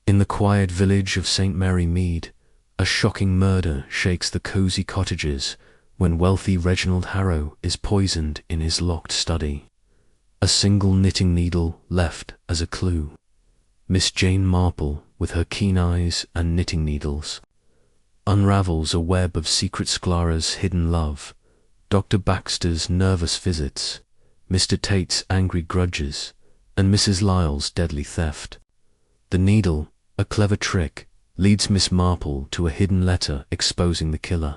In the quiet village of St. Mary Mead, a shocking murder shakes the cosy cottages when wealthy Reginald Harrow is poisoned in his locked study. A single knitting needle left as a clue. Miss Jane Marple, with her keen eyes and knitting needles, unravels a web of secret Clara's hidden love, Dr. Baxter's nervous visits, Mr. Tate's angry grudges, and Mrs. Lyle's deadly theft. The needle, a clever trick, leads Miss Marple to a hidden letter exposing the killer.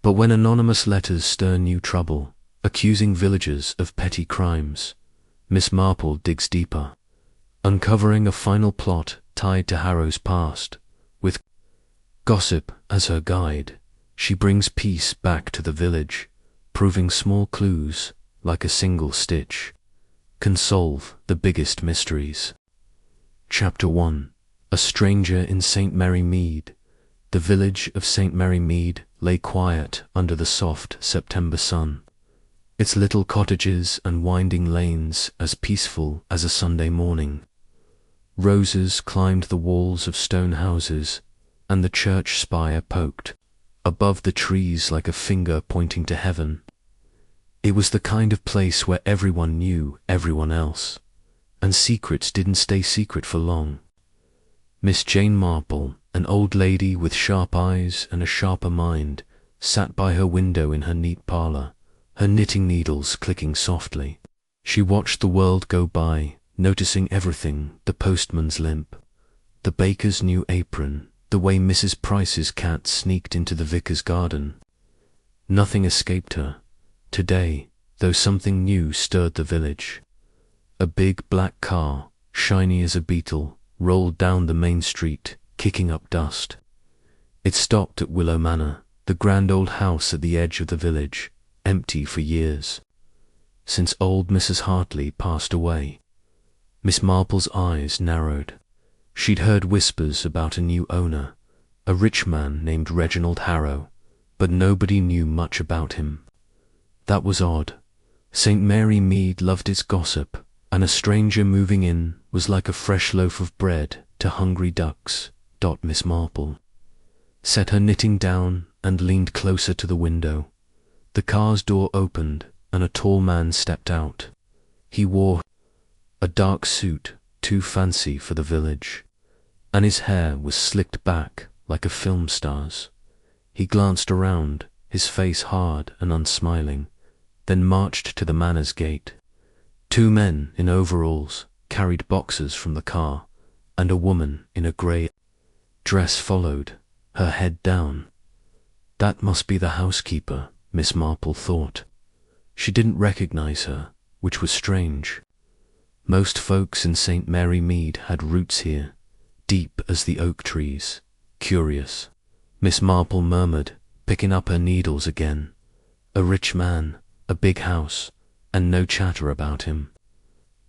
But when anonymous letters stir new trouble, accusing villagers of petty crimes, Miss Marple digs deeper, uncovering a final plot tied to Harrow's past. With gossip as her guide, she brings peace back to the village, proving small clues, like a single stitch, can solve the biggest mysteries. Chapter 1. A Stranger in St. Mary Mead. The village of St. Mary Mead lay quiet under the soft September sun, its little cottages and winding lanes as peaceful as a Sunday morning. Roses climbed the walls of stone houses, and the church spire poked above the trees like a finger pointing to heaven. It was the kind of place where everyone knew everyone else, and secrets didn't stay secret for long. Miss Jane Marple, an old lady with sharp eyes and a sharper mind, sat by her window in her neat parlour, her knitting needles clicking softly. She watched the world go by, noticing everything: the postman's limp, the baker's new apron, the way Mrs. Price's cat sneaked into the vicar's garden. Nothing escaped her. Today, though, something new stirred the village. A big black car, shiny as a beetle, rolled down the main street, kicking up dust. It stopped at Willow Manor, the grand old house at the edge of the village, empty for years, since old Mrs. Hartley passed away. Miss Marple's eyes narrowed. She'd heard whispers about a new owner, a rich man named Reginald Harrow, but nobody knew much about him. That was odd. St. Mary Mead loved its gossip, and a stranger moving in was like a fresh loaf of bread to hungry ducks. Miss Marple set her knitting down and leaned closer to the window. The car's door opened, and a tall man stepped out. He wore a dark suit, too fancy for the village, and his hair was slicked back like a film star's. He glanced around, his face hard and unsmiling, then marched to the manor's gate. Two men in overalls carried boxes from the car, and a woman in a grey dress followed, her head down. That must be the housekeeper, Miss Marple thought. She didn't recognize her, which was strange. Most folks in St. Mary Mead had roots here, deep as the oak trees. Curious, Miss Marple murmured, picking up her needles again. A rich man, a big house, and no chatter about him.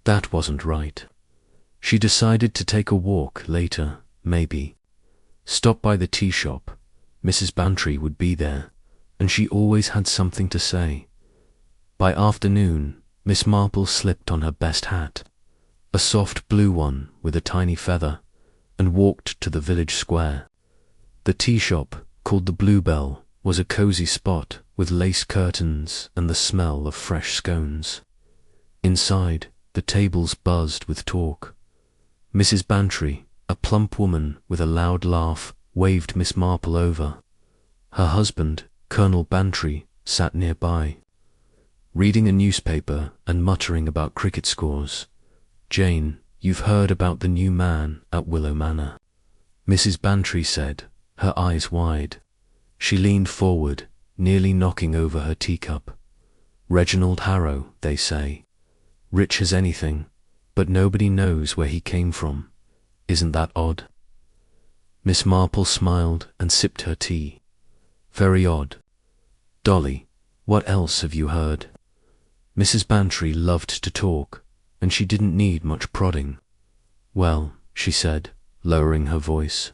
That wasn't right. She decided to take a walk later, maybe. Stop by the tea shop. Mrs. Bantry would be there, and she always had something to say. By afternoon, Miss Marple slipped on her best hat, a soft blue one with a tiny feather, and walked to the village square. The tea shop, called the Bluebell, was a cosy spot with lace curtains and the smell of fresh scones. Inside, the tables buzzed with talk. Mrs. Bantry, a plump woman with a loud laugh, waved Miss Marple over. Her husband, Colonel Bantry, sat nearby, reading a newspaper and muttering about cricket scores. "Jane, you've heard about the new man at Willow Manor," Mrs. Bantry said, her eyes wide. She leaned forward, nearly knocking over her teacup. "Reginald Harrow, they say. Rich as anything, but nobody knows where he came from. Isn't that odd?" Miss Marple smiled and sipped her tea. "Very odd. Dolly, what else have you heard?" Mrs. Bantry loved to talk, and she didn't need much prodding. "Well," she said, lowering her voice,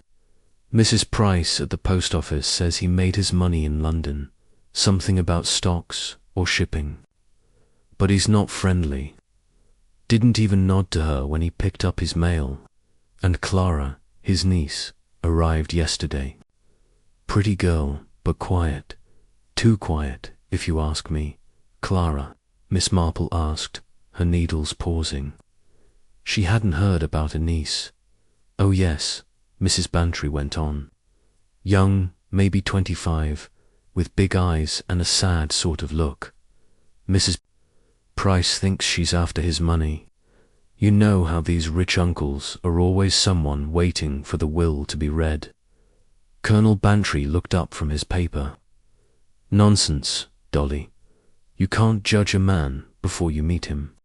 "Mrs. Price at the post office says he made his money in London, something about stocks or shipping. But he's not friendly. Didn't even nod to her when he picked up his mail. And Clara, His niece arrived yesterday. Pretty girl, but quiet. Too quiet, if you ask me. Clara, Miss Marple asked, her needles pausing. She hadn't heard about a niece. Oh yes, Mrs. Bantry went on. Young, maybe 25, with big eyes and a sad sort of look. Mrs. Price thinks she's after his money. You know how these rich uncles are always someone waiting for the will to be read. Colonel Bantry looked up from his paper. Nonsense, Dolly. You can't judge a man before you meet him.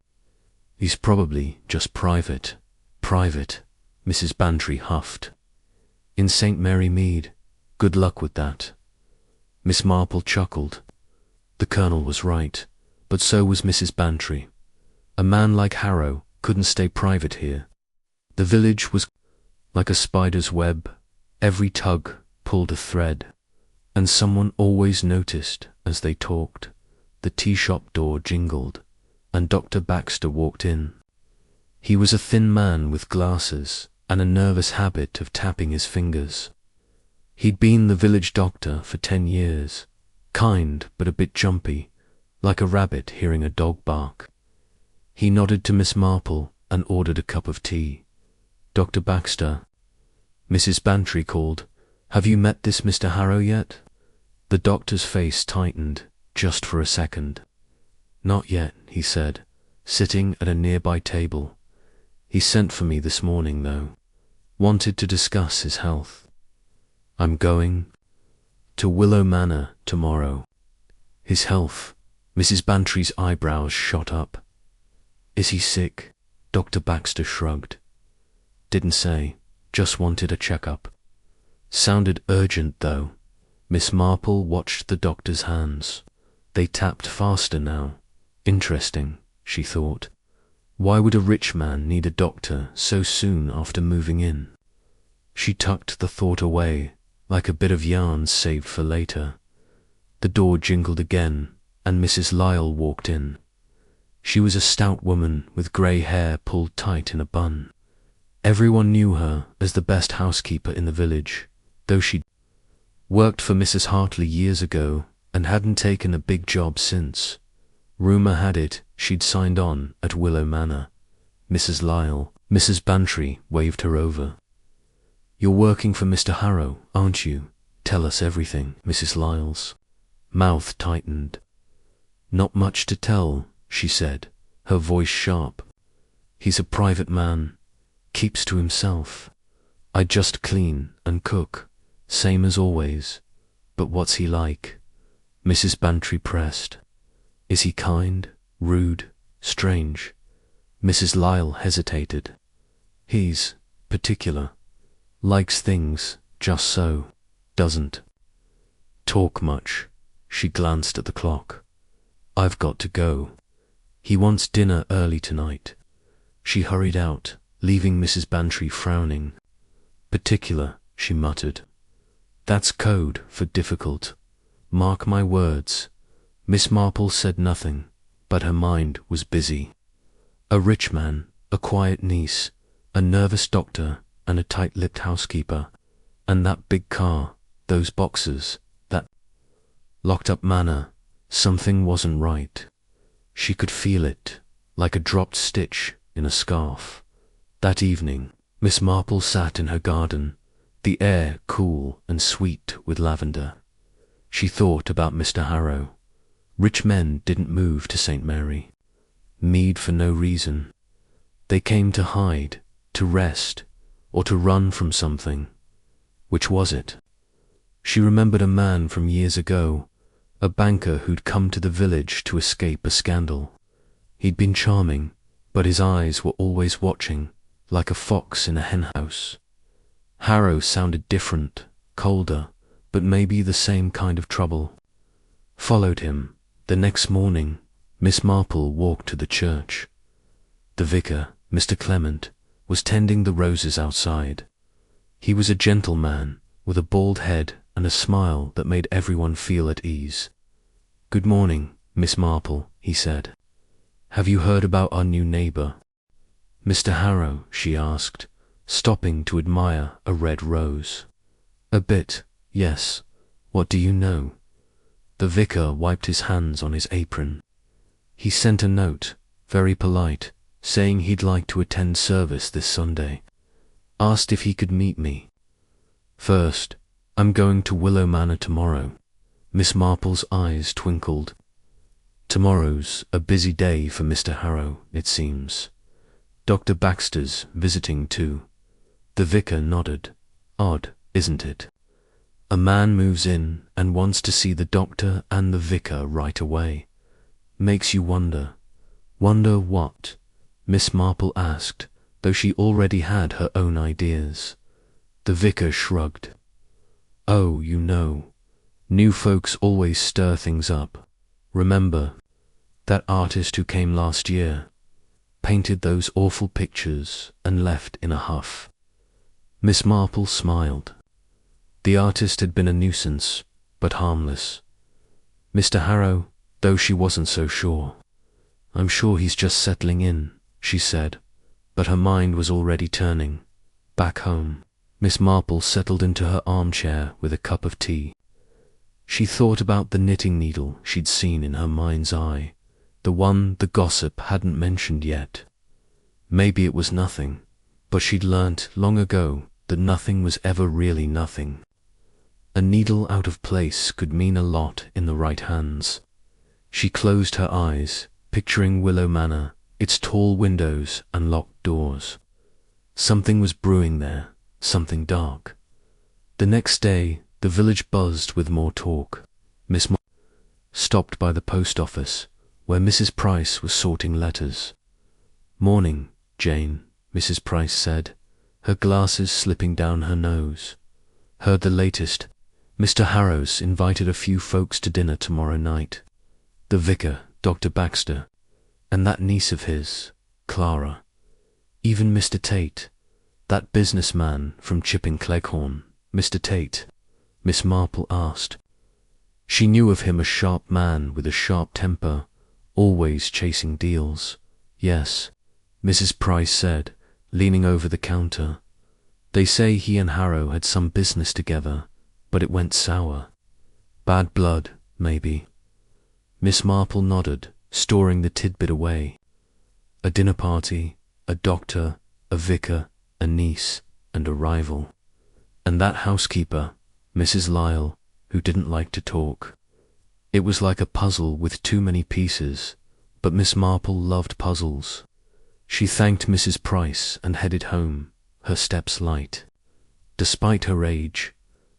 He's probably just private. Private, Mrs. Bantry huffed. In St. Mary Mead. Good luck with that. Miss Marple chuckled. The Colonel was right, but so was Mrs. Bantry. A man like Harrow couldn't stay private here. The village was like a spider's web. Every tug pulled a thread, and someone always noticed as they talked. The tea-shop door jingled, and Dr. Baxter walked in. He was a thin man with glasses and a nervous habit of tapping his fingers. He'd been the village doctor for 10 years, kind but a bit jumpy, like a rabbit hearing a dog bark. He nodded to Miss Marple and ordered a cup of tea. Dr. Baxter, Mrs. Bantry called, have you met this Mr. Harrow yet? The doctor's face tightened, just for a second. Not yet, he said, sitting at a nearby table. He sent for me this morning, though. Wanted to discuss his health. I'm going to Willow Manor tomorrow. His health. Mrs. Bantry's eyebrows shot up. Is he sick? Dr. Baxter shrugged. Didn't say, just wanted a checkup. Sounded urgent, though. Miss Marple watched the doctor's hands. They tapped faster now. Interesting, she thought. Why would a rich man need a doctor so soon after moving in? She tucked the thought away, like a bit of yarn saved for later. The door jingled again, and Mrs. Lyle walked in. She was a stout woman with grey hair pulled tight in a bun. Everyone knew her as the best housekeeper in the village, though she'd worked for Mrs. Hartley years ago and hadn't taken a big job since. Rumour had it she'd signed on at Willow Manor. Mrs. Lyle, Mrs. Bantry waved her over. You're working for Mr. Harrow, aren't you? Tell us everything. Mrs. Lyle's mouth tightened. Not much to tell, she said, her voice sharp. He's a private man, keeps to himself. I just clean and cook, same as always. But what's he like? Mrs. Bantry pressed. Is he kind, rude, strange? Mrs. Lyle hesitated. He's particular. Likes things just so, doesn't talk much. She glanced at the clock. I've got to go. He wants dinner early tonight. She hurried out, leaving Mrs. Bantry frowning. Particular, she muttered. That's code for difficult. Mark my words. Miss Marple said nothing, but her mind was busy. A rich man, a quiet niece, a nervous doctor, and a tight-lipped housekeeper, and that big car, those boxes, that locked-up manor. Something wasn't right. She could feel it, like a dropped stitch in a scarf. That evening, Miss Marple sat in her garden, the air cool and sweet with lavender. She thought about Mr. Harrow. Rich men didn't move to St. Mary. Mead for no reason. They came to hide, to rest, or to run from something. Which was it? She remembered a man from years ago, a banker who'd come to the village to escape a scandal. He'd been charming, but his eyes were always watching, like a fox in a henhouse. Harrow sounded different, colder, but maybe the same kind of trouble. Followed him. The next morning, Miss Marple walked to the church. The vicar, Mr. Clement, was tending the roses outside. He was a gentle man, with a bald head and a smile that made everyone feel at ease. Good morning, Miss Marple, he said. Have you heard about our new neighbour? Mr. Harrow, she asked, stopping to admire a red rose. A bit, yes. What do you know? The vicar wiped his hands on his apron. He sent a note, very polite, saying he'd like to attend service this Sunday. Asked if he could meet me. First, I'm going to Willow Manor tomorrow. Miss Marple's eyes twinkled. Tomorrow's a busy day for Mr. Harrow, it seems. Dr. Baxter's visiting too. The vicar nodded. Odd, isn't it? A man moves in and wants to see the doctor and the vicar right away. Makes you wonder. Wonder what? Miss Marple asked, though she already had her own ideas. The vicar shrugged. Oh, you know, new folks always stir things up. Remember, that artist who came last year, painted those awful pictures and left in a huff. Miss Marple smiled. The artist had been a nuisance, but harmless. Mr. Harrow, though she wasn't so sure. I'm sure he's just settling in, she said, but her mind was already turning. Back home. Miss Marple settled into her armchair with a cup of tea. She thought about the knitting needle she'd seen in her mind's eye, the one the gossip hadn't mentioned yet. Maybe it was nothing, but she'd learnt long ago that nothing was ever really nothing. A needle out of place could mean a lot in the right hands. She closed her eyes, picturing Willow Manor, its tall windows and locked doors. Something was brewing there, something dark. The next day, the village buzzed with more talk. Miss Marple stopped by the post office, where Mrs. Price was sorting letters. Morning, Jane, Mrs. Price said, her glasses slipping down her nose. Heard the latest. Mr. Harrow's invited a few folks to dinner tomorrow night. The vicar, Dr. Baxter, and that niece of his, Clara. Even Mr. Tate, that businessman from Chipping Cleghorn. Mr. Tate, Miss Marple asked. She knew of him, a sharp man with a sharp temper, always chasing deals. Yes, Mrs. Price said, leaning over the counter. They say he and Harrow had some business together, but it went sour. Bad blood, maybe. Miss Marple nodded, storing the tidbit away. A dinner party, a doctor, a vicar, a niece, and a rival. And that housekeeper, Mrs. Lyle, who didn't like to talk. It was like a puzzle with too many pieces, but Miss Marple loved puzzles. She thanked Mrs. Price and headed home, her steps light. Despite her age,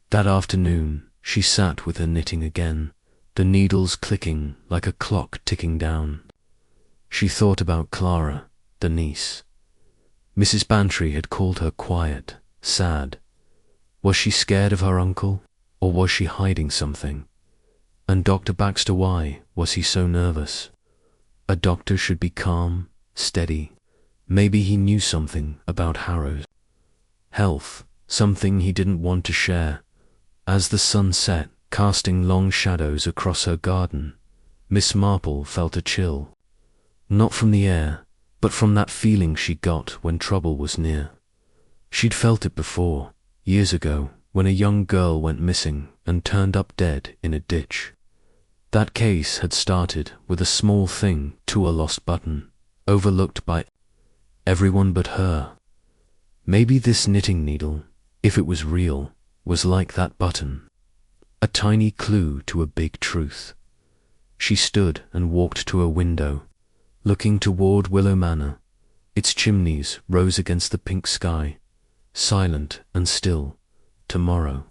that afternoon she sat with her knitting again, the needles clicking like a clock ticking down. She thought about Clara, the niece. Mrs. Bantry had called her quiet, sad. Was she scared of her uncle, or was she hiding something? And Dr. Baxter, why was he so nervous? A doctor should be calm, steady. Maybe he knew something about Harrow's health, something he didn't want to share. As the sun set, casting long shadows across her garden, Miss Marple felt a chill. Not from the air, but from that feeling she got when trouble was near. She'd felt it before, years ago, when a young girl went missing and turned up dead in a ditch. That case had started with a small thing to a lost button, overlooked by everyone but her. Maybe this knitting needle, if it was real, was like that button. A tiny clue to a big truth. She stood and walked to a window, looking toward Willow Manor. Its chimneys rose against the pink sky, silent and still. Tomorrow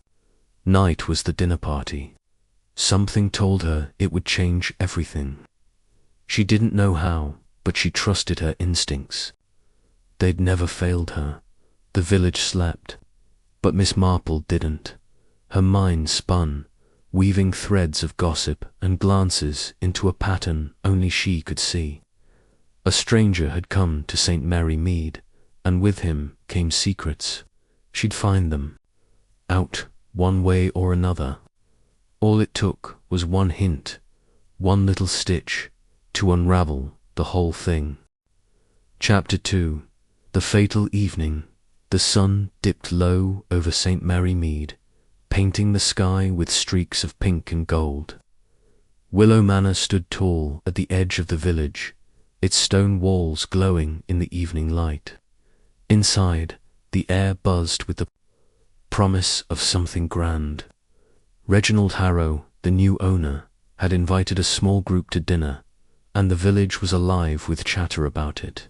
night was the dinner party. Something told her it would change everything. She didn't know how, but she trusted her instincts. They'd never failed her. The village slept, but Miss Marple didn't. Her mind spun, weaving threads of gossip and glances into a pattern only she could see. A stranger had come to St. Mary Mead, and with him came secrets. She'd find them, out one way or another. All it took was one hint, one little stitch, to unravel the whole thing. Chapter 2. The Fatal Evening. The sun dipped low over St. Mary Mead, painting the sky with streaks of pink and gold. Willow Manor stood tall at the edge of the village, its stone walls glowing in the evening light. Inside, the air buzzed with the promise of something grand. Reginald Harrow, the new owner, had invited a small group to dinner, and the village was alive with chatter about it.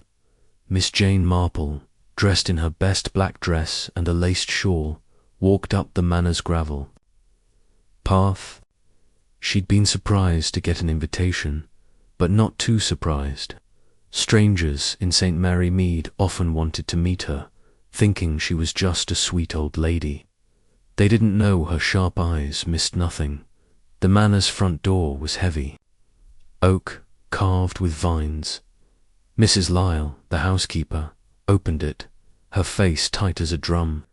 Miss Jane Marple, dressed in her best black dress and a laced shawl, walked up the manor's gravel path. She'd been surprised to get an invitation, but not too surprised. Strangers in St. Mary Mead often wanted to meet her, thinking she was just a sweet old lady. They didn't know her sharp eyes missed nothing. The manor's front door was heavy, oak, carved with vines. Mrs. Lyle, the housekeeper, opened it, her face tight as a drum.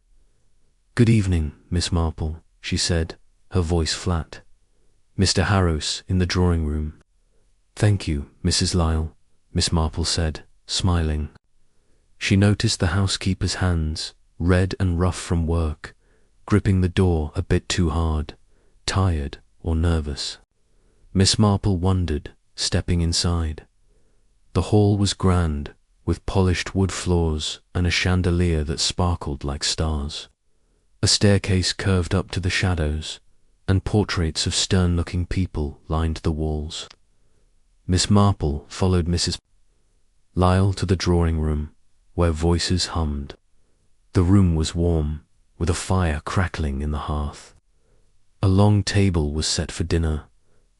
"Good evening, Miss Marple," she said, her voice flat. "Mr. Harrow's in the drawing room." "Thank you, Mrs. Lyle," Miss Marple said, smiling. She noticed the housekeeper's hands, red and rough from work, gripping the door a bit too hard, tired or nervous. Miss Marple wondered, stepping inside. The hall was grand, with polished wood floors and a chandelier that sparkled like stars. A staircase curved up to the shadows, and portraits of stern-looking people lined the walls. Miss Marple followed Mrs. Lyle to the drawing room, where voices hummed. The room was warm, with a fire crackling in the hearth. A long table was set for dinner,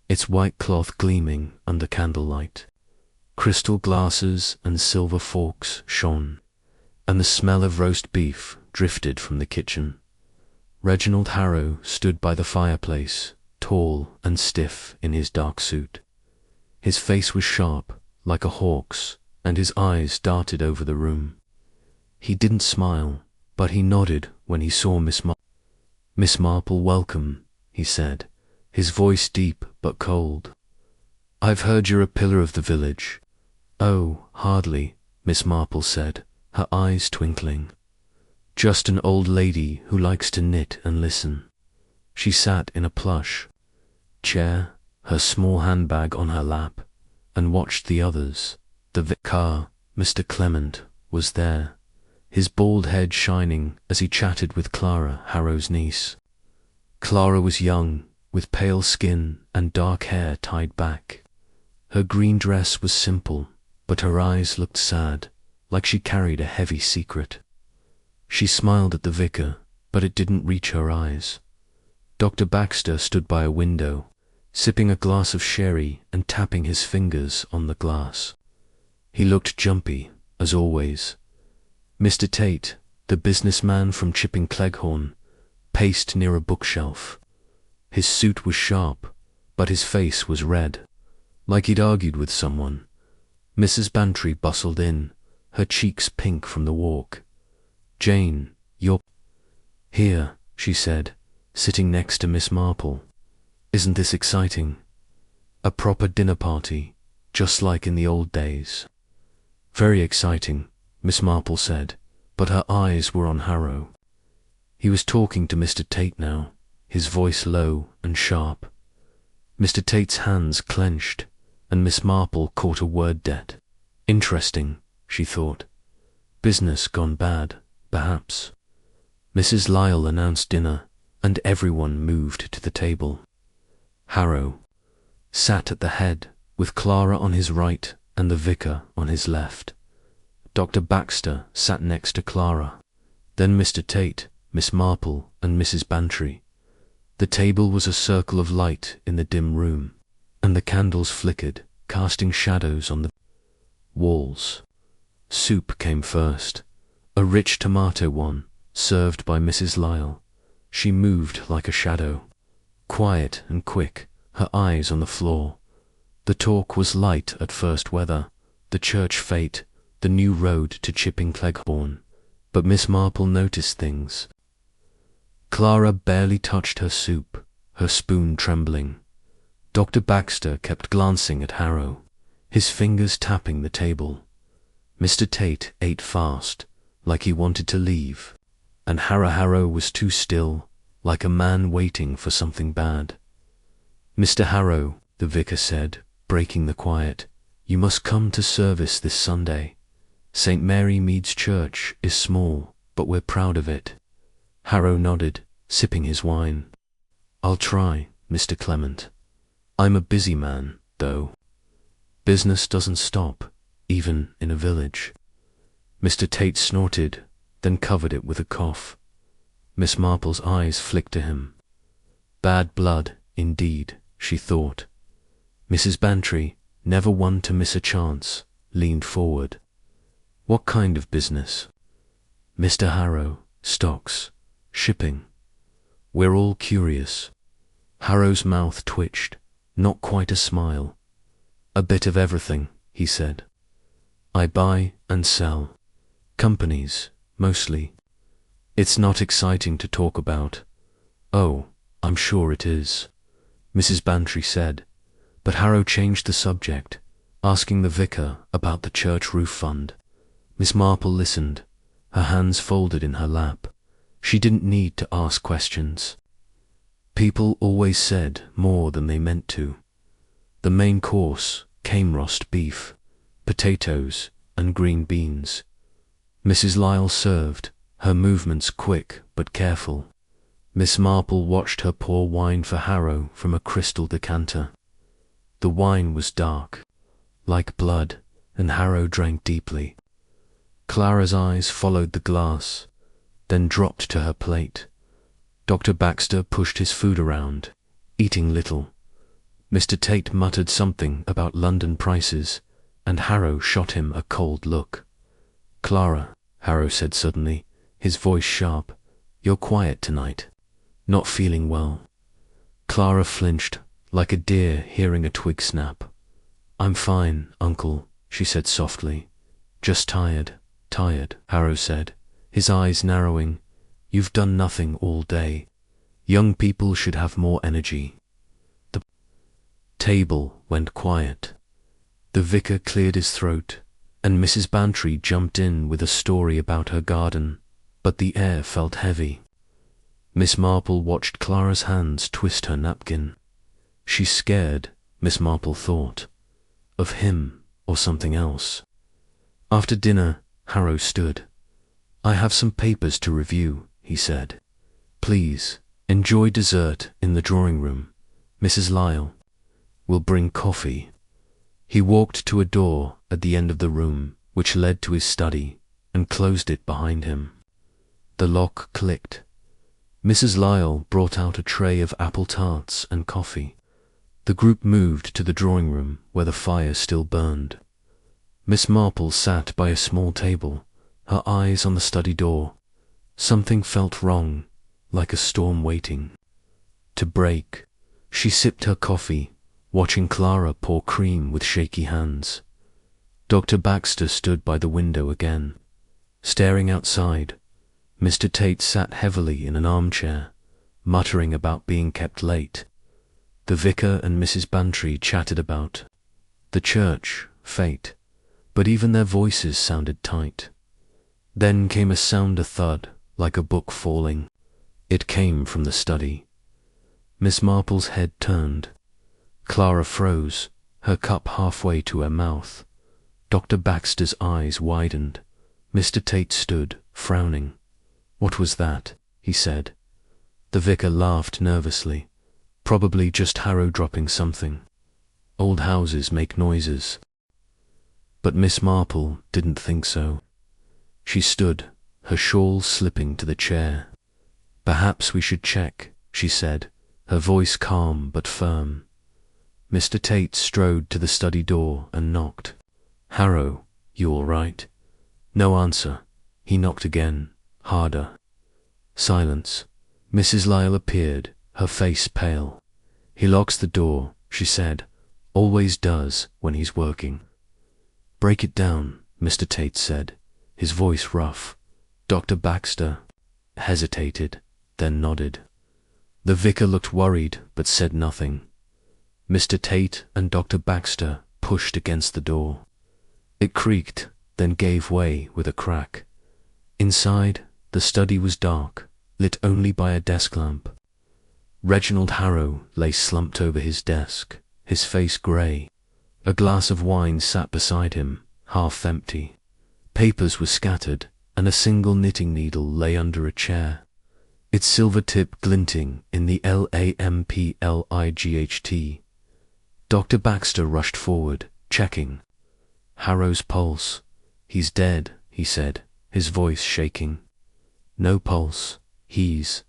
its white cloth gleaming under candlelight. Crystal glasses and silver forks shone, and the smell of roast beef drifted from the kitchen. Reginald Harrow stood by the fireplace, tall and stiff in his dark suit. His face was sharp, like a hawk's, and his eyes darted over the room. He didn't smile, but he nodded when he saw Miss Marple. "Welcome," he said, his voice deep but cold. "I've heard you're a pillar of the village." "Oh, hardly," Miss Marple said, her eyes twinkling. "Just an old lady who likes to knit and listen." She sat in a plush chair, her small handbag on her lap, and watched the others. The vicar, Mr. Clement, was there, his bald head shining as he chatted with Clara, Harrow's niece. Clara was young, with pale skin and dark hair tied back. Her green dress was simple, but her eyes looked sad, like she carried a heavy secret. She smiled at the vicar, but it didn't reach her eyes. Dr. Baxter stood by a window, sipping a glass of sherry and tapping his fingers on the glass. He looked jumpy, as always. Mr. Tate, the businessman from Chipping Cleghorn, paced near a bookshelf. His suit was sharp, but his face was red, like he'd argued with someone. Mrs. Bantry bustled in, her cheeks pink from the walk. "Jane, you're here," she said, sitting next to Miss Marple. "Isn't this exciting? A proper dinner party, just like in the old days." "Very exciting," Miss Marple said, but her eyes were on Harrow. He was talking to Mr. Tate now, his voice low and sharp. Mr. Tate's hands clenched, and Miss Marple caught a word debt. Interesting, she thought. Business gone bad, perhaps. Mrs. Lyle announced dinner, and everyone moved to the table. Harrow sat at the head, with Clara on his right and the vicar on his left. Dr. Baxter sat next to Clara, then Mr. Tate, Miss Marple, and Mrs. Bantry. The table was a circle of light in the dim room, and the candles flickered, casting shadows on the walls. Soup came first, a rich tomato one, served by Mrs. Lyle. She moved like a shadow, quiet and quick, her eyes on the floor. The talk was light at first: weather, the church fete, the new road to Chipping Cleghorn. But Miss Marple noticed things. Clara barely touched her soup, her spoon trembling. Dr. Baxter kept glancing at Harrow, his fingers tapping the table. Mr. Tate ate fast, like he wanted to leave, and Harrow was too still, like a man waiting for something bad. "Mr. Harrow," the vicar said, breaking the quiet, "you must come to service this Sunday. St. Mary Mead's church is small, but we're proud of it." Harrow nodded, sipping his wine. "I'll try, Mr. Clement. I'm a busy man, though. Business doesn't stop, even in a village." Mr. Tate snorted, then covered it with a cough. Miss Marple's eyes flicked to him. Bad blood, indeed, she thought. Mrs. Bantry, never one to miss a chance, leaned forward. "What kind of business?" "Mr. Harrow, stocks, shipping. We're all curious." Harrow's mouth twitched, not quite a smile. "A bit of everything," he said. "I buy and sell. Companies, mostly. It's not exciting to talk about." "Oh, I'm sure it is," Mrs. Bantry said, but Harrow changed the subject, asking the vicar about the church roof fund. Miss Marple listened, her hands folded in her lap. She didn't need to ask questions. People always said more than they meant to. The main course came roast beef, potatoes, and green beans. Mrs. Lyle served, her movements quick but careful. Miss Marple watched her pour wine for Harrow from a crystal decanter. The wine was dark, like blood, and Harrow drank deeply. Clara's eyes followed the glass, then dropped to her plate. Dr. Baxter pushed his food around, eating little. Mr. Tate muttered something about London prices, and Harrow shot him a cold look. "Clara," Harrow said suddenly, his voice sharp, "you're quiet tonight. Not feeling well." Clara flinched, like a deer hearing a twig snap. "I'm fine, Uncle," she said softly. "Just tired." "Tired," Harrow said, his eyes narrowing. "You've done nothing all day. Young people should have more energy." The table went quiet. The vicar cleared his throat, and Mrs. Bantry jumped in with a story about her garden, but the air felt heavy. Miss Marple watched Clara's hands twist her napkin. She's scared, Miss Marple thought, of him or something else. After dinner, Harrow stood. "I have some papers to review," he said. "Please, enjoy dessert in the drawing room. Mrs. Lyle will bring coffee." He walked to a door at the end of the room, which led to his study, and closed it behind him. The lock clicked. Mrs. Lyle brought out a tray of apple tarts and coffee. The group moved to the drawing room, where the fire still burned. Miss Marple sat by a small table, her eyes on the study door. Something felt wrong, like a storm waiting to break. She sipped her coffee, watching Clara pour cream with shaky hands. Dr. Baxter stood by the window again, staring outside. Mr. Tate sat heavily in an armchair, muttering about being kept late. The vicar and Mrs. Bantry chatted about the church, fate, but even their voices sounded tight. Then came a thud, like a book falling. It came from the study. Miss Marple's head turned. Clara froze, her cup halfway to her mouth. Dr. Baxter's eyes widened. Mr. Tate stood, frowning. "What was that?" he said. The vicar laughed nervously. "Probably just Harrow dropping something. Old houses make noises." But Miss Marple didn't think so. She stood, her shawl slipping to the chair. "Perhaps we should check," she said, her voice calm but firm. Mr. Tate strode to the study door and knocked. "Harrow, you all right?" No answer. He knocked again, harder. Silence. Mrs. Lyle appeared, her face pale. "He locks the door," she said. "Always does when he's working." "Break it down," Mr. Tate said, his voice rough. Dr. Baxter hesitated, then nodded. The vicar looked worried but said nothing. Mr. Tate and Dr. Baxter pushed against the door. It creaked, then gave way with a crack. Inside, the study was dark, lit only by a desk lamp. Reginald Harrow lay slumped over his desk, his face grey. A glass of wine sat beside him, half empty. Papers were scattered, and a single knitting needle lay under a chair, its silver tip glinting in the lamplight. Dr. Baxter rushed forward, checking. Harrow's pulse. He's dead, he said, his voice shaking. No pulse. He's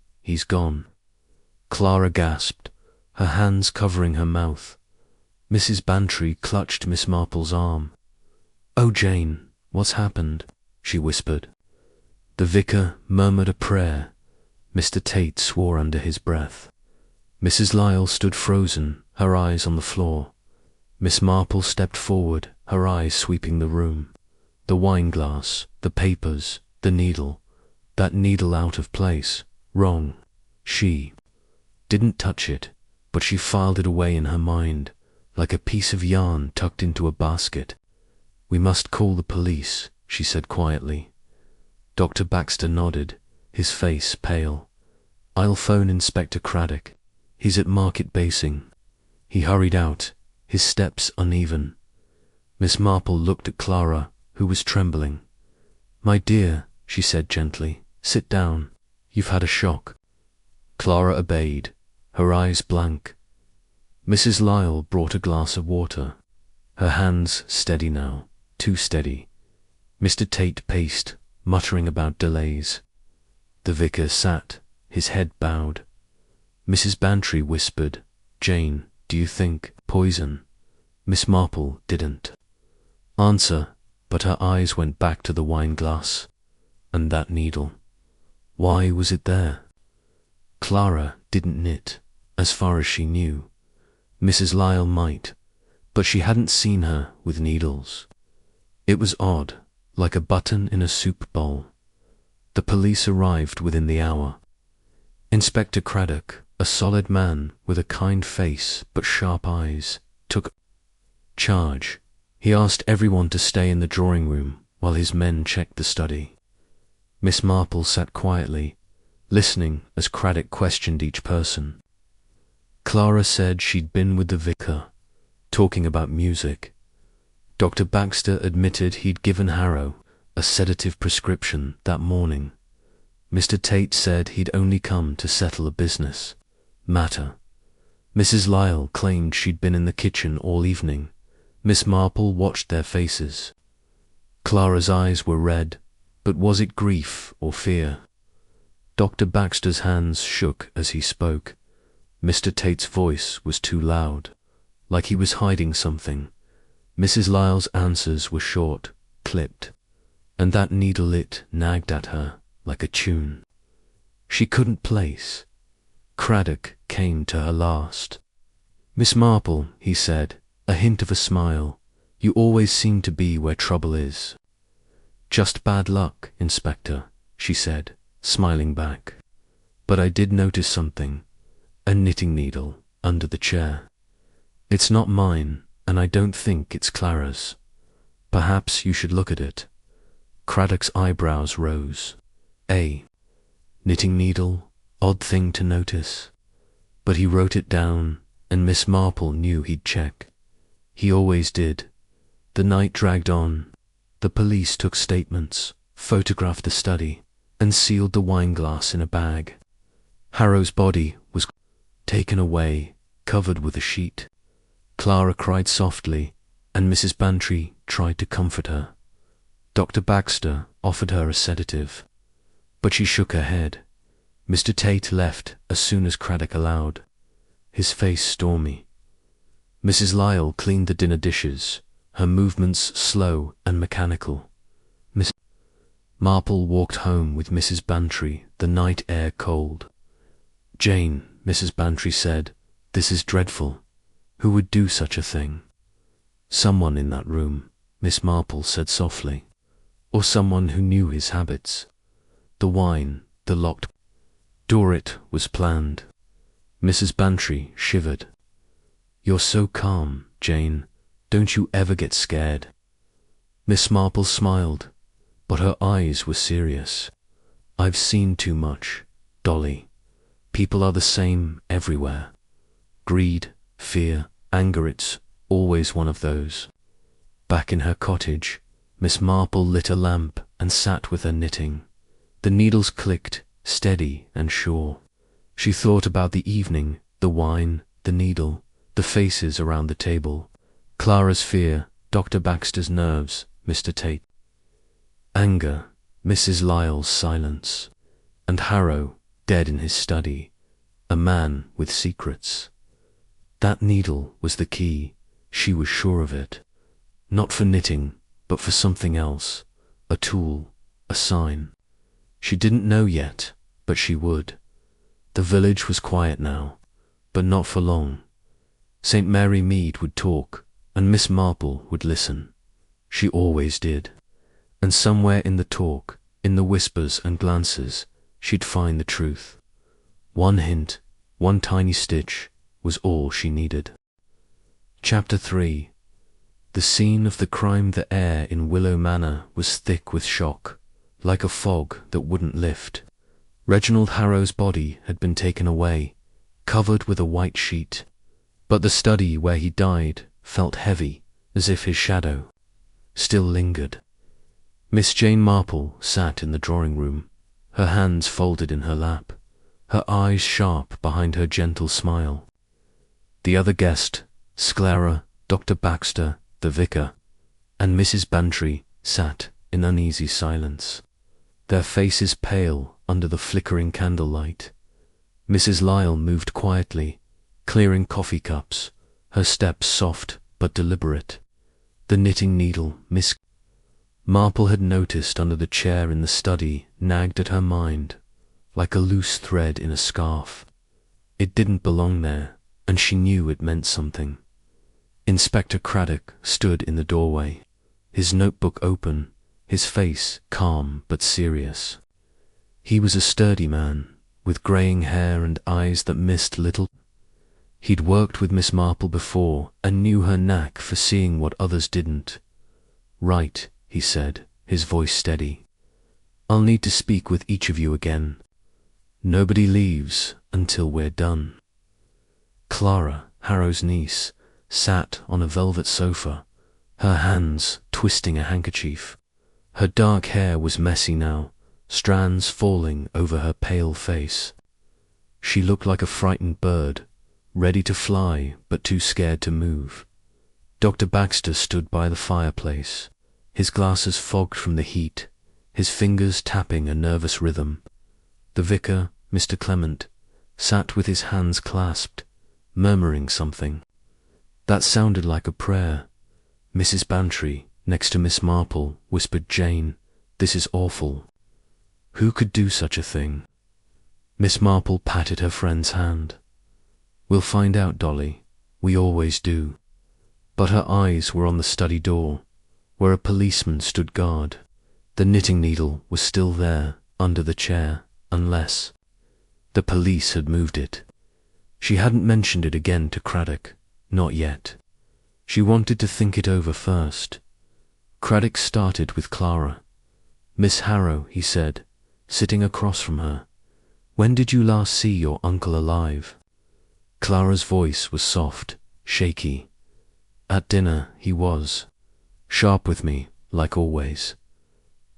gone. Clara gasped, her hands covering her mouth. Mrs. Bantry clutched Miss Marple's arm. "Oh, Jane, what's happened?" she whispered. The vicar murmured a prayer. Mr. Tate swore under his breath. Mrs. Lyle stood frozen, her eyes on the floor. Miss Marple stepped forward, her eyes sweeping the room. The wine glass, the papers, the needle. That needle out of place, wrong. She didn't touch it, but she filed it away in her mind, like a piece of yarn tucked into a basket. "We must call the police," she said quietly. Dr. Baxter nodded, his face pale. "I'll phone Inspector Craddock. He's at Market Basing." He hurried out, his steps uneven. Miss Marple looked at Clara, who was trembling. "My dear," she said gently, "sit down. You've had a shock." Clara obeyed, her eyes blank. Mrs. Lyle brought a glass of water. Her hands steady now, too steady. Mr. Tate paced, muttering about delays. The vicar sat, his head bowed. Mrs. Bantry whispered, "Jane, do you think poison?" Miss Marple didn't answer, but her eyes went back to the wine glass. And that needle. Why was it there? Clara didn't knit, as far as she knew. Mrs. Lyle might, but she hadn't seen her with needles. It was odd, like a button in a soup bowl. The police arrived within the hour. Inspector Craddock, a solid man with a kind face but sharp eyes, took charge. He asked everyone to stay in the drawing room while his men checked the study. Miss Marple sat quietly, listening as Craddock questioned each person. Clara said she'd been with the vicar, talking about music. Dr. Baxter admitted he'd given Harrow a sedative prescription that morning. Mr. Tate said he'd only come to settle a business matter. Mrs. Lyle claimed she'd been in the kitchen all evening. Miss Marple watched their faces. Clara's eyes were red, but was it grief or fear? Dr. Baxter's hands shook as he spoke. Mr. Tate's voice was too loud, like he was hiding something. Mrs. Lyle's answers were short, clipped, and that needle-it nagged at her like a tune she couldn't place. Craddock came to her last. "Miss Marple," he said, a hint of a smile, "you always seem to be where trouble is." "Just bad luck, Inspector," she said, smiling back. "But I did notice something, a knitting needle under the chair. It's not mine, and I don't think it's Clara's. Perhaps you should look at it." Craddock's eyebrows rose. A knitting needle, odd thing to notice. But he wrote it down, and Miss Marple knew he'd check. He always did. The night dragged on. The police took statements, photographed the study, and sealed the wine glass in a bag. Harrow's body was taken away, covered with a sheet. Clara cried softly, and Mrs. Bantry tried to comfort her. Dr. Baxter offered her a sedative, but she shook her head. Mr. Tate left as soon as Craddock allowed, his face stormy. Mrs. Lyle cleaned the dinner dishes, her movements slow and mechanical. Miss Marple walked home with Mrs. Bantry, the night air cold. "Jane," Mrs. Bantry said, "this is dreadful. Who would do such a thing?" "Someone in that room," Miss Marple said softly, "or someone who knew his habits. The wine, the locked door, it was planned." Mrs. Bantry shivered. "You're so calm, Jane. Don't you ever get scared?" Miss Marple smiled. but her eyes were serious. "I've seen too much, Dolly. People are the same everywhere. Greed, fear, anger, it's always one of those." Back in her cottage, Miss Marple lit a lamp and sat with her knitting. The needles clicked, steady and sure. She thought about the evening, the wine, the needle, the faces around the table, Clara's fear, Dr. Baxter's nerves, Mr. Tate. Anger, Mrs. Lyle's silence, and Harrow, dead in his study, a man with secrets. That needle was the key, she was sure of it. Not for knitting, but for something else, a tool, a sign. She didn't know yet, but she would. The village was quiet now, but not for long. St. Mary Mead would talk, and Miss Marple would listen. She always did. And somewhere in the talk, in the whispers and glances, she'd find the truth. One hint, one tiny stitch, was all she needed. Chapter 3. The scene of the crime. The air in Willow Manor was thick with shock, like a fog that wouldn't lift. Reginald Harrow's body had been taken away, covered with a white sheet, but the study where he died felt heavy, as if his shadow still lingered. Miss Jane Marple sat in the drawing-room, her hands folded in her lap, her eyes sharp behind her gentle smile. The other guest, Sclara, Dr. Baxter, the vicar, and Mrs. Bantry sat in uneasy silence, their faces pale under the flickering candlelight. Mrs. Lyle moved quietly, clearing coffee cups, her steps soft but deliberate. The knitting needle, Miss Marple had noticed under the chair in the study, nagged at her mind, like a loose thread in a scarf. It didn't belong there, and she knew it meant something. Inspector Craddock stood in the doorway, his notebook open, his face calm but serious. He was a sturdy man, with greying hair and eyes that missed little. He'd worked with Miss Marple before and knew her knack for seeing what others didn't. "Right," he said, his voice steady. "I'll need to speak with each of you again. Nobody leaves until we're done." Clara, Harrow's niece, sat on a velvet sofa, her hands twisting a handkerchief. Her dark hair was messy now, strands falling over her pale face. She looked like a frightened bird, ready to fly but too scared to move. Dr. Baxter stood by the fireplace, his glasses fogged from the heat, his fingers tapping a nervous rhythm. The vicar, Mr. Clement, sat with his hands clasped, murmuring something that sounded like a prayer. Mrs. Bantry, next to Miss Marple, whispered, "Jane, this is awful. Who could do such a thing?" Miss Marple patted her friend's hand. "We'll find out, Dolly. We always do." But her eyes were on the study door, where a policeman stood guard. The knitting needle was still there, under the chair, unless the police had moved it. She hadn't mentioned it again to Craddock, not yet. She wanted to think it over first. Craddock started with Clara. "Miss Harrow," he said, sitting across from her, "when did you last see your uncle alive?" Clara's voice was soft, shaky. "At dinner, he was. Sharp with me, like always.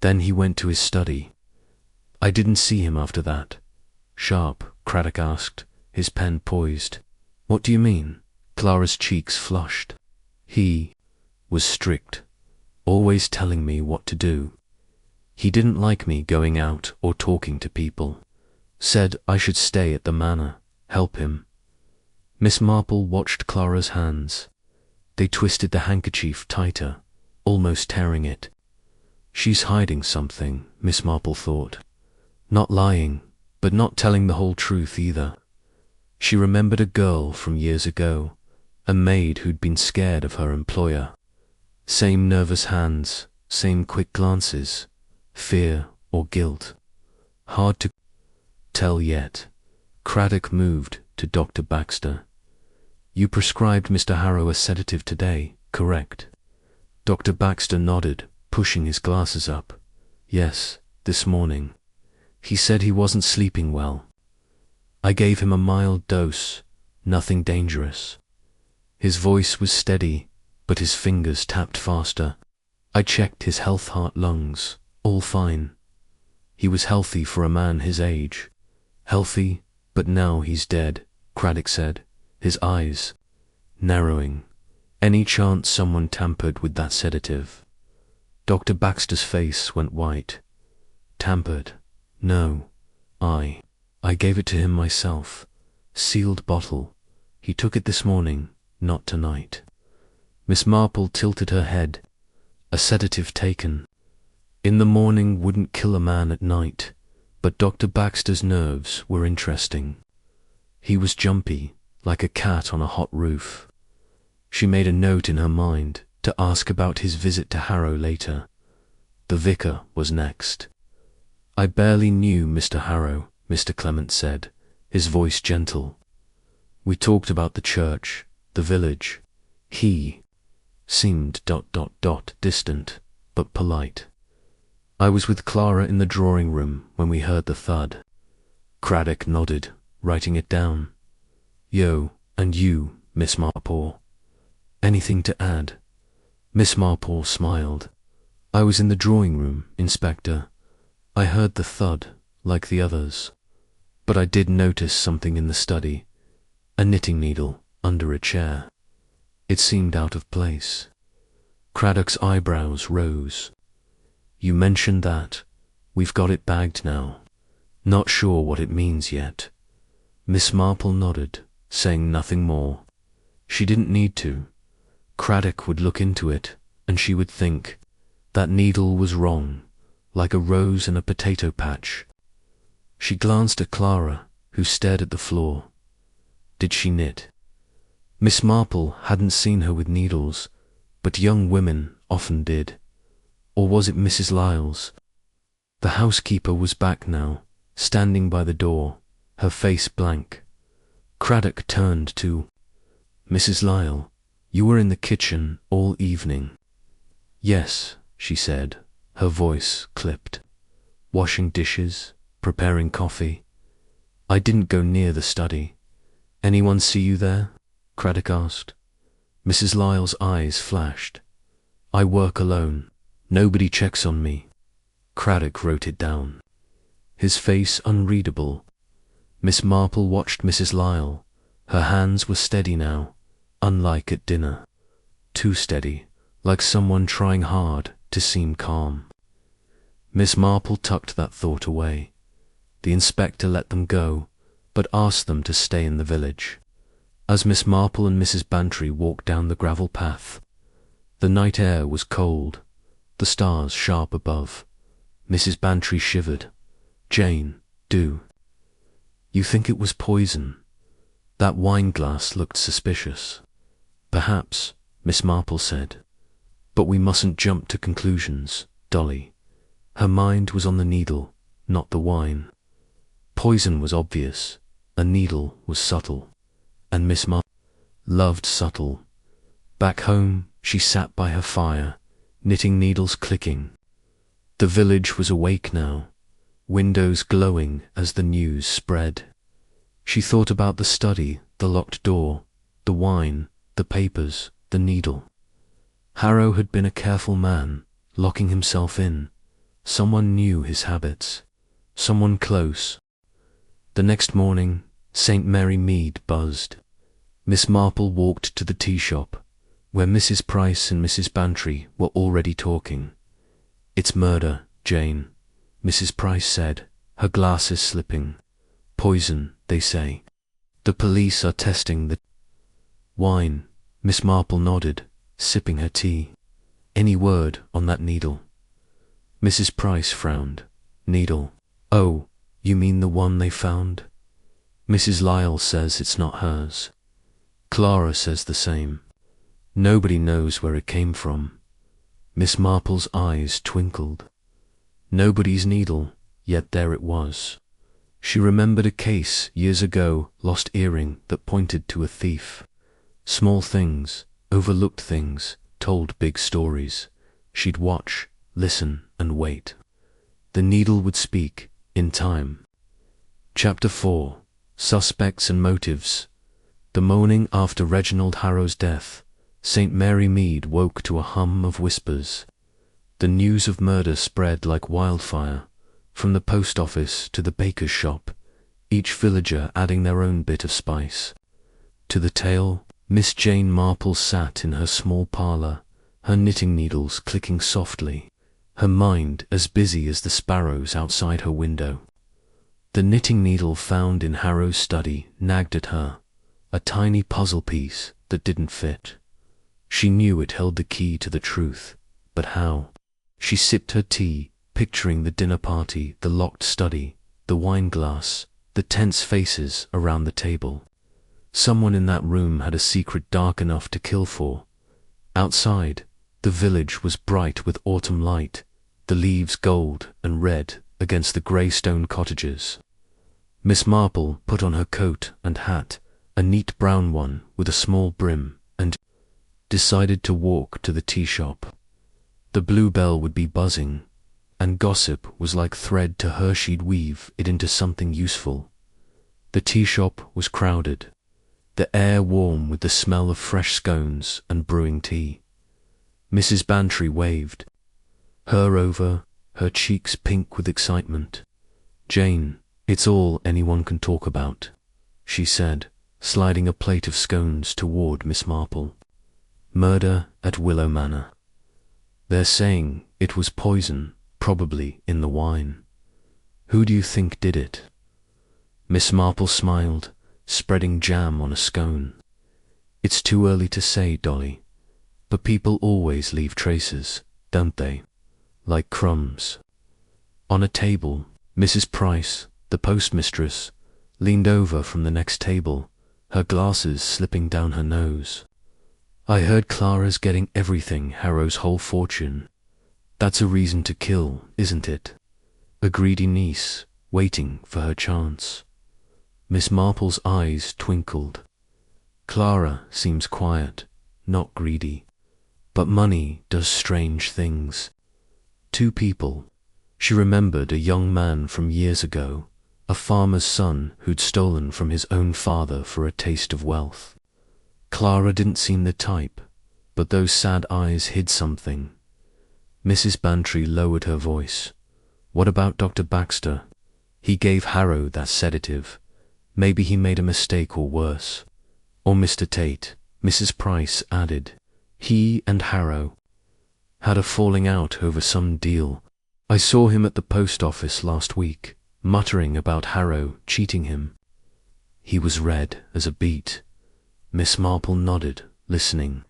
Then he went to his study. I didn't see him after that." "Sharp?" Craddock asked, his pen poised. "What do you mean?" Clara's cheeks flushed. "He was strict, always telling me what to do. He didn't like me going out or talking to people. Said I should stay at the manor, help him." Miss Marple watched Clara's hands. They twisted the handkerchief tighter, almost tearing it. "She's hiding something," Miss Marple thought. Not lying, but not telling the whole truth either. She remembered a girl from years ago, a maid who'd been scared of her employer. Same nervous hands, same quick glances, fear or guilt. Hard to tell yet. Craddock moved to Dr. Baxter. "You prescribed Mr. Harrow a sedative today, correct?" Dr. Baxter nodded, pushing his glasses up. Yes, this morning. He said he wasn't sleeping well. I gave him a mild dose, nothing dangerous. His voice was steady, but his fingers tapped faster. I checked his health, heart, lungs, all fine. He was healthy for a man his age. Healthy, but now he's dead, Craddock said, his eyes narrowing. Any chance someone tampered with that sedative? Dr. Baxter's face went white. Tampered? No. I gave it to him myself. Sealed bottle. He took it this morning, not tonight. Miss Marple tilted her head. A sedative taken. In the morning wouldn't kill a man at night, but Dr. Baxter's nerves were interesting. He was jumpy, like a cat on a hot roof. She made a note in her mind to ask about his visit to Harrow later. The vicar was next. I barely knew Mr. Harrow, Mr. Clement said, his voice gentle. We talked about the church, the village. He seemed ... distant, but polite. I was with Clara in the drawing room when we heard the thud. Craddock nodded, writing it down. Yo, and you, Miss Marple. Anything to add? Miss Marple smiled. I was in the drawing room, Inspector. I heard the thud, like the others. But I did notice something in the study. A knitting needle under a chair. It seemed out of place. Craddock's eyebrows rose. You mentioned that. We've got it bagged now. Not sure what it means yet. Miss Marple nodded, saying nothing more. She didn't need to. Craddock would look into it, and she would think. That needle was wrong, like a rose in a potato patch. She glanced at Clara, who stared at the floor. Did she knit? Miss Marple hadn't seen her with needles, but young women often did. Or was it Mrs. Lyle's? The housekeeper was back now, standing by the door, her face blank. Craddock turned to Mrs. Lyle. You were in the kitchen all evening. Yes, she said, her voice clipped. Washing dishes, preparing coffee. I didn't go near the study. Anyone see you there? Craddock asked. Mrs. Lyle's eyes flashed. I work alone. Nobody checks on me. Craddock wrote it down. His face unreadable. Miss Marple watched Mrs. Lyle. Her hands were steady now, unlike at dinner. Too steady, like someone trying hard to seem calm. Miss Marple tucked that thought away. The inspector let them go, but asked them to stay in the village. As Miss Marple and Mrs. Bantry walked down the gravel path, the night air was cold, the stars sharp above. Mrs. Bantry shivered. Jane, do. You think it was poison? That wine glass looked suspicious. Perhaps, Miss Marple said. But we mustn't jump to conclusions, Dolly. Her mind was on the needle, not the wine. Poison was obvious, a needle was subtle, and Miss Marple loved subtle. Back home, she sat by her fire, knitting needles clicking. The village was awake now, windows glowing as the news spread. She thought about the study, the locked door, the wine, the papers, the needle. Harrow had been a careful man, locking himself in. Someone knew his habits. Someone close. The next morning, St. Mary Mead buzzed. Miss Marple walked to the tea shop, where Mrs. Price and Mrs. Bantry were already talking. It's murder, Jane, Mrs. Price said, her glasses slipping. Poison, they say. The police are testing the wine. Miss Marple nodded, sipping her tea. Any word on that needle? Mrs. Price frowned. Needle. Oh, you mean the one they found? Mrs. Lyle says it's not hers. Clara says the same. Nobody knows where it came from. Miss Marple's eyes twinkled. Nobody's needle, yet there it was. She remembered a case years ago, lost earring that pointed to a thief. Small things, overlooked things, told big stories. She'd watch, listen, and wait. The needle would speak, in time. Chapter 4. Suspects and Motives. The morning after Reginald Harrow's death, St. Mary Mead woke to a hum of whispers. The news of murder spread like wildfire, from the post office to the baker's shop, each villager adding their own bit of spice. To the tale, Miss Jane Marple sat in her small parlour, her knitting needles clicking softly, her mind as busy as the sparrows outside her window. The knitting needle found in Harrow's study nagged at her, a tiny puzzle piece that didn't fit. She knew it held the key to the truth, but how? She sipped her tea, picturing the dinner party, the locked study, the wine glass, the tense faces around the table. Someone in that room had a secret dark enough to kill for. Outside, the village was bright with autumn light, the leaves gold and red against the grey stone cottages. Miss Marple put on her coat and hat, a neat brown one with a small brim, and decided to walk to the tea shop. The bluebell would be buzzing, and gossip was like thread to her. She'd weave it into something useful. The tea shop was crowded, the air warm with the smell of fresh scones and brewing tea. Mrs. Bantry waved, her over, her cheeks pink with excitement. "Jane, it's all anyone can talk about," she said, sliding a plate of scones toward Miss Marple. "Murder at Willow Manor. They're saying it was poison, probably in the wine. Who do you think did it?" Miss Marple smiled, spreading jam on a scone. "It's too early to say, Dolly, but people always leave traces, don't they? Like crumbs." On a table, Mrs. Price, the postmistress, leaned over from the next table, her glasses slipping down her nose. "I heard Clara's getting everything, Harrow's whole fortune. That's a reason to kill, isn't it? A greedy niece, waiting for her chance." Miss Marple's eyes twinkled. "Clara seems quiet, not greedy. But money does strange things. Two people." She remembered a young man from years ago, a farmer's son who'd stolen from his own father for a taste of wealth. Clara didn't seem the type, but those sad eyes hid something. Mrs. Bantry lowered her voice. "What about Dr. Baxter? He gave Harrow that sedative. Maybe he made a mistake or worse. Or Mr. Tate," Mrs. Price added. "He and Harrow had a falling out over some deal. I saw him at the post office last week, muttering about Harrow cheating him." He was red as a beet. Miss Marple nodded, listening.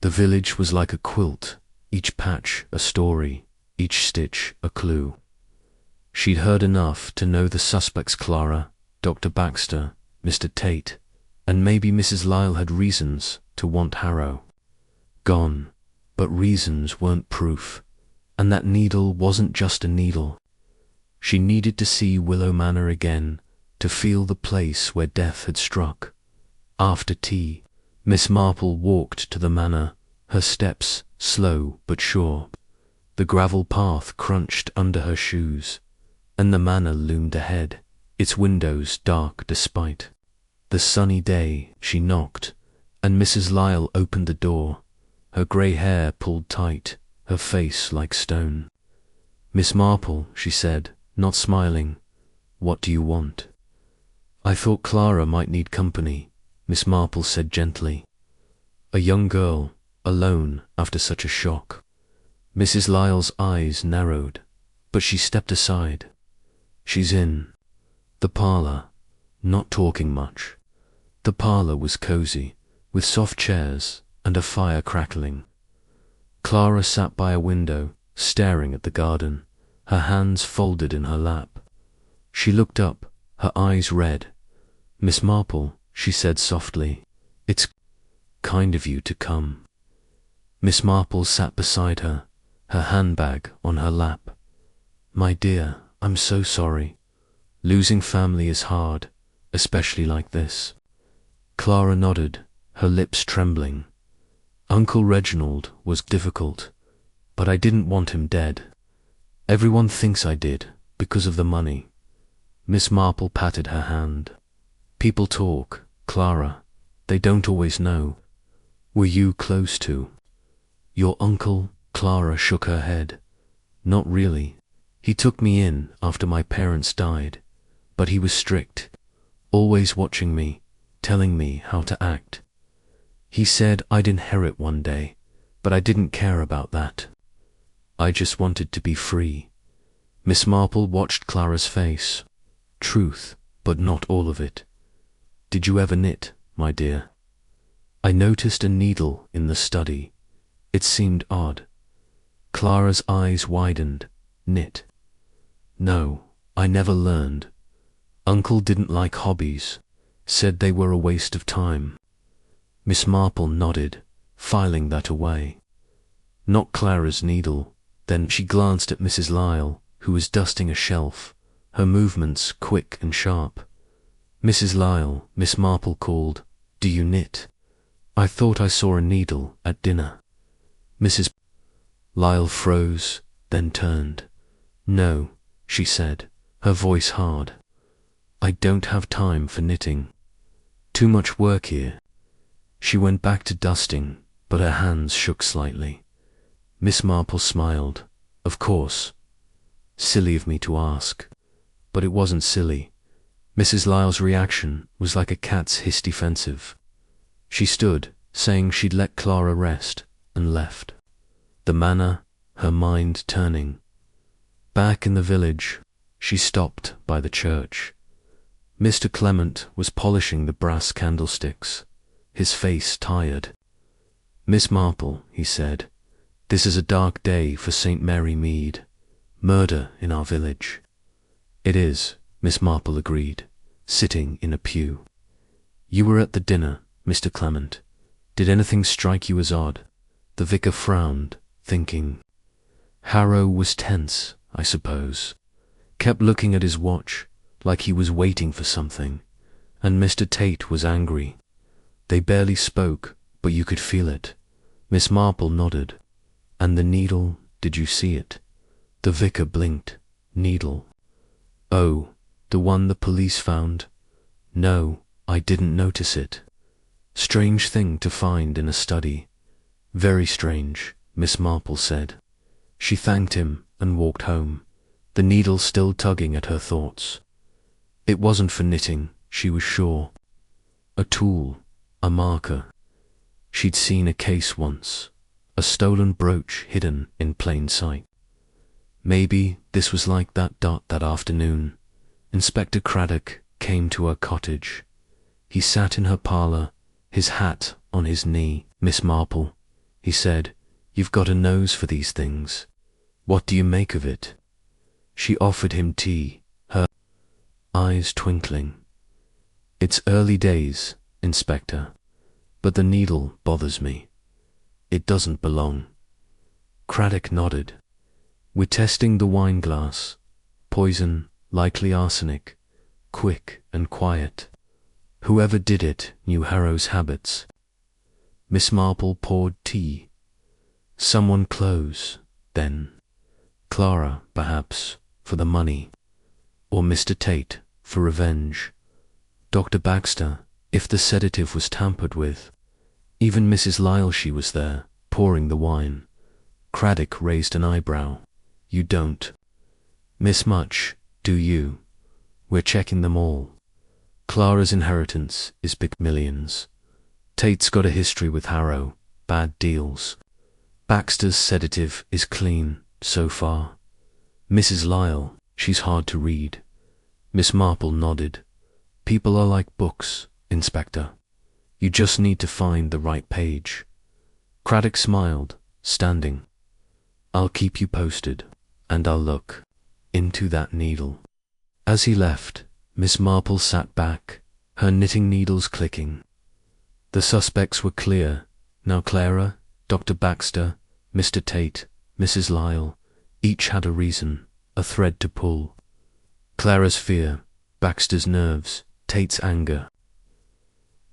The village was like a quilt, each patch a story, each stitch a clue. She'd heard enough to know the suspects: Clara, Dr. Baxter, Mr. Tate, and maybe Mrs. Lyle had reasons to want Harrow gone, but reasons weren't proof, and that needle wasn't just a needle. She needed to see Willow Manor again, to feel the place where death had struck. After tea, Miss Marple walked to the manor, her steps slow but sure. The gravel path crunched under her shoes, and the manor loomed ahead, its windows dark despite the sunny day. She knocked, and Mrs. Lyle opened the door, her grey hair pulled tight, her face like stone. "Miss Marple," she said, not smiling, "what do you want?" "I thought Clara might need company," Miss Marple said gently. "A young girl, alone after such a shock." Mrs. Lyle's eyes narrowed, but she stepped aside. "She's in the parlour, not talking much." The parlour was cosy, with soft chairs and a fire crackling. Clara sat by a window, staring at the garden, her hands folded in her lap. She looked up, her eyes red. "Miss Marple," she said softly, "it's kind of you to come." Miss Marple sat beside her, her handbag on her lap. "My dear, I'm so sorry. Losing family is hard, especially like this." Clara nodded, her lips trembling. "Uncle Reginald was difficult, but I didn't want him dead. Everyone thinks I did, because of the money. Miss Marple patted her hand. People talk, Clara. They don't always know. Were you close to your uncle? Clara shook her head. Not really. He took me in after my parents died, but he was strict, always watching me, telling me how to act. He said I'd inherit one day, but I didn't care about that. I just wanted to be free. Miss Marple watched Clara's face. Truth, but not all of it. Did you ever knit, my dear? I noticed a needle in the study. It seemed odd. Clara's eyes widened. Knit? No, I never learned. Uncle didn't like hobbies, said they were a waste of time. Miss Marple nodded, filing that away. Not Clara's needle. Then she glanced at Mrs. Lyle, who was dusting a shelf, her movements quick and sharp. Mrs. Lyle, Miss Marple called, "Do you knit? I thought I saw a needle at dinner." Mrs. Lyle froze, then turned. "No," she said, her voice hard. "I don't have time for knitting. Too much work here." She went back to dusting, but her hands shook slightly. Miss Marple smiled. "Of course. Silly of me to ask." But it wasn't silly. Mrs. Lyle's reaction was like a cat's hissed defensive. She stood, saying she'd let Clara rest, and left. The manor, her mind turning. Back in the village, she stopped by the church. Mr. Clement was polishing the brass candlesticks, his face tired. "Miss Marple," he said, "this is a dark day for St. Mary Mead. Murder in our village." "It is," Miss Marple agreed, sitting in a pew. "You were at the dinner, Mr. Clement. Did anything strike you as odd?" The vicar frowned, thinking. Harrow was tense, I suppose. Kept looking at his watch, like he was waiting for something, and Mr. Tate was angry. They barely spoke, but you could feel it. Miss Marple nodded. "And the needle, did you see it?" The vicar blinked. "Needle? Oh, the one the police found? No, I didn't notice it." "Strange thing to find in a study." "Very strange," Miss Marple said. She thanked him and walked home, the needle still tugging at her thoughts. It wasn't for knitting, she was sure. A tool, a marker. She'd seen a case once, a stolen brooch hidden in plain sight. Maybe this was like that dot that afternoon. Inspector Craddock came to her cottage. He sat in her parlour, his hat on his knee. "Miss Marple," he said, "you've got a nose for these things. What do you make of it?" She offered him tea, her eyes twinkling. "It's early days, Inspector, but the needle bothers me. It doesn't belong." Craddock nodded. "We're testing the wine glass. Poison, likely arsenic, quick and quiet. Whoever did it knew Harrow's habits." Miss Marple poured tea. Someone close, then. Clara, perhaps, for the money, or Mr. Tate for revenge. Dr. Baxter, if the sedative was tampered with. Even Mrs. Lyle, she was there, pouring the wine. Craddock raised an eyebrow. "You don't miss much, do you? We're checking them all. Clara's inheritance is big, millions. Tate's got a history with Harrow, bad deals. Baxter's sedative is clean, so far. Mrs. Lyle, she's hard to read." Miss Marple nodded. "People are like books, Inspector. You just need to find the right page." Craddock smiled, standing. "I'll keep you posted, and I'll look into that needle." As he left, Miss Marple sat back, her knitting needles clicking. The suspects were clear. Now Clara, Dr. Baxter, Mr. Tate, Mrs. Lyle, each had a reason, a thread to pull. Clara's fear, Baxter's nerves, Tate's anger,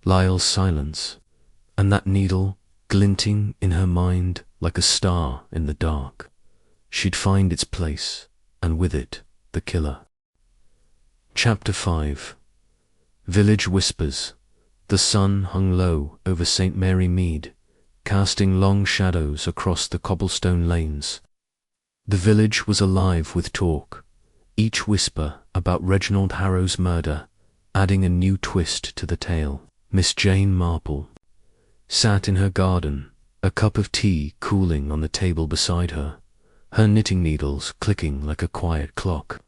Lyle's silence, and that needle glinting in her mind like a star in the dark. she'd find its place, and with it, the killer. Chapter 5. Village Whispers. The sun hung low over St. Mary Mead, casting long shadows across the cobblestone lanes. The village was alive with talk, each whisper about Reginald Harrow's murder, adding a new twist to the tale. Miss Jane Marple sat in her garden, a cup of tea cooling on the table beside her, her knitting needles clicking like a quiet clock.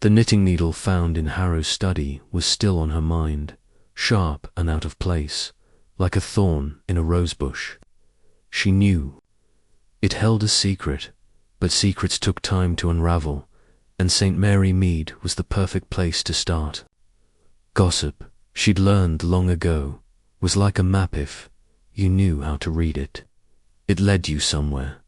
The knitting needle found in Harrow's study was still on her mind, sharp and out of place, like a thorn in a rosebush. She knew. It held a secret, but secrets took time to unravel, and St. Mary Mead was the perfect place to start. Gossip, she'd learned long ago, was like a map if you knew how to read it. It led you somewhere.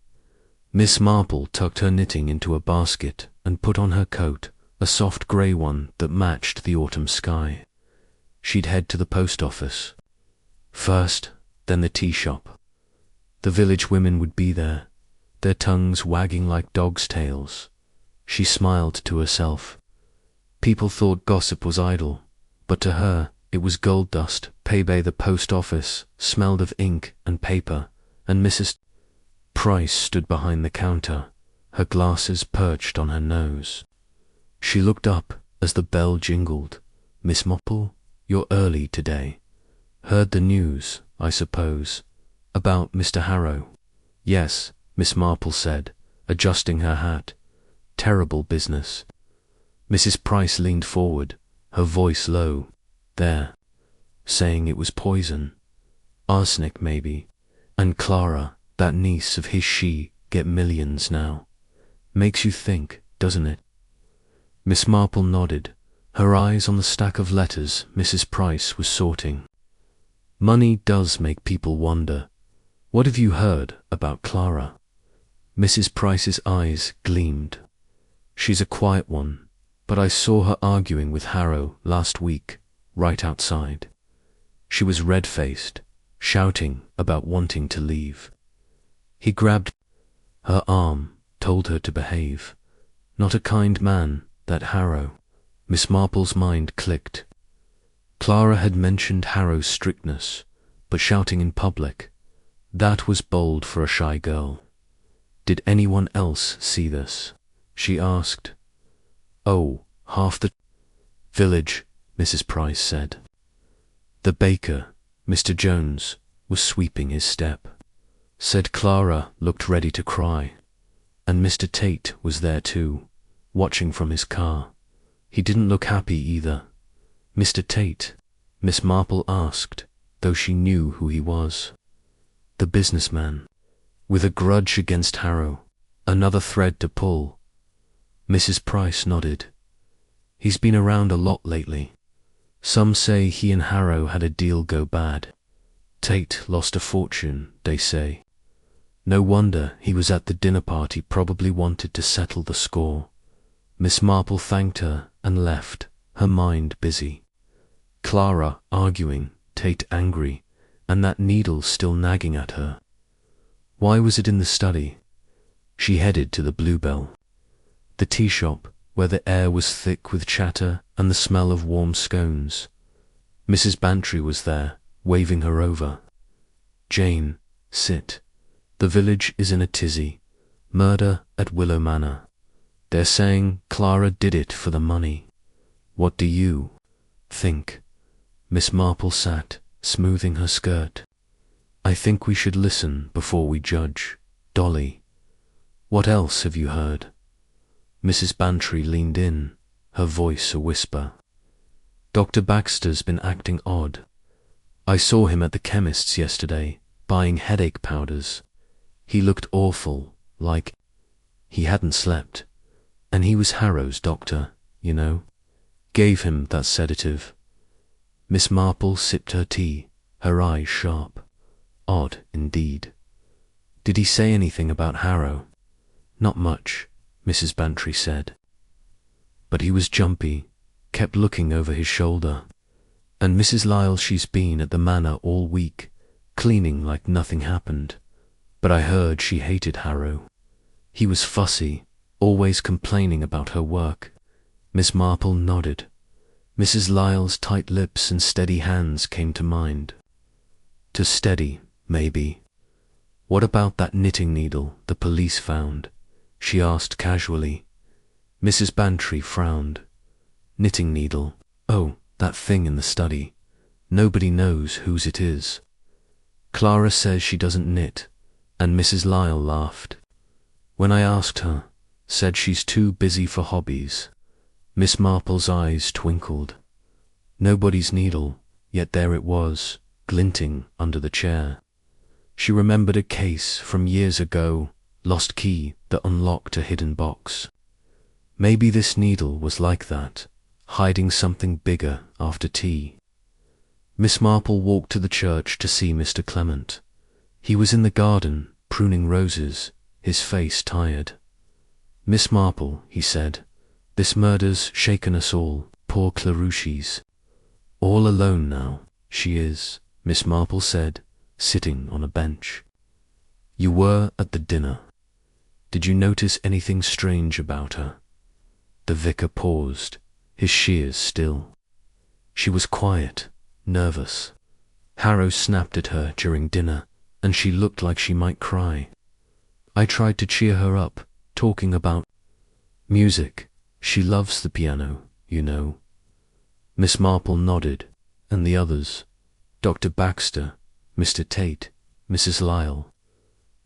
Miss Marple tucked her knitting into a basket and put on her coat, a soft grey one that matched the autumn sky. She'd head to the post office. First, then the tea shop. The village women would be there, their tongues wagging like dogs' tails. She smiled to herself. People thought gossip was idle, but to her it was gold dust. Payday the post office smelled of ink and paper, and Mrs. Price stood behind the counter, her glasses perched on her nose. She looked up as the bell jingled. "Miss Marple, you're early today. Heard the news, I suppose, about Mr. Harrow?" "Yes," Miss Marple said, adjusting her hat. "Terrible business." Mrs. Price leaned forward, her voice low. "They're saying it was poison. Arsenic, maybe. And Clara, that niece of his, she get millions now. Makes you think, doesn't it?" Miss Marple nodded, her eyes on the stack of letters Mrs. Price was sorting. "Money does make people wonder. What have you heard about Clara?" Mrs. Price's eyes gleamed. "She's a quiet one, but I saw her arguing with Harrow last week, right outside. She was red-faced, shouting about wanting to leave. He grabbed her arm, told her to behave. Not a kind man, that Harrow." Miss Marple's mind clicked. Clara had mentioned Harrow's strictness, but shouting in public, that was bold for a shy girl. "Did anyone else see this?" she asked. "Oh, half the village," Mrs. Price said. The baker, Mr. Jones, was sweeping his step. Said Clara looked ready to cry. And Mr. Tate was there too, watching from his car. He didn't look happy either. "Mr. Tate?" Miss Marple asked, though she knew who he was. "The businessman, with a grudge against Harrow. Another thread to pull." Mrs. Price nodded. "He's been around a lot lately. Some say he and Harrow had a deal go bad. Tate lost a fortune, they say. No wonder he was at the dinner party, probably wanted to settle the score." Miss Marple thanked her and left, her mind busy. Clara arguing, Tate angry, and that needle still nagging at her. Why was it in the study? She headed to the Bluebell, the tea shop, where the air was thick with chatter and the smell of warm scones. Mrs. Bantry was there, waving her over. "Jane, sit. The village is in a tizzy. Murder at Willow Manor. They're saying Clara did it for the money. What do you think?" Miss Marple sat, smoothing her skirt. "I think we should listen before we judge. Dolly, what else have you heard?" Mrs. Bantry leaned in, her voice a whisper. "Dr. Baxter's been acting odd. I saw him at the chemist's yesterday, buying headache powders. He looked awful, like he hadn't slept. And he was Harrow's doctor, you know. Gave him that sedative." Miss Marple sipped her tea, her eyes sharp. Odd, indeed. "Did he say anything about Harrow?" "Not much," Mrs. Bantry said. "But he was jumpy, kept looking over his shoulder. And Mrs. Lyle, she's been at the manor all week, cleaning like nothing happened. But I heard she hated Harrow. He was fussy, always complaining about her work. Miss Marple nodded. Mrs. Lyle's tight lips and steady hands came to mind. To steady, maybe. What about that knitting needle the police found? She asked casually. Mrs. Bantry frowned. Knitting needle. Oh, that thing in the study. Nobody knows whose it is. Clara says she doesn't knit, and Mrs. Lyle laughed. When I asked her, said she's too busy for hobbies. Miss Marple's eyes twinkled. Nobody's needle, yet there it was, glinting under the chair. She remembered a case from years ago, lost key that unlocked a hidden box. Maybe this needle was like that, hiding something bigger after tea. Miss Marple walked to the church to see Mr. Clement. He was in the garden, pruning roses, his face tired. Miss Marple, he said, this murder's shaken us all, poor Clarucci's. All alone now, she is, Miss Marple said, sitting on a bench. You were at the dinner. Did you notice anything strange about her? The vicar paused, his shears still. She was quiet, nervous. Harrow snapped at her during dinner, and she looked like she might cry. I tried to cheer her up, talking about music. She loves the piano, you know. Miss Marple nodded, and the others, Dr. Baxter, Mr. Tate, Mrs. Lyle.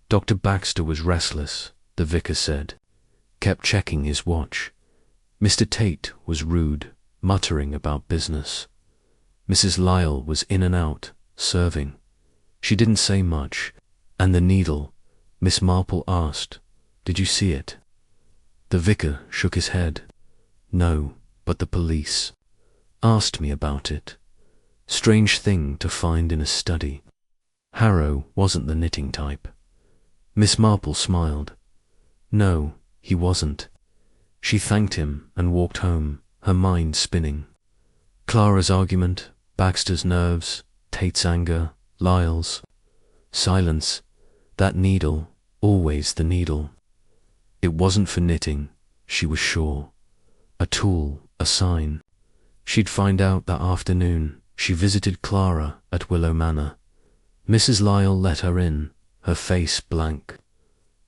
Dr. Baxter was restless, the vicar said, kept checking his watch. Mr. Tate was rude, muttering about business. Mrs. Lyle was in and out, serving. She didn't say much, and the needle, Miss Marple asked, did you see it? The vicar shook his head. No, but the police asked me about it. Strange thing to find in a study. Harrow wasn't the knitting type. Miss Marple smiled. No, he wasn't. She thanked him and walked home, her mind spinning. Clara's argument, Baxter's nerves, Tate's anger, Lyle's. Silence. That needle, always the needle. It wasn't for knitting, she was sure. A tool, a sign. She'd find out that afternoon. She visited Clara at Willow Manor. Mrs. Lyle let her in, her face blank.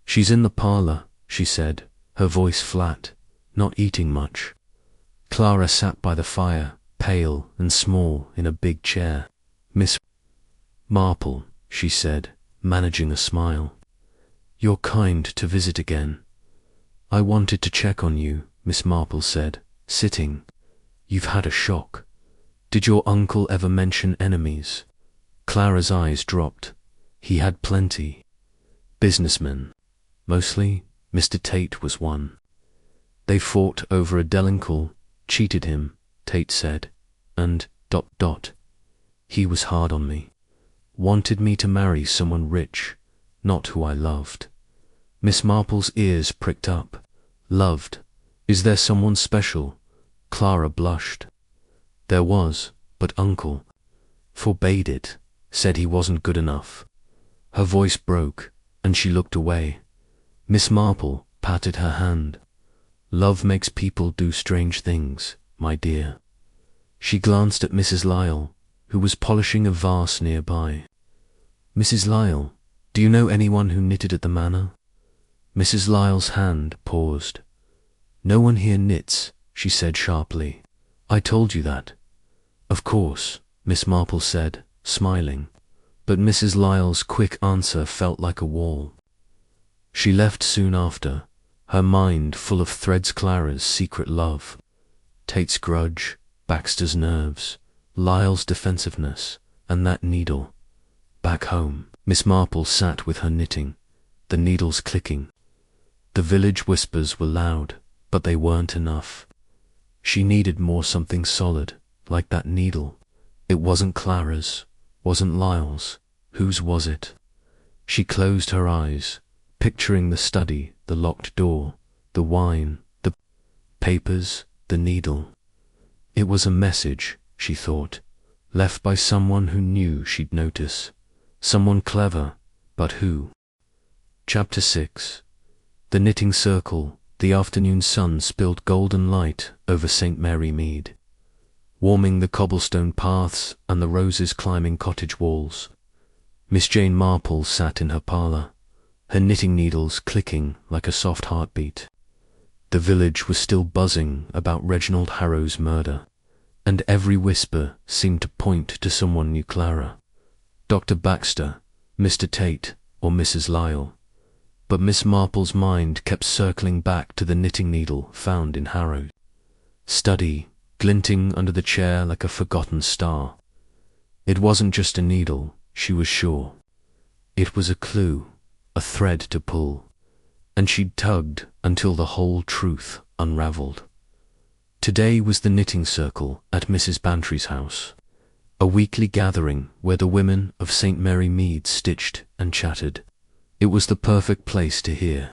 She's in the parlour, she said, her voice flat, not eating much. Clara sat by the fire, pale and small in a big chair. Miss Marple, she said, managing a smile. You're kind to visit again. I wanted to check on you, Miss Marple said, sitting. You've had a shock. Did your uncle ever mention enemies? Clara's eyes dropped. He had plenty. Businessmen. Mostly, Mr. Tate was one. They fought over a Delancel, cheated him, Tate said, and ... He was hard on me. Wanted me to marry someone rich, not who I loved. Miss Marple's ears pricked up. Loved. Is there someone special? Clara blushed. There was, but uncle forbade it, said he wasn't good enough. Her voice broke, and she looked away. Miss Marple patted her hand. Love makes people do strange things, my dear. She glanced at Mrs. Lyle, who was polishing a vase nearby. Mrs. Lyle, do you know anyone who knitted at the manor? Mrs. Lyle's hand paused. No one here knits, she said sharply. I told you that. Of course, Miss Marple said, smiling, but Mrs. Lyle's quick answer felt like a wall. She left soon after, her mind full of Threads Clara's secret love, Tate's grudge, Baxter's nerves, Lyle's defensiveness, and that needle. Back home, Miss Marple sat with her knitting, the needles clicking. The village whispers were loud, but they weren't enough. She needed more, something solid, like that needle. It wasn't Clara's, wasn't Lyle's. Whose was it? She closed her eyes, picturing the study, the locked door, the wine, the papers, the needle. It was a message, she thought, left by someone who knew she'd notice. Someone clever, but who? Chapter 6. The knitting circle, the afternoon sun spilled golden light over St. Mary Mead, warming the cobblestone paths and the roses climbing cottage walls. Miss Jane Marple sat in her parlour, her knitting needles clicking like a soft heartbeat. The village was still buzzing about Reginald Harrow's murder, and every whisper seemed to point to someone knew Clara. Dr. Baxter, Mr. Tate, or Mrs. Lyle. But Miss Marple's mind kept circling back to the knitting needle found in Harrow's study, glinting under the chair like a forgotten star. It wasn't just a needle, she was sure. It was a clue, a thread to pull, and she'd tugged until the whole truth unravelled. Today was the knitting circle at Mrs. Bantry's house, a weekly gathering where the women of St. Mary Mead stitched and chatted. It was the perfect place to hear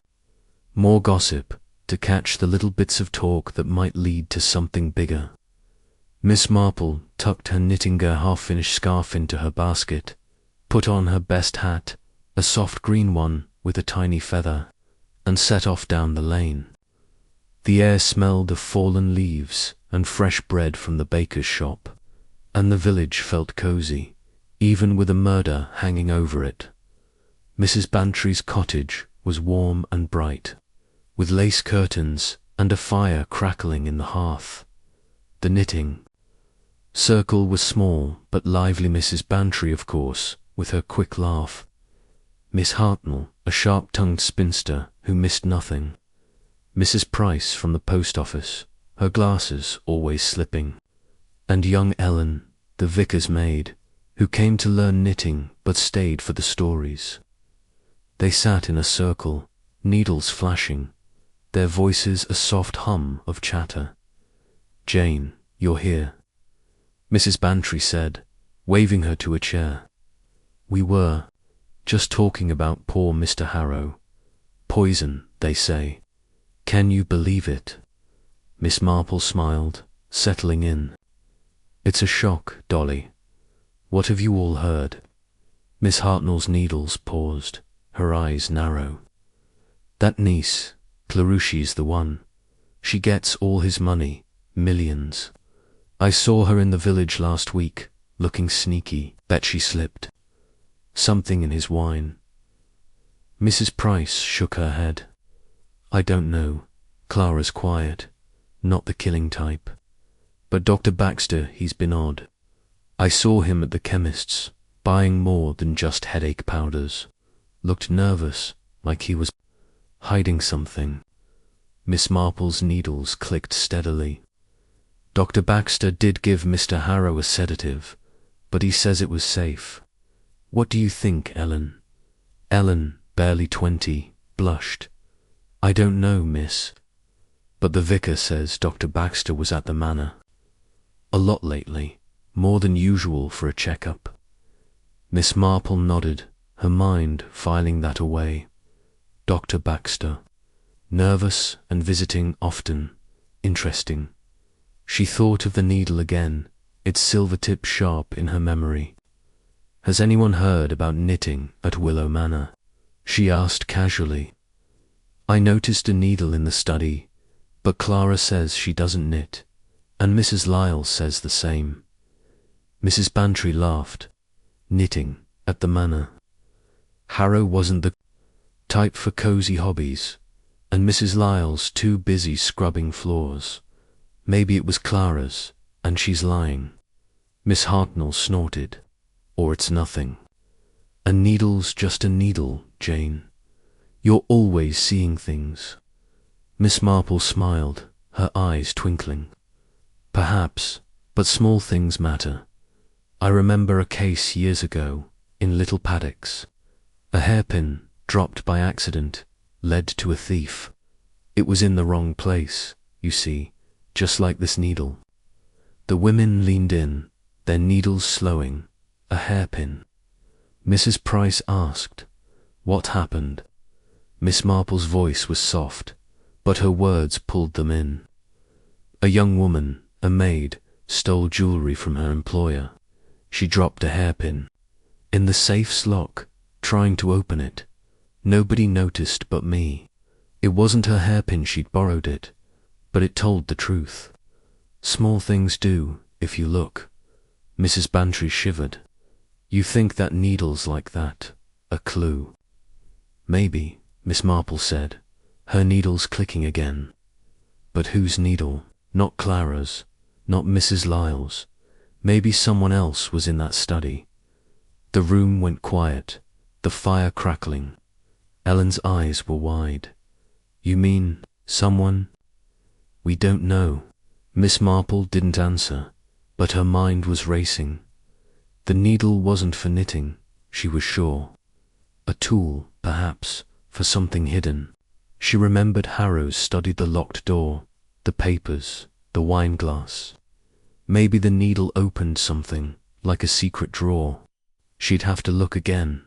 more gossip, to catch the little bits of talk that might lead to something bigger. Miss Marple tucked her knitting half-finished scarf into her basket, put on her best hat, a soft green one with a tiny feather, and set off down the lane. The air smelled of fallen leaves and fresh bread from the baker's shop, and the village felt cosy, even with a murder hanging over it. Mrs. Bantry's cottage was warm and bright, with lace curtains and a fire crackling in the hearth. The knitting circle was small but lively. Mrs. Bantry, of course, with her quick laugh. Miss Hartnell, a sharp-tongued spinster who missed nothing. Mrs. Price from the post office, her glasses always slipping. And young Ellen, the vicar's maid, who came to learn knitting but stayed for the stories. They sat in a circle, needles flashing, their voices a soft hum of chatter. "Jane, you're here," Mrs. Bantry said, waving her to a chair. "We were just talking about poor Mr. Harrow. Poison, they say. Can you believe it?" Miss Marple smiled, settling in. "It's a shock, Dolly. What have you all heard?" Miss Hartnell's needles paused, her eyes narrow. "That niece, Clarushi's the one. She gets all his money, millions. I saw her in the village last week, looking sneaky. Bet she slipped something in his wine." Mrs. Price shook her head. "I don't know. Clara's quiet, not the killing type. But Dr. Baxter, he's been odd. I saw him at the chemist's, buying more than just headache powders. Looked nervous, like he was hiding something." Miss Marple's needles clicked steadily. "Dr. Baxter did give Mr. Harrow a sedative, but he says it was safe. What do you think, Ellen?" Ellen, barely 20, blushed. "I don't know, miss. But the vicar says Dr. Baxter was at the manor a lot lately, more than usual for a checkup." Miss Marple nodded, her mind filing that away. Dr. Baxter. Nervous and visiting often. Interesting. She thought of the needle again, its silver tip sharp in her memory. "Has anyone heard about knitting at Willow Manor?" she asked casually. "I noticed a needle in the study, but Clara says she doesn't knit, and Mrs. Lyle says the same." Mrs. Bantry laughed. Knitting at the manor. Harrow wasn't the type for cosy hobbies, and Mrs. Lyle's too busy scrubbing floors. Maybe it was Clara's, and she's lying. Miss Hartnell snorted. "Or it's nothing. A needle's just a needle, Jane. You're always seeing things." Miss Marple smiled, her eyes twinkling. "Perhaps, but small things matter. I remember a case years ago, in Little Paddocks. A hairpin, dropped by accident, led to a thief. It was in the wrong place, you see, just like this needle." The women leaned in, their needles slowing. A hairpin. Mrs. Price asked, "What happened?" Miss Marple's voice was soft, but her words pulled them in. "A young woman, a maid, stole jewellery from her employer. She dropped a hairpin in the safe's lock, trying to open it. Nobody noticed but me. It wasn't her hairpin, she'd borrowed it, but it told the truth. Small things do, if you look. Mrs. Bantry shivered. You think that needle's like that, a clue? Maybe, Miss Marple said, her needle's clicking again. But whose needle? Not Clara's, not Mrs. Lyle's. Maybe someone else was in that study. The room went quiet, the fire crackling. Ellen's eyes were wide. You mean, someone? We don't know. Miss Marple didn't answer, but her mind was racing. The needle wasn't for knitting, she was sure. A tool, perhaps, for something hidden. She remembered Harrow's studied the locked door, the papers, the wineglass. Maybe the needle opened something, like a secret drawer. She'd have to look again.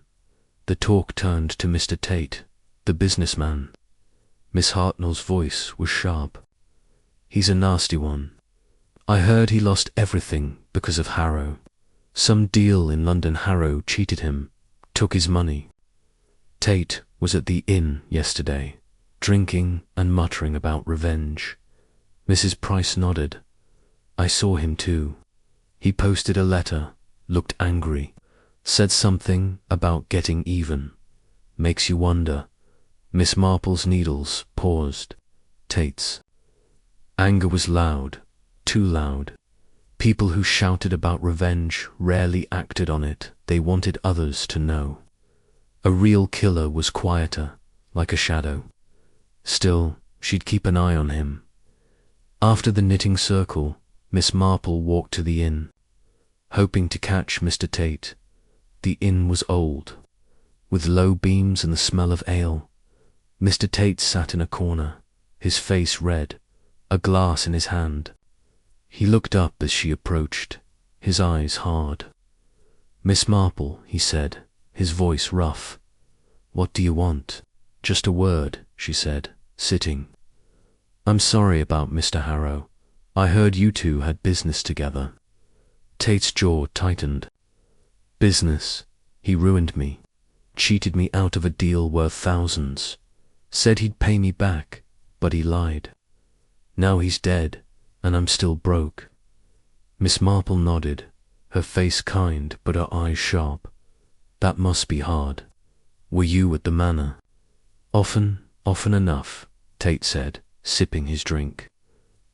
The talk turned to Mr. Tate, the businessman. Miss Hartnell's voice was sharp. He's a nasty one. I heard he lost everything because of Harrow. Some deal in London. Harrow cheated him, took his money. Tate was at the inn yesterday, drinking and muttering about revenge. Mrs. Price nodded. I saw him too. He posted a letter, looked angry, said something about getting even. Makes you wonder. Miss Marple's needles paused. Tate's. Anger was loud, too loud. People who shouted about revenge rarely acted on it. They wanted others to know. A real killer was quieter, like a shadow. Still, she'd keep an eye on him. After the knitting circle, Miss Marple walked to the inn, hoping to catch Mr. Tate. The inn was old, with low beams and the smell of ale. Mr. Tate sat in a corner, his face red, a glass in his hand. He looked up as she approached, his eyes hard. Miss Marple, he said, his voice rough. What do you want? Just a word, she said, sitting. I'm sorry about Mr. Harrow. I heard you two had business together. Tate's jaw tightened. Business? He ruined me. Cheated me out of a deal worth thousands. Said he'd pay me back, but he lied. Now he's dead, and I'm still broke. Miss Marple nodded, her face kind but her eyes sharp. That must be hard. Were you at the manor? Often enough, Tate said, sipping his drink.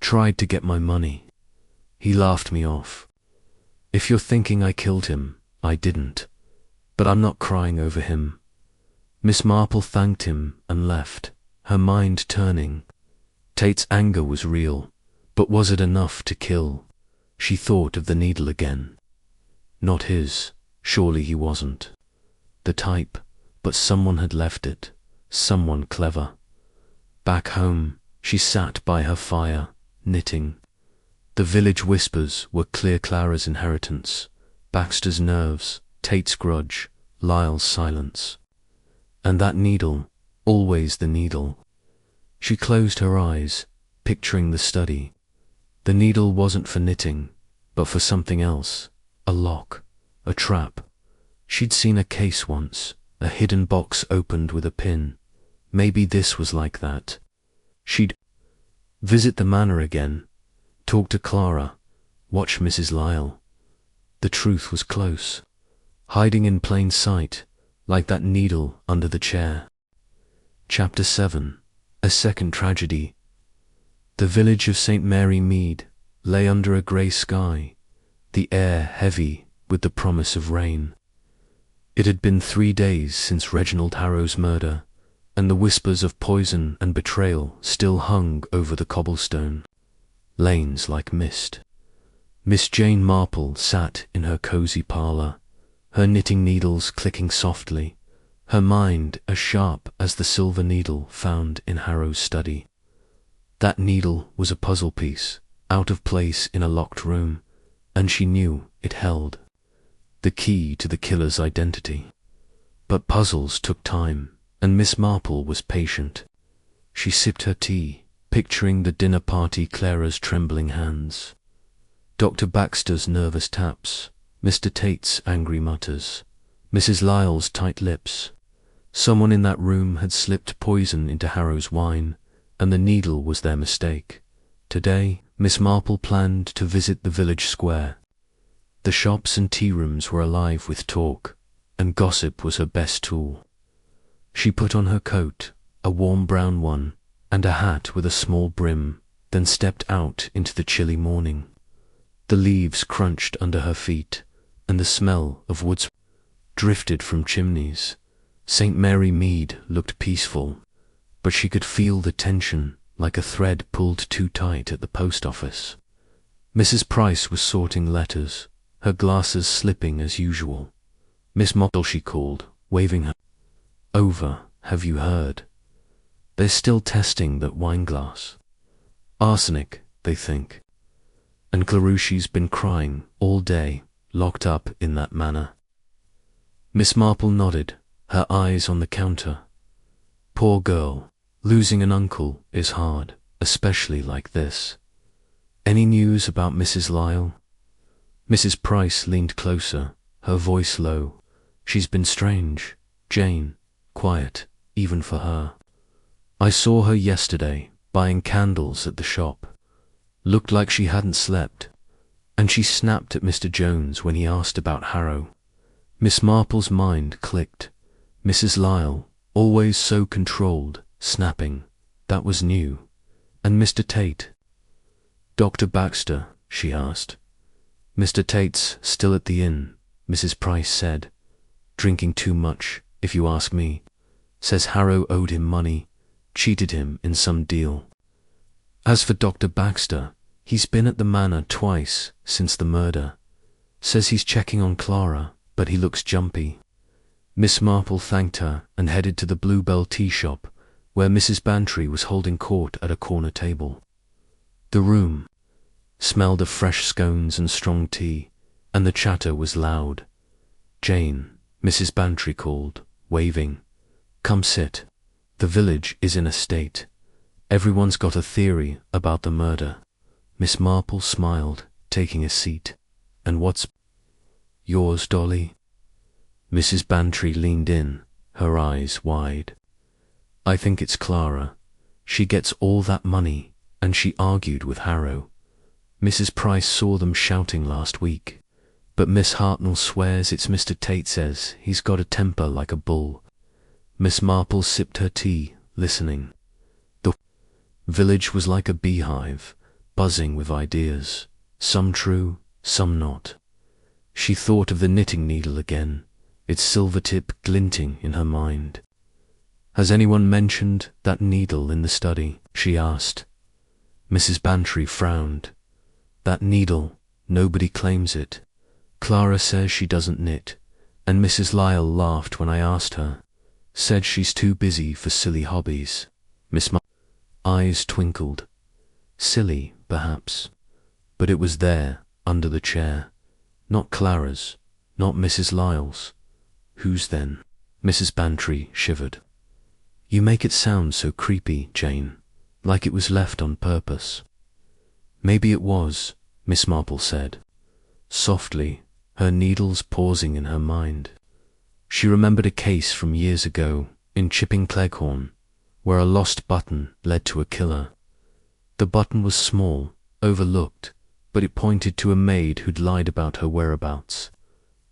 Tried to get my money. He laughed me off. If you're thinking I killed him, I didn't. But I'm not crying over him. Miss Marple thanked him and left, her mind turning. Tate's anger was real, but was it enough to kill? She thought of the needle again. Not his, surely he wasn't. The type, but someone had left it, someone clever. Back home, she sat by her fire, knitting. The village whispers were clear Clara's inheritance, Baxter's nerves, Tate's grudge, Lyle's silence. And that needle, always the needle. She closed her eyes, picturing the study. The needle wasn't for knitting, but for something else, a lock, a trap. She'd seen a case once, a hidden box opened with a pin. Maybe this was like that. She'd visit the manor again, talk to Clara, watch Mrs. Lyle. The truth was close, hiding in plain sight, like that needle under the chair. Chapter 7. A second tragedy. The village of St. Mary Mead lay under a grey sky, the air heavy with the promise of rain. It had been 3 days since Reginald Harrow's murder, and the whispers of poison and betrayal still hung over the cobblestone lanes like mist. Miss Jane Marple sat in her cosy parlour, her knitting needles clicking softly, her mind as sharp as the silver needle found in Harrow's study. That needle was a puzzle piece, out of place in a locked room, and she knew it held the key to the killer's identity. But puzzles took time, and Miss Marple was patient. She sipped her tea, picturing the dinner party, Clara's trembling hands, Dr. Baxter's nervous taps, Mr. Tate's angry mutters, Mrs. Lyle's tight lips. Someone in that room had slipped poison into Harrow's wine, and the needle was their mistake. Today, Miss Marple planned to visit the village square. The shops and tea rooms were alive with talk, and gossip was her best tool. She put on her coat, a warm brown one, and a hat with a small brim, then stepped out into the chilly morning. The leaves crunched under her feet, and the smell of woods drifted from chimneys. St. Mary Mead looked peaceful, but she could feel the tension like a thread pulled too tight at the post office. Mrs. Price was sorting letters, her glasses slipping as usual. Miss Marple, she called, waving her over. Have you heard? They're still testing that wine glass. Arsenic, they think. And Clarushi's been crying all day, locked up in that manor. Miss Marple nodded, her eyes on the counter. Poor girl, losing an uncle is hard, especially like this. Any news about Mrs. Lyle? Mrs. Price leaned closer, her voice low. She's been strange, Jane, quiet, even for her. I saw her yesterday, buying candles at the shop. Looked like she hadn't slept, and she snapped at Mr. Jones when he asked about Harrow. Miss Marple's mind clicked. Mrs. Lyle, always so controlled, snapping, that was new. And Mr. Tate? Dr. Baxter, she asked. Mr. Tate's still at the inn, Mrs. Price said. Drinking too much, if you ask me. Says Harrow owed him money, cheated him in some deal. As for Dr. Baxter, he's been at the manor twice since the murder. Says he's checking on Clara, but he looks jumpy. Miss Marple thanked her and headed to the Bluebell tea shop, where Mrs. Bantry was holding court at a corner table. The room smelled of fresh scones and strong tea, and the chatter was loud. Jane, Mrs. Bantry called, waving. Come sit. The village is in a state. Everyone's got a theory about the murder. Miss Marple smiled, taking a seat. And what's yours, Dolly? Mrs. Bantry leaned in, her eyes wide. I think it's Clara. She gets all that money, and she argued with Harrow. Mrs. Price saw them shouting last week, but Miss Hartnell swears it's Mr. Tate says he's got a temper like a bull. Miss Marple sipped her tea, listening. The village was like a beehive, buzzing with ideas, some true, some not. She thought of the knitting needle again, its silver tip glinting in her mind. Has anyone mentioned that needle in the study? She asked. Mrs. Bantry frowned. That needle, nobody claims it. Clara says she doesn't knit, and Mrs. Lyle laughed when I asked her. Said she's too busy for silly hobbies. Miss Marple's eyes twinkled. Silly, perhaps, but it was there, under the chair. Not Clara's, not Mrs. Lyle's. Whose then? Mrs. Bantry shivered. You make it sound so creepy, Jane, like it was left on purpose. Maybe it was, Miss Marple said, softly, her needles pausing in her mind. She remembered a case from years ago in Chipping Cleghorn, where a lost button led to a killer. The button was small, overlooked, but it pointed to a maid who'd lied about her whereabouts.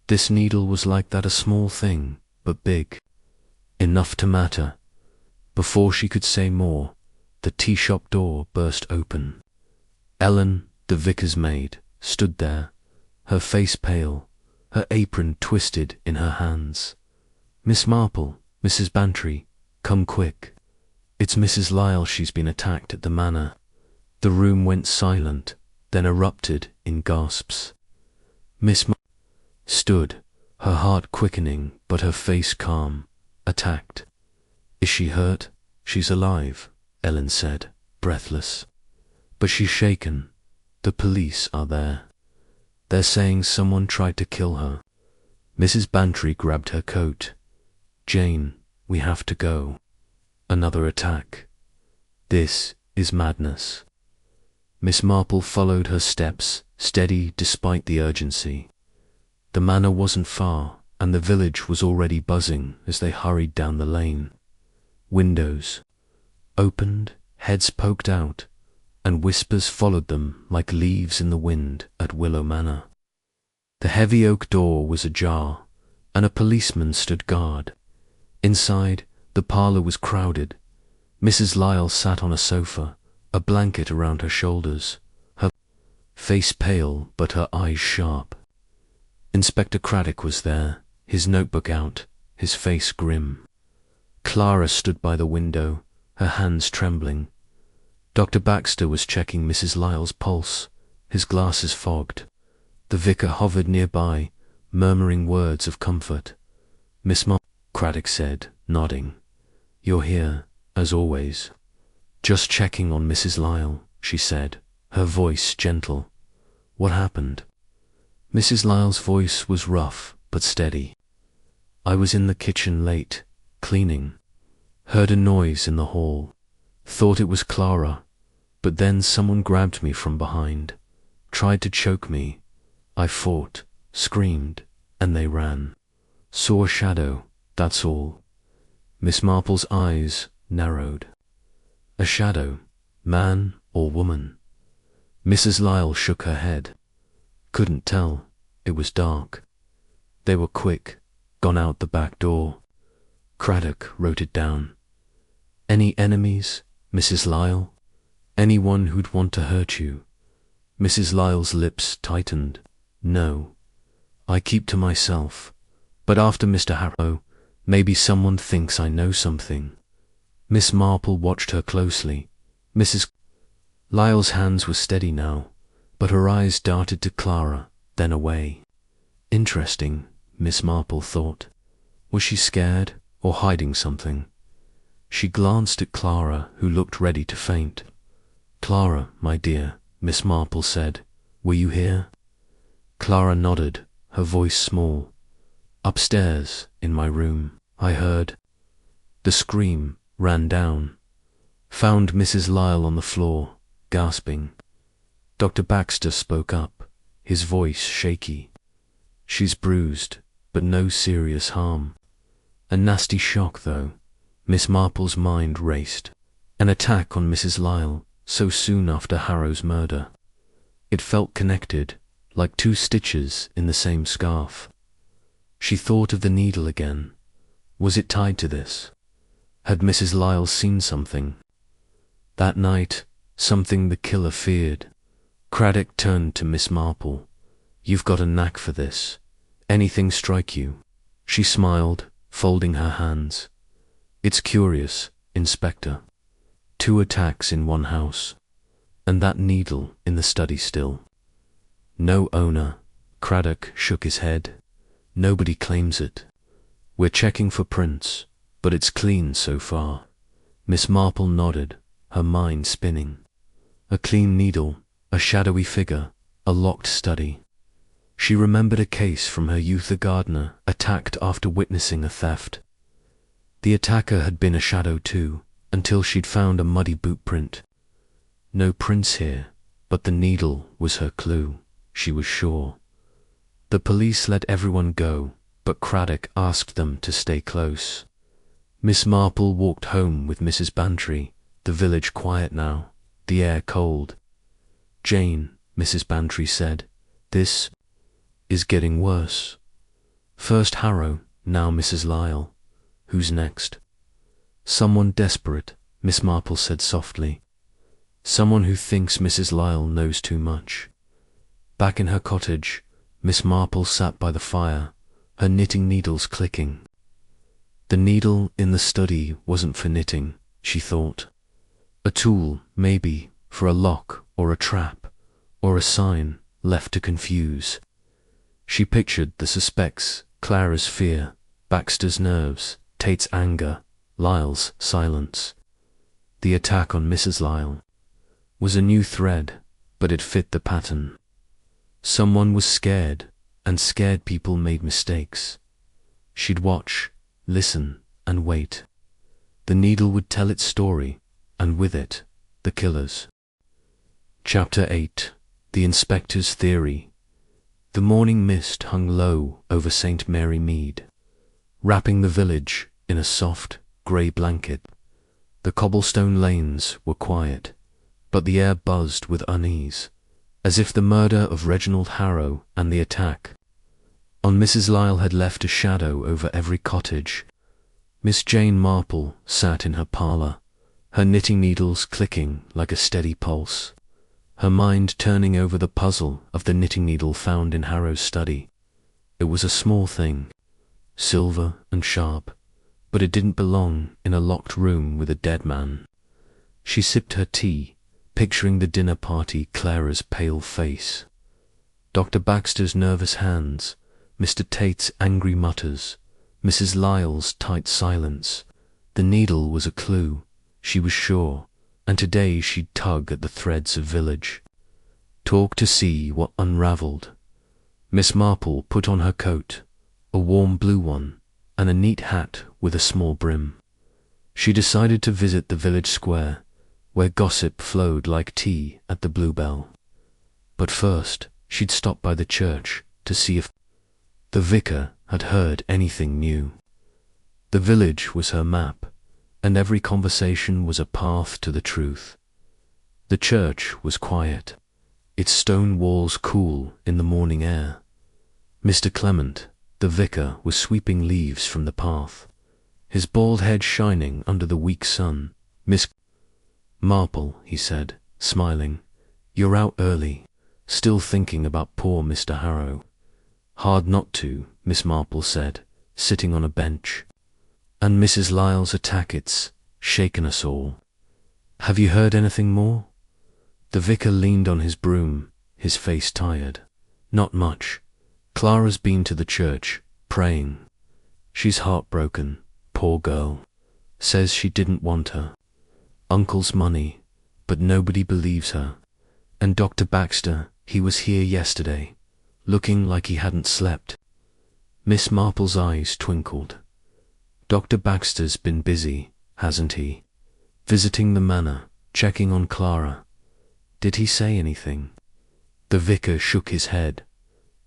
This needle was like that, a small thing, but big. Enough to matter. Before she could say more, the tea-shop door burst open. Ellen, the vicar's maid, stood there, her face pale, her apron twisted in her hands. Miss Marple, Mrs. Bantry, come quick. It's Mrs. Lyle, she's been attacked at the manor. The room went silent, then erupted in gasps. Miss Marple stood, her heart quickening but her face calm, attacked. Is she hurt? She's alive, Ellen said, breathless. But she's shaken. The police are there. They're saying someone tried to kill her. Mrs. Bantry grabbed her coat. Jane, we have to go. Another attack. This is madness. Miss Marple followed her steps, steady despite the urgency. The manor wasn't far, and the village was already buzzing as they hurried down the lane. Windows opened, heads poked out, and whispers followed them like leaves in the wind at Willow Manor. The heavy oak door was ajar, and a policeman stood guard. Inside, the parlour was crowded. Mrs. Lyle sat on a sofa, a blanket around her shoulders, her face pale but her eyes sharp. Inspector Craddock was there, his notebook out, his face grim. Clara stood by the window, her hands trembling. Dr. Baxter was checking Mrs. Lyle's pulse, his glasses fogged. The vicar hovered nearby, murmuring words of comfort. "Miss Marple," Craddock said, nodding. "You're here, as always." "Just checking on Mrs. Lyle," she said, her voice gentle. "What happened?" Mrs. Lyle's voice was rough but steady. "I was in the kitchen late, cleaning. Heard a noise in the hall. Thought it was Clara, but then someone grabbed me from behind. Tried to choke me. I fought, screamed, and they ran. Saw a shadow, that's all." Miss Marple's eyes narrowed. "A shadow, man or woman?" Mrs. Lyle shook her head. "Couldn't tell. It was dark. They were quick, gone out the back door." Craddock wrote it down. "Any enemies, Mrs. Lyle? Anyone who'd want to hurt you?" Mrs. Lyle's lips tightened. "No. I keep to myself. But after Mr. Harrow, maybe someone thinks I know something." Miss Marple watched her closely. Mrs. Lyle's hands were steady now, but her eyes darted to Clara, then away. Interesting, Miss Marple thought. Was she scared or hiding something? She glanced at Clara, who looked ready to faint. "Clara, my dear," Miss Marple said, "were you here?" Clara nodded, her voice small. "Upstairs, in my room, I heard." The scream ran down. Found Mrs. Lyle on the floor, gasping. Dr. Baxter spoke up, his voice shaky. "She's bruised, but no serious harm. A nasty shock, though." Miss Marple's mind raced. An attack on Mrs. Lyle, so soon after Harrow's murder. It felt connected, like two stitches in the same scarf. She thought of the needle again. Was it tied to this? Had Mrs. Lyle seen something? That night, something the killer feared. Craddock turned to Miss Marple. "You've got a knack for this. Anything strike you?" She smiled, folding her hands. "It's curious, Inspector. 2 attacks in one house. And that needle in the study still." "No owner." Craddock shook his head. "Nobody claims it. We're checking for prints, but it's clean so far." Miss Marple nodded, her mind spinning. A clean needle, a shadowy figure, a locked study. She remembered a case from her youth, a gardener attacked after witnessing a theft. The attacker had been a shadow too, until she'd found a muddy boot print. No prints here, but the needle was her clue, she was sure. The police let everyone go, but Craddock asked them to stay close. Miss Marple walked home with Mrs. Bantry, the village quiet now, the air cold. "Jane," Mrs. Bantry said, "this is getting worse. First Harrow, now Mrs. Lyle. Who's next?" "Someone desperate," Miss Marple said softly. "Someone who thinks Mrs. Lyle knows too much." Back in her cottage, Miss Marple sat by the fire, her knitting needles clicking. The needle in the study wasn't for knitting, she thought. A tool, maybe, for a lock or a trap, or a sign left to confuse. She pictured the suspects, Clara's fear, Baxter's nerves, Tate's anger, Lyle's silence. The attack on Mrs. Lyle was a new thread, but it fit the pattern. Someone was scared, and scared people made mistakes. She'd watch, listen, and wait. The needle would tell its story, and with it, the killers. Chapter 8. The Inspector's Theory. The morning mist hung low over St. Mary Mead, wrapping the village in a soft, grey blanket. The cobblestone lanes were quiet, but the air buzzed with unease, as if the murder of Reginald Harrow and the attack on Mrs. Lyle had left a shadow over every cottage. Miss Jane Marple sat in her parlour, her knitting needles clicking like a steady pulse, her mind turning over the puzzle of the knitting needle found in Harrow's study. It was a small thing, silver and sharp, but it didn't belong in a locked room with a dead man. She sipped her tea, picturing the dinner party, Clara's pale face, Dr. Baxter's nervous hands, Mr. Tate's angry mutters, Mrs. Lyle's tight silence. The needle was a clue, she was sure, and today she'd tug at the threads of village, talk to see what unravelled. Miss Marple put on her coat, a warm blue one, and a neat hat with a small brim. She decided to visit the village square, where gossip flowed like tea at the Bluebell. But first, she'd stop by the church to see if the vicar had heard anything new. The village was her map, and every conversation was a path to the truth. The church was quiet, its stone walls cool in the morning air. Mr. Clement, the vicar, was sweeping leaves from the path, his bald head shining under the weak sun. "Miss Marple," he said, smiling, "you're out early, still thinking about poor Mr. Harrow." "Hard not to," Miss Marple said, sitting on a bench. "And Mrs. Lyle's attack, it's shaken us all. Have you heard anything more?" The vicar leaned on his broom, his face tired. "Not much. Clara's been to the church, praying. She's heartbroken, poor girl. Says she didn't want her. Uncle's money, but nobody believes her. And Dr. Baxter, he was here yesterday, looking like he hadn't slept." Miss Marple's eyes twinkled. "Dr. Baxter's been busy, hasn't he? Visiting the manor, checking on Clara. Did he say anything?" The vicar shook his head.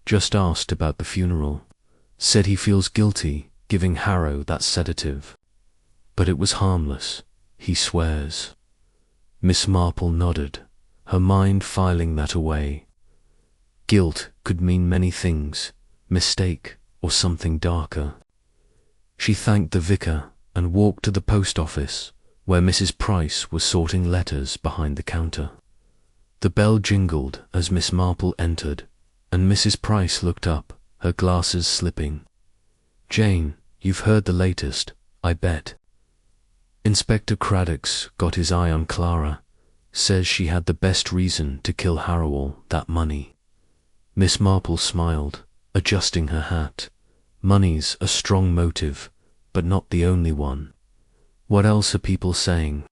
"Just asked about the funeral. Said he feels guilty giving Harrow that sedative. But it was harmless, he swears." Miss Marple nodded, her mind filing that away. Guilt could mean many things, mistake or something darker. She thanked the vicar and walked to the post office, where Mrs. Price was sorting letters behind the counter. The bell jingled as Miss Marple entered, and Mrs. Price looked up, her glasses slipping. "Jane, you've heard the latest, I bet. Inspector Craddock's got his eye on Clara, says she had the best reason to kill Harrowall, that money." Miss Marple smiled, adjusting her hat. "Money's a strong motive, but not the only one. What else are people saying?"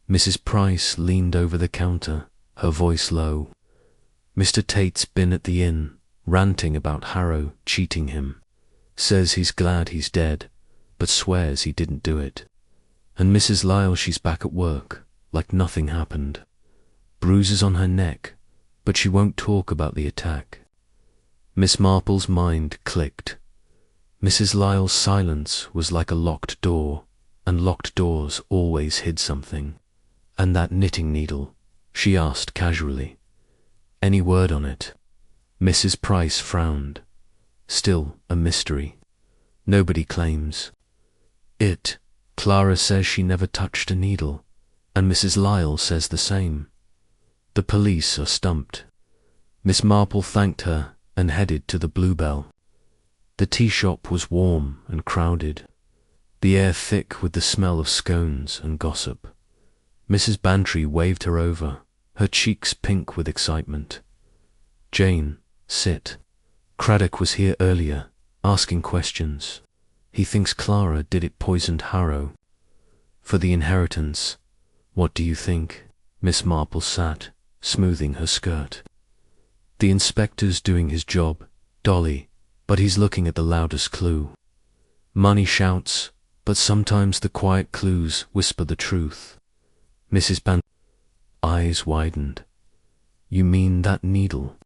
Mrs. Price leaned over the counter, her voice low. "Mr. Tate's been at the inn, ranting about Harrow cheating him. Says he's glad he's dead, but swears he didn't do it. And Mrs. Lyle, she's back at work, like nothing happened. Bruises on her neck, but she won't talk about the attack." Miss Marple's mind clicked. Mrs. Lyle's silence was like a locked door, and locked doors always hid something. "And that knitting needle?" she asked casually. "Any word on it?" Mrs. Price frowned. "Still a mystery. Nobody claims it. Clara says she never touched a needle, and Mrs. Lyle says the same. The police are stumped." Miss Marple thanked her and headed to the Bluebell. The tea shop was warm and crowded, the air thick with the smell of scones and gossip. Mrs. Bantry waved her over, her cheeks pink with excitement. "Jane, sit. Craddock was here earlier, asking questions. He thinks Clara did it, poisoned Harrow. For the inheritance. What do you think?" Miss Marple sat, smoothing her skirt. "The inspector's doing his job, Dolly, but he's looking at the loudest clue. Money shouts, but sometimes the quiet clues whisper the truth." Mrs. Bantry's eyes widened. "You mean that needle?"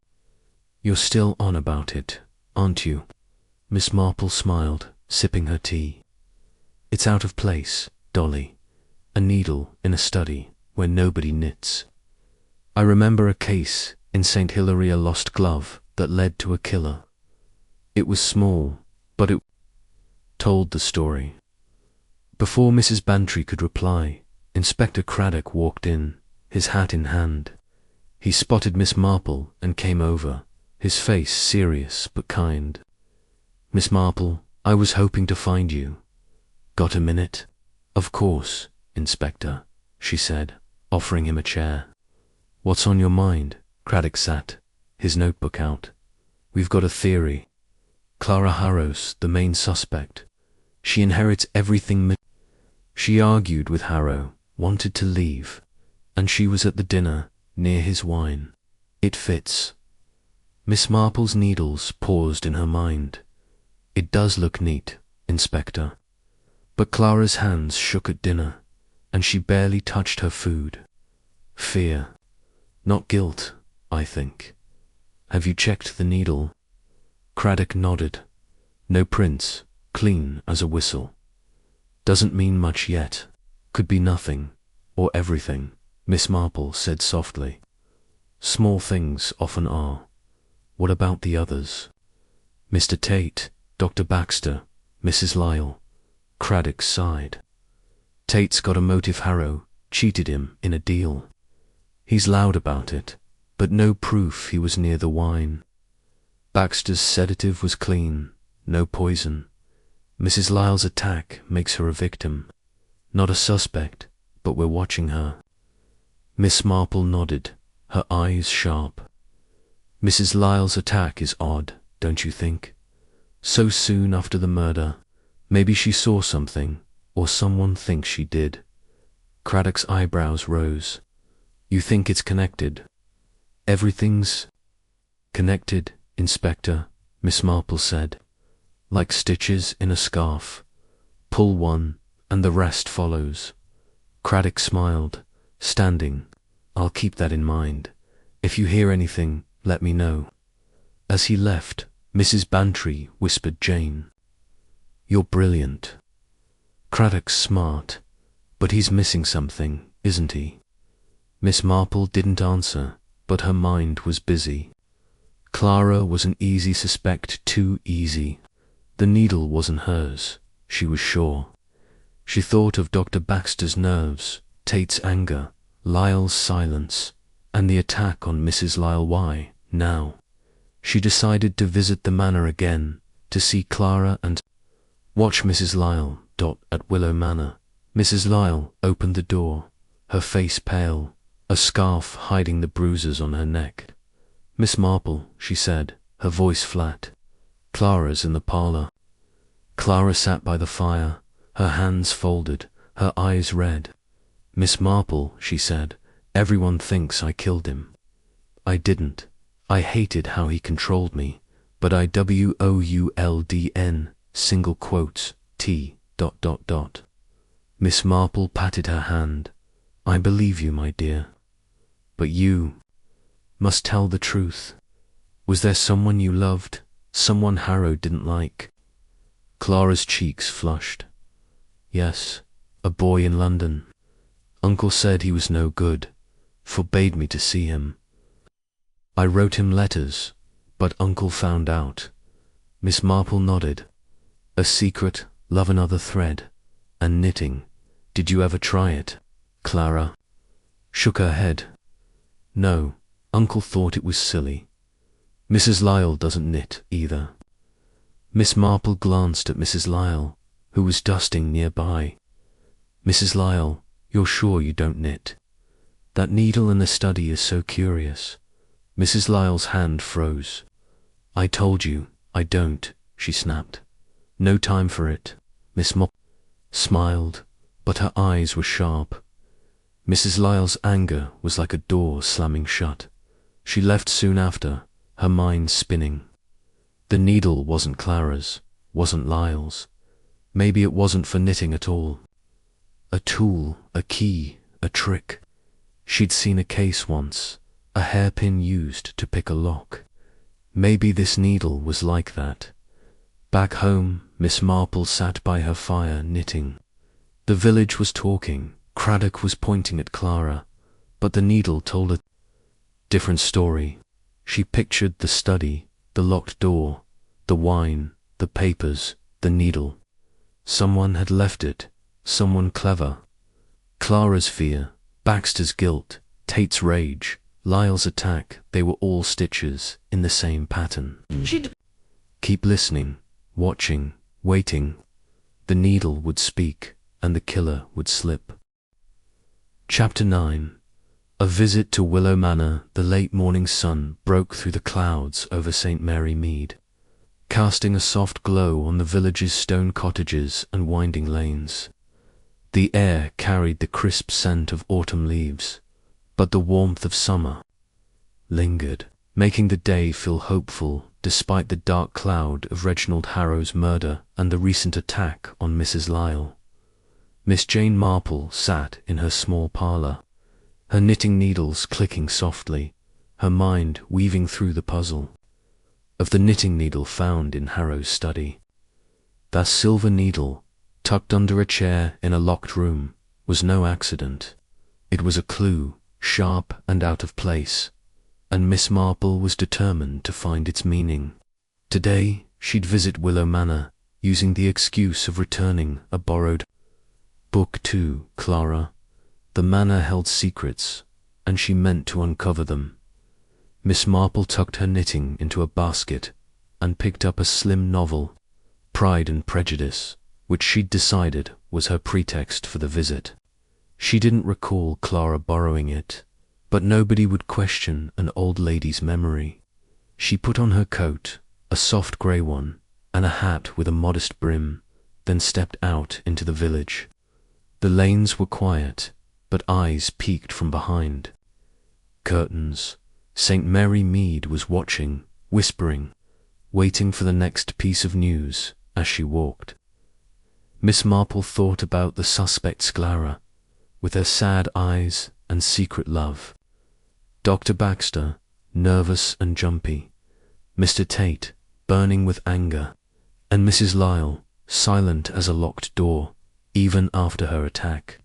You're still on about it, aren't you? Miss Marple smiled, sipping her tea. It's out of place, Dolly. A needle in a study where nobody knits. I remember a case in St. Hilary, a lost glove that led to a killer. It was small, but it told the story. Before Mrs. Bantry could reply, Inspector Craddock walked in, his hat in hand. He spotted Miss Marple and came over, his face serious but kind. Miss Marple, I was hoping to find you. Got a minute? Of course, Inspector, she said, offering him a chair. What's on your mind? Craddock sat, his notebook out. We've got a theory. Clara Harrow's the main suspect. She inherits everything. She argued with Harrow, wanted to leave, and she was at the dinner, near his wine. It fits. Miss Marple's needles paused in her mind. It does look neat, Inspector. But Clara's hands shook at dinner, and she barely touched her food. Fear, not guilt, I think. Have you checked the needle? Craddock nodded. No prints, clean as a whistle. Doesn't mean much yet. Could be nothing, or everything, Miss Marple said softly. Small things often are. What about the others? Mr. Tate, Dr. Baxter, Mrs. Lyle. Craddock sighed. Tate's got a motive. Harrow cheated him in a deal. He's loud about it, but no proof he was near the wine. Baxter's sedative was clean, no poison. Mrs. Lyle's attack makes her a victim. Not a suspect, but we're watching her. Miss Marple nodded, her eyes sharp. Mrs. Lyle's attack is odd, don't you think? So soon after the murder. Maybe she saw something, or someone thinks she did. Craddock's eyebrows rose. You think it's connected? Everything's connected, Inspector, Miss Marple said. Like stitches in a scarf. Pull one, and the rest follows. Craddock smiled, standing. I'll keep that in mind. If you hear anything, let me know. As he left, Mrs. Bantry whispered Jane. You're brilliant. Craddock's smart, but he's missing something, isn't he? Miss Marple didn't answer, but her mind was busy. Clara was an easy suspect, too easy. The needle wasn't hers, she was sure. She thought of Dr. Baxter's nerves, Tate's anger, Lyle's silence, and the attack on Mrs. Lyle. Why, now? She decided to visit the manor again, to see Clara and watch Mrs. Lyle. At Willow Manor. Mrs. Lyle opened the door, her face pale, a scarf hiding the bruises on her neck. Miss Marple, she said, her voice flat. Clara's in the parlour. Clara sat by the fire, her hands folded, her eyes red. Miss Marple, she said, everyone thinks I killed him. I didn't. I hated how he controlled me, but I WOULDN, single quotes, T. Miss Marple patted her hand. I believe you, my dear. But you must tell the truth. Was there someone you loved, someone Harrow didn't like? Clara's cheeks flushed. Yes, a boy in London. Uncle said he was no good, forbade me to see him. I wrote him letters, but Uncle found out. Miss Marple nodded. A secret, love another thread, and knitting. Did you ever try it? Clara shook her head. No, Uncle thought it was silly. Mrs. Lyle doesn't knit either. Miss Marple glanced at Mrs. Lyle, who was dusting nearby. Mrs. Lyle, you're sure you don't knit? That needle in the study is so curious. Mrs. Lyle's hand froze. I told you, I don't, she snapped. No time for it. Miss Marple smiled, but her eyes were sharp. Mrs. Lyle's anger was like a door slamming shut. She left soon after, her mind spinning. The needle wasn't Clara's, wasn't Lyle's. Maybe it wasn't for knitting at all. A tool, a key, a trick. She'd seen a case once, a hairpin used to pick a lock. Maybe this needle was like that. Back home, Miss Marple sat by her fire knitting. The village was talking, Craddock was pointing at Clara, but the needle told a different story. She pictured the study, the locked door, the wine, the papers, the needle. Someone had left it, someone clever. Clara's fear, Baxter's guilt, Tate's rage, Lyle's attack, they were all stitches in the same pattern. Keep listening, watching, waiting. The needle would speak, and the killer would slip. Chapter 9. A visit to Willow Manor. The late morning sun broke through the clouds over St. Mary Mead, casting a soft glow on the village's stone cottages and winding lanes. The air carried the crisp scent of autumn leaves, but the warmth of summer lingered, making the day feel hopeful despite the dark cloud of Reginald Harrow's murder and the recent attack on Mrs. Lyle. Miss Jane Marple sat in her small parlour, her knitting needles clicking softly, her mind weaving through the puzzle of the knitting needle found in Harrow's study. That silver needle, tucked under a chair in a locked room, was no accident. It was a clue, sharp and out of place, and Miss Marple was determined to find its meaning. Today she'd visit Willow Manor, using the excuse of returning a borrowed book to Clara. The manor held secrets, and she meant to uncover them. Miss Marple tucked her knitting into a basket and picked up a slim novel, Pride and Prejudice, which she'd decided was her pretext for the visit. She didn't recall Clara borrowing it, but nobody would question an old lady's memory. She put on her coat, a soft grey one, and a hat with a modest brim, then stepped out into the village. The lanes were quiet, but eyes peeked from behind curtains. St. Mary Mead was watching, whispering, waiting for the next piece of news as she walked. Miss Marple thought about the suspect's Clara, with her sad eyes and secret love. Dr. Baxter, nervous and jumpy. Mr. Tate, burning with anger. And Mrs. Lyle, silent as a locked door, even after her attack.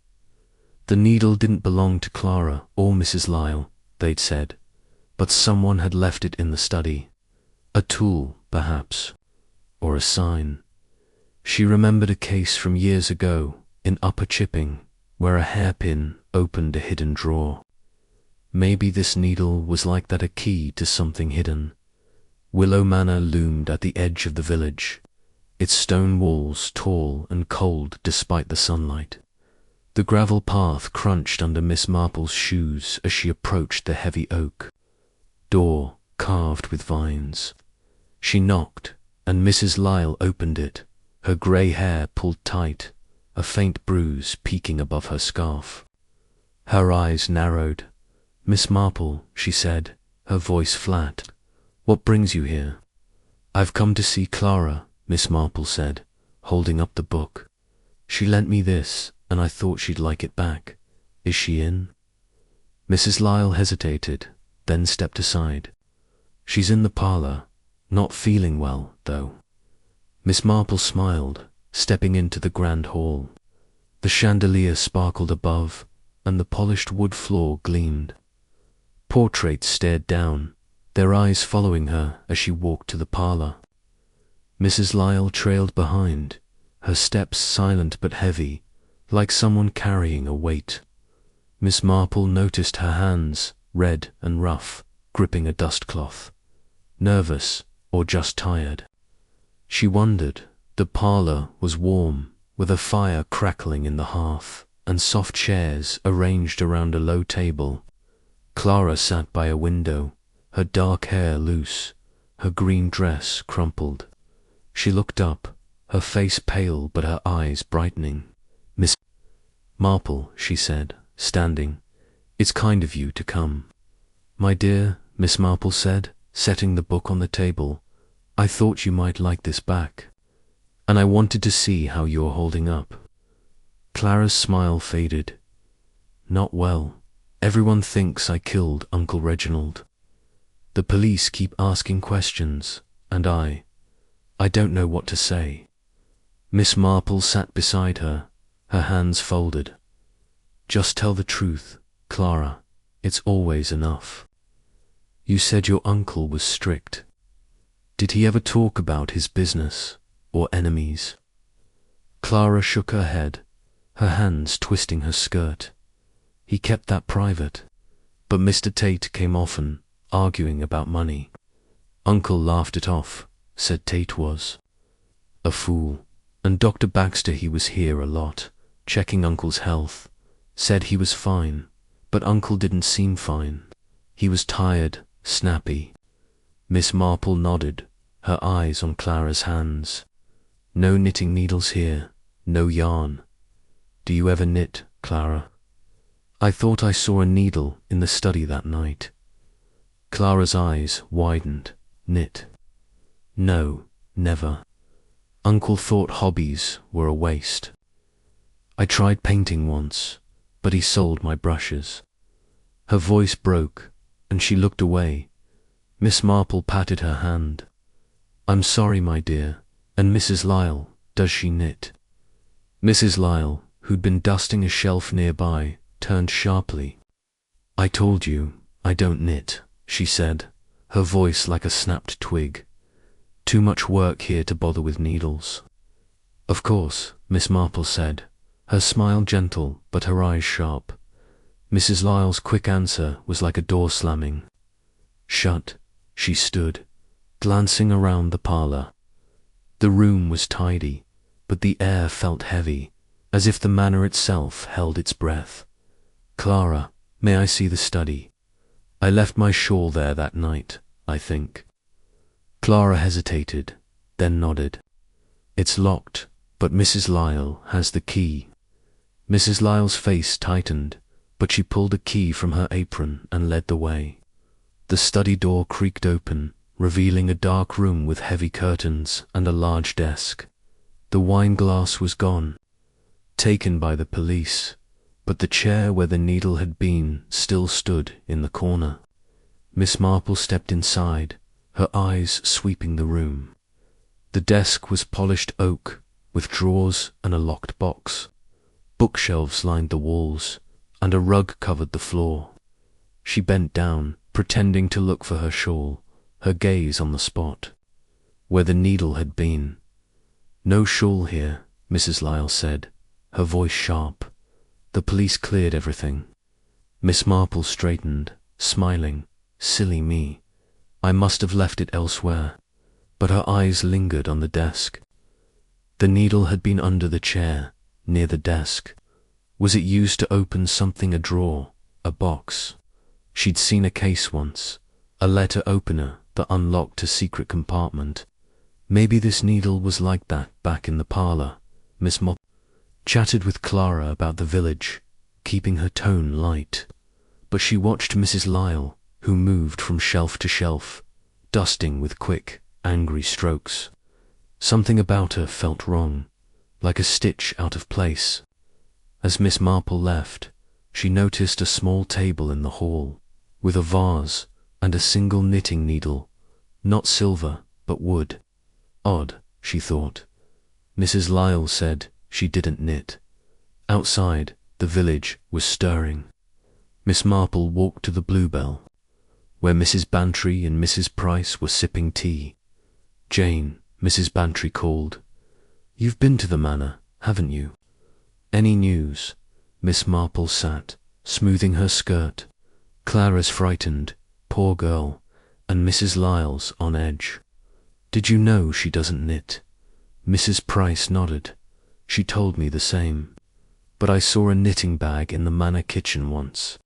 The needle didn't belong to Clara or Mrs. Lyle, they'd said, but someone had left it in the study. A tool, perhaps, or a sign. She remembered a case from years ago in Upper Chipping, where a hairpin opened a hidden drawer. Maybe this needle was like that, a key to something hidden. Willow Manor loomed at the edge of the village, its stone walls tall and cold despite the sunlight. The gravel path crunched under Miss Marple's shoes as she approached the heavy oak door carved with vines. She knocked, and Mrs. Lyle opened it, her grey hair pulled tight, a faint bruise peeking above her scarf. Her eyes narrowed. "Miss Marple," she said, her voice flat. "What brings you here?" "I've come to see Clara," Miss Marple said, holding up the book. "She lent me this, and I thought she'd like it back. Is she in?" Mrs. Lyle hesitated, then stepped aside. "She's in the parlour, not feeling well, though." Miss Marple smiled, stepping into the grand hall. The chandelier sparkled above, and the polished wood floor gleamed. Portraits stared down, their eyes following her as she walked to the parlour. Mrs. Lyle trailed behind, her steps silent but heavy, like someone carrying a weight. Miss Marple noticed her hands, red and rough, gripping a dustcloth. Nervous, or just tired? She wondered. The parlour was warm, with a fire crackling in the hearth, and soft chairs arranged around a low table. Clara sat by a window, her dark hair loose, her green dress crumpled. She looked up, her face pale but her eyes brightening. "Miss Marple," she said, standing, "it's kind of you to come." "My dear," Miss Marple said, setting the book on the table, "I thought you might like this back, and I wanted to see how you're holding up." Clara's smile faded. "Not well. Everyone thinks I killed Uncle Reginald." The police keep asking questions, and I don't know what to say. Miss Marple sat beside her, her hands folded. Just tell the truth, Clara. It's always enough. You said your uncle was strict. Did he ever talk about his business or enemies? Clara shook her head, her hands twisting her skirt. He kept that private. But Mr. Tate came often, arguing about money. Uncle laughed it off, said Tate was a fool. And Dr. Baxter, he was here a lot, checking Uncle's health. Said he was fine, but Uncle didn't seem fine. He was tired, snappy. Miss Marple nodded, her eyes on Clara's hands. No knitting needles here, no yarn. Do you ever knit, Clara? I thought I saw a needle in the study that night. Clara's eyes widened. Knit? No, never. Uncle thought hobbies were a waste. I tried painting once, but he sold my brushes. Her voice broke, and she looked away. Miss Marple patted her hand. I'm sorry, my dear. And Mrs. Lyle, does she knit? Mrs. Lyle, who'd been dusting a shelf nearby, turned sharply. I told you, I don't knit, she said, her voice like a snapped twig. Too much work here to bother with needles. Of course, Miss Marple said, her smile gentle but her eyes sharp. Mrs. Lyle's quick answer was like a door slamming. Shut, she stood, glancing around the parlour. The room was tidy, but the air felt heavy, as if the manor itself held its breath. Clara, may I see the study? I left my shawl there that night, I think. Clara hesitated, then nodded. It's locked, but Mrs. Lyle has the key. Mrs. Lyle's face tightened, but she pulled a key from her apron and led the way. The study door creaked open, revealing a dark room with heavy curtains and a large desk. The wine glass was gone, taken by the police, but the chair where the needle had been still stood in the corner. Miss Marple stepped inside, her eyes sweeping the room. The desk was polished oak, with drawers and a locked box. Bookshelves lined the walls, and a rug covered the floor. She bent down, pretending to look for her shawl, her gaze on the spot where the needle had been. No shawl here, Mrs. Lyle said, her voice sharp. The police cleared everything. Miss Marple straightened, smiling. Silly me. I must have left it elsewhere. But her eyes lingered on the desk. The needle had been under the chair, near the desk. Was it used to open something, a drawer, a box? She'd seen a case once, a letter opener that unlocked a secret compartment. Maybe this needle was like that back in the parlour. Miss Marple chatted with Clara about the village, keeping her tone light. But she watched Mrs. Lyle, who moved from shelf to shelf, dusting with quick, angry strokes. Something about her felt wrong, like a stitch out of place. As Miss Marple left, she noticed a small table in the hall, with a vase and a single knitting needle, not silver, but wood. Odd, she thought. Mrs. Lyle said she didn't knit. Outside, the village was stirring. Miss Marple walked to the Bluebell, where Mrs. Bantry and Mrs. Price were sipping tea. Jane, Mrs. Bantry called. You've been to the manor, haven't you? Any news? Miss Marple sat, smoothing her skirt. Clara's frightened, poor girl, and Mrs. Lyle's on edge. Did you know she doesn't knit? Mrs. Price nodded. She told me the same. But I saw a knitting bag in the manor kitchen once.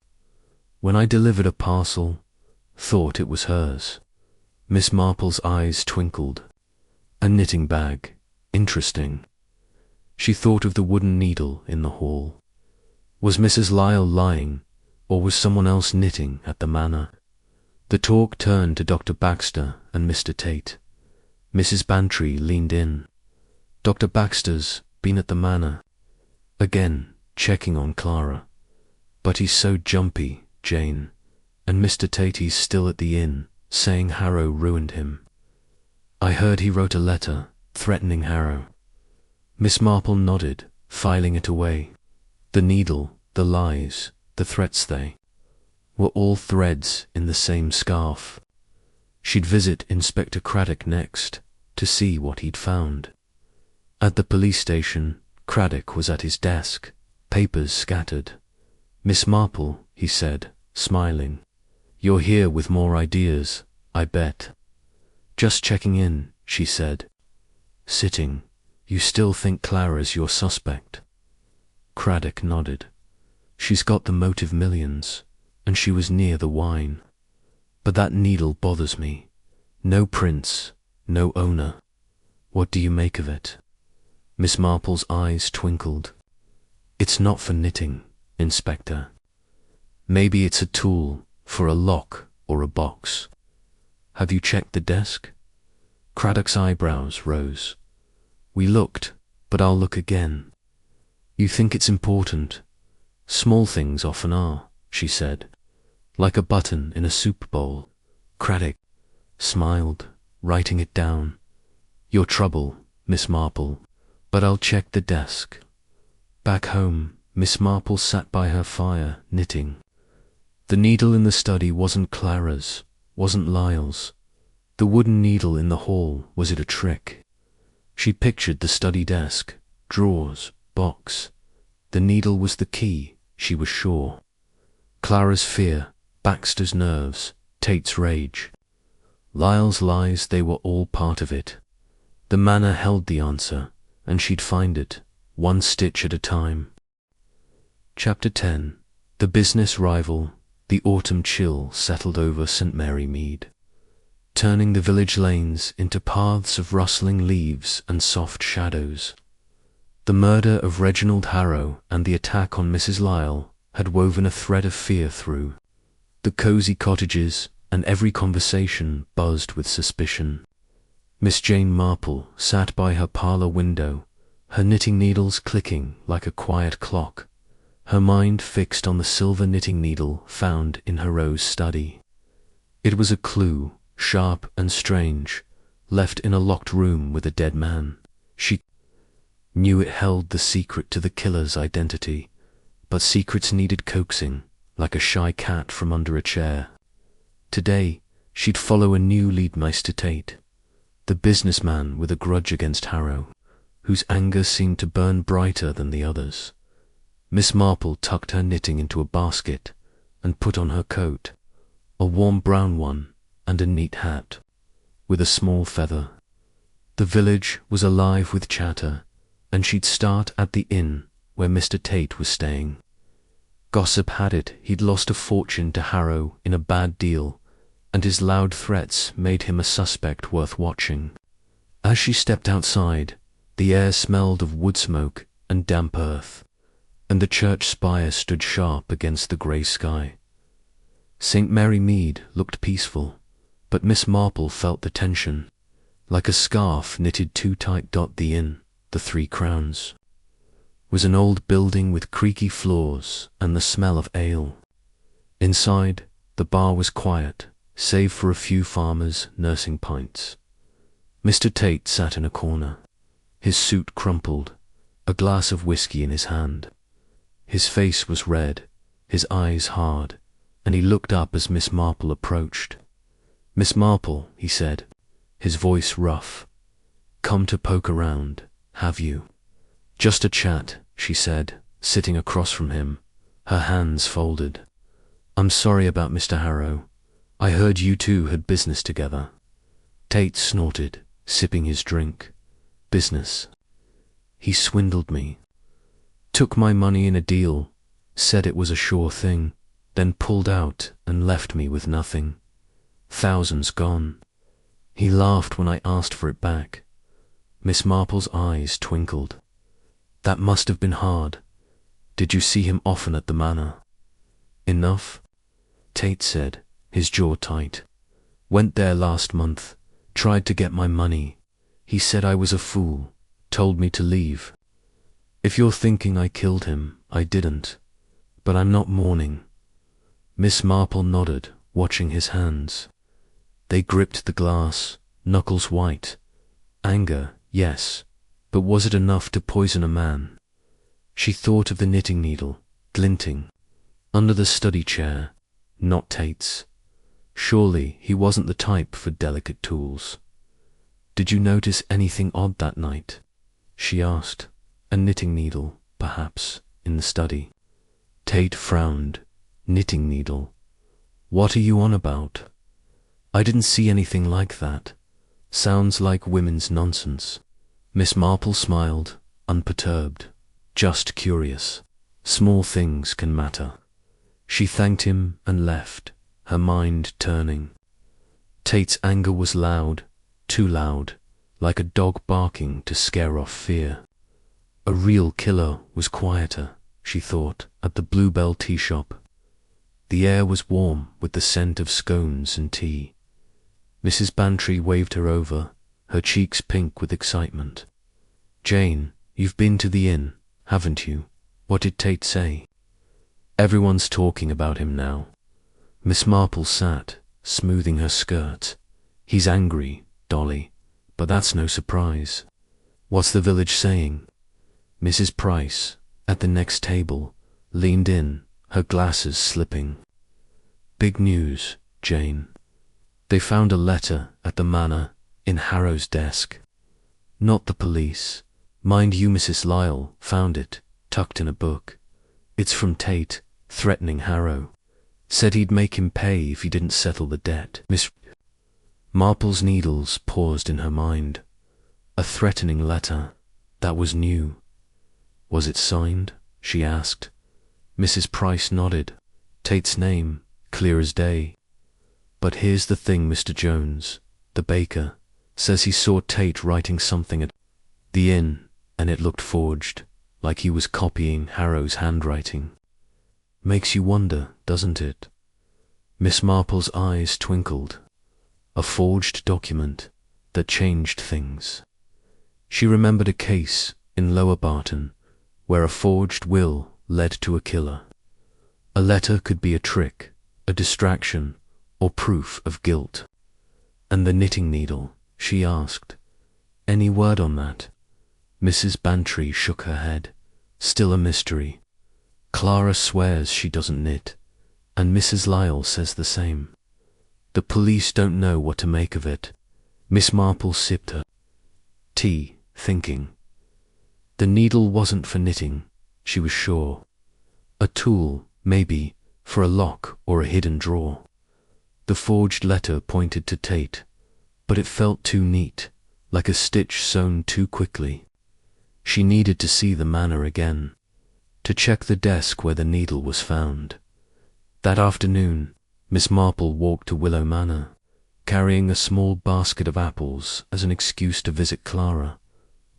When I delivered a parcel, thought it was hers. Miss Marple's eyes twinkled. A knitting bag. Interesting. She thought of the wooden needle in the hall. Was Mrs. Lyle lying, or was someone else knitting at the manor? The talk turned to Dr. Baxter and Mr. Tate. Mrs. Bantry leaned in. Dr. Baxter's been at the manor. Again, checking on Clara. But he's so jumpy, Jane. And Mr. Tate, he's still at the inn, saying Harrow ruined him. I heard he wrote a letter, threatening Harrow. Miss Marple nodded, filing it away. The needle, the lies, the threats, they were all threads in the same scarf. She'd visit Inspector Craddock next, to see what he'd found. At the police station, Craddock was at his desk, papers scattered. "Miss Marple," he said, smiling. "You're here with more ideas, I bet." "Just checking in," she said. Sitting. "You still think Clara's your suspect?" Craddock nodded. "She's got the motive millions, and she was near the wine. But that needle bothers me. No prints, no owner. What do you make of it?" Miss Marple's eyes twinkled. "It's not for knitting, Inspector. Maybe it's a tool for a lock or a box. Have you checked the desk?" Craddock's eyebrows rose. "We looked, but I'll look again." "You think it's important? Small things often are," she said. "Like a button in a soup bowl." Craddock smiled, writing it down. "Your trouble, Miss Marple, but I'll check the desk." Back home, Miss Marple sat by her fire, knitting. The needle in the study wasn't Clara's, wasn't Lyle's. The wooden needle in the hall, was it a trick? She pictured the study desk, drawers, box. The needle was the key, she was sure. Clara's fear, Baxter's nerves, Tate's rage. Lyle's lies, they were all part of it. The manor held the answer, and she'd find it, one stitch at a time. Chapter 10. The business rival. The autumn chill settled over St. Mary Mead, turning the village lanes into paths of rustling leaves and soft shadows. The murder of Reginald Harrow and the attack on Mrs. Lyle had woven a thread of fear through the cosy cottages, and every conversation buzzed with suspicion. Miss Jane Marple sat by her parlour window, her knitting needles clicking like a quiet clock, her mind fixed on the silver knitting needle found in her rose study. It was a clue, sharp and strange, left in a locked room with a dead man. She knew it held the secret to the killer's identity, but secrets needed coaxing, like a shy cat from under a chair. Today, she'd follow a new lead, Mr. Tate, the businessman with a grudge against Harrow, whose anger seemed to burn brighter than the others. Miss Marple tucked her knitting into a basket and put on her coat, a warm brown one, and a neat hat, with a small feather. The village was alive with chatter, and she'd start at the inn where Mr. Tate was staying. Gossip had it he'd lost a fortune to Harrow in a bad deal, and his loud threats made him a suspect worth watching. As she stepped outside, the air smelled of wood smoke and damp earth, and the church spire stood sharp against the grey sky. St. Mary Mead looked peaceful, but Miss Marple felt the tension, like a scarf knitted too tight. The inn, the Three Crowns, was an old building with creaky floors and the smell of ale. Inside, the bar was quiet, save for a few farmers nursing pints. Mr. Tate sat in a corner, his suit crumpled, a glass of whiskey in his hand. His face was red, his eyes hard, and he looked up as Miss Marple approached. "Miss Marple," he said, his voice rough, "come to poke around, have you?" "Just a chat," she said, sitting across from him, her hands folded. "I'm sorry about Mr. Harrow. I heard you two had business together." Tate snorted, sipping his drink. "Business? He swindled me. Took my money in a deal, said it was a sure thing, then pulled out and left me with nothing. Thousands gone. He laughed when I asked for it back." Miss Marple's eyes twinkled. "That must have been hard. Did you see him often at the manor?" "Enough," Tate said, his jaw tight. "Went there last month, tried to get my money. He said I was a fool, told me to leave. If you're thinking I killed him, I didn't. But I'm not mourning." Miss Marple nodded, watching his hands. They gripped the glass, knuckles white. Anger, yes, but was it enough to poison a man? She thought of the knitting needle, glinting, under the study chair, not Tate's. Surely he wasn't the type for delicate tools. "Did you notice anything odd that night?" she asked. "A knitting needle, perhaps, in the study?" Tate frowned. "Knitting needle? What are you on about? I didn't see anything like that. Sounds like women's nonsense." Miss Marple smiled, unperturbed. "Just curious. Small things can matter." She thanked him and left, her mind turning. Tate's anger was loud, too loud, like a dog barking to scare off fear. A real killer was quieter, she thought, at the Bluebell tea shop. The air was warm with the scent of scones and tea. Mrs. Bantry waved her over, her cheeks pink with excitement. "Jane, you've been to the inn, haven't you? What did Tate say?" "Everyone's talking about him now." Miss Marple sat, smoothing her skirt. "He's angry, Dolly, but that's no surprise." "What's the village saying?" Mrs. Price, at the next table, leaned in, her glasses slipping. "Big news, Jane. They found a letter at the manor, in Harrow's desk. Not the police. Mind you, Mrs. Lyle found it, tucked in a book. It's from Tate, threatening Harrow. Said he'd make him pay if he didn't settle the debt." Miss Marple's needles paused in her mind. A threatening letter. That was new. "Was it signed?" she asked. Mrs. Price nodded. "Tate's name, clear as day. But here's the thing, Mr. Jones, the baker, says he saw Tate writing something at the inn, and it looked forged, like he was copying Harrow's handwriting. Makes you wonder, doesn't it?" Miss Marple's eyes twinkled. A forged document that changed things. She remembered a case in Lower Barton where a forged will led to a killer. A letter could be a trick, a distraction, or proof of guilt. "And the knitting needle?" she asked. "Any word on that?" Mrs. Bantry shook her head. "Still a mystery. Clara swears she doesn't knit, and Mrs. Lyle says the same. The police don't know what to make of it." Miss Marple sipped her tea, thinking. The needle wasn't for knitting, she was sure. A tool, maybe, for a lock or a hidden drawer. The forged letter pointed to Tate, but it felt too neat, like a stitch sewn too quickly. She needed to see the manor again, to check the desk where the needle was found. That afternoon, Miss Marple walked to Willow Manor, carrying a small basket of apples as an excuse to visit Clara.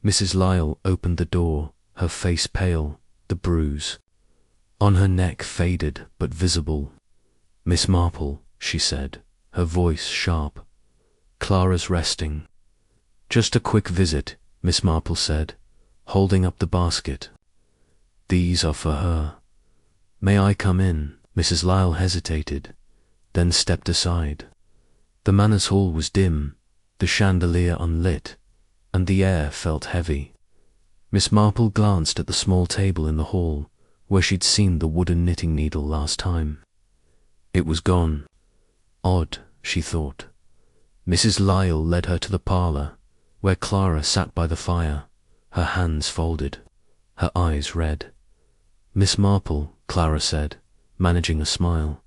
Mrs. Lyle opened the door, her face pale, the bruise on her neck faded but visible. "Miss Marple," she said, her voice sharp. "Clara's resting." "Just a quick visit," Miss Marple said, holding up the basket. "These are for her." "May I come in?" Mrs. Lyle hesitated, then stepped aside. The manor's hall was dim, the chandelier unlit, and the air felt heavy. Miss Marple glanced at the small table in the hall, where she'd seen the wooden knitting needle last time. It was gone. Odd, she thought. Mrs. Lyle led her to the parlour, where Clara sat by the fire, her hands folded, her eyes red. "Miss Marple," Clara said, managing a smile.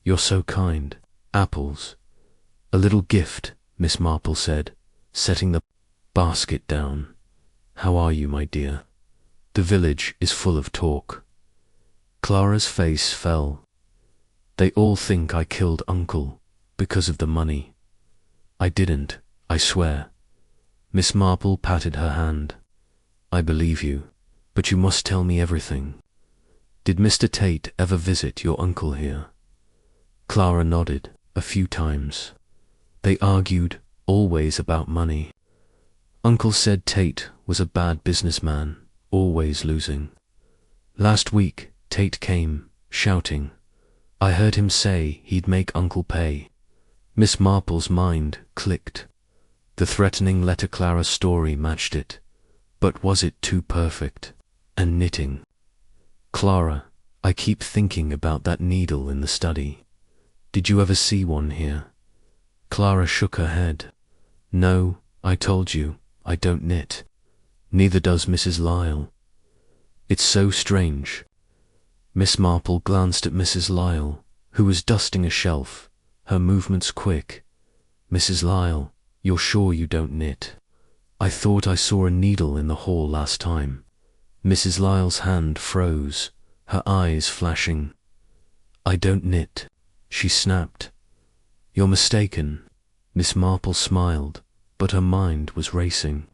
"You're so kind. Apples." "A little gift," Miss Marple said, setting the basket down. "How are you, my dear? The village is full of talk." Clara's face fell. "They all think I killed Uncle because of the money. I didn't, I swear." Miss Marple patted her hand. "I believe you, but you must tell me everything. Did Mr. Tate ever visit your uncle here?" Clara nodded, a few times. They argued, always about money. Uncle said Tate was a bad businessman, always losing. Last week, Tate came, shouting. I heard him say he'd make Uncle pay. Miss Marple's mind clicked. The threatening letter Clara story matched it, but was it too perfect? And knitting. Clara, I keep thinking about that needle in the study. Did you ever see one here? Clara shook her head. No, I told you, I don't knit. Neither does Mrs. Lyle. It's so strange. Miss Marple glanced at Mrs. Lyle, who was dusting a shelf, her movements quick. Mrs. Lyle, you're sure you don't knit? I thought I saw a needle in the hall last time. Mrs. Lyle's hand froze, her eyes flashing. I don't knit, she snapped. You're mistaken. Miss Marple smiled, but her mind was racing.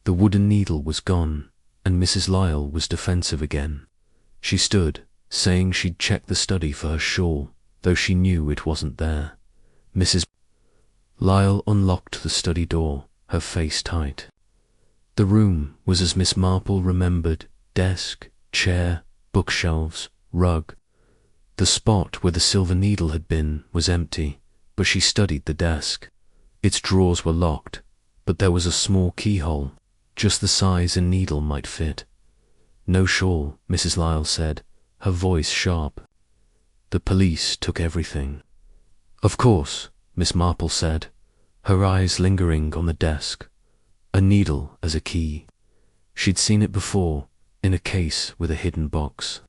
The wooden needle was gone, and Mrs. Lyle was defensive again. She stood, saying she'd check the study for her shawl, though she knew it wasn't there. Mrs. Lyle unlocked the study door, her face tight. The room was as Miss Marple remembered: desk, chair, bookshelves, rug. The spot where the silver needle had been was empty, but she studied the desk. Its drawers were locked, but there was a small keyhole, just the size a needle might fit. No shawl, Mrs. Lyle said, her voice sharp. The police took everything. Of course, Miss Marple said, her eyes lingering on the desk. A needle as a key. She'd seen it before, in a case with a hidden box.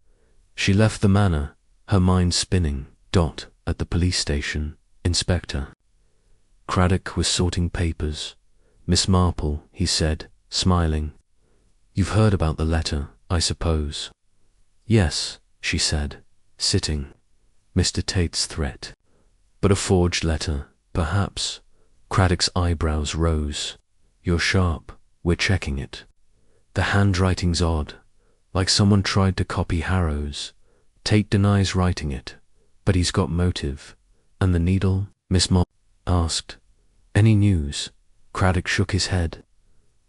She left the manor, her mind spinning. At the police station, Inspector Craddock was sorting papers. Miss Marple, he said, smiling. You've heard about the letter, I suppose? Yes, she said, sitting. Mr. Tate's threat. But a forged letter, perhaps. Craddock's eyebrows rose. You're sharp. We're checking it. The handwriting's odd, like someone tried to copy Harrow's. Tate denies writing it, but he's got motive. And the needle? Miss Marple asked. Any news? Craddock shook his head.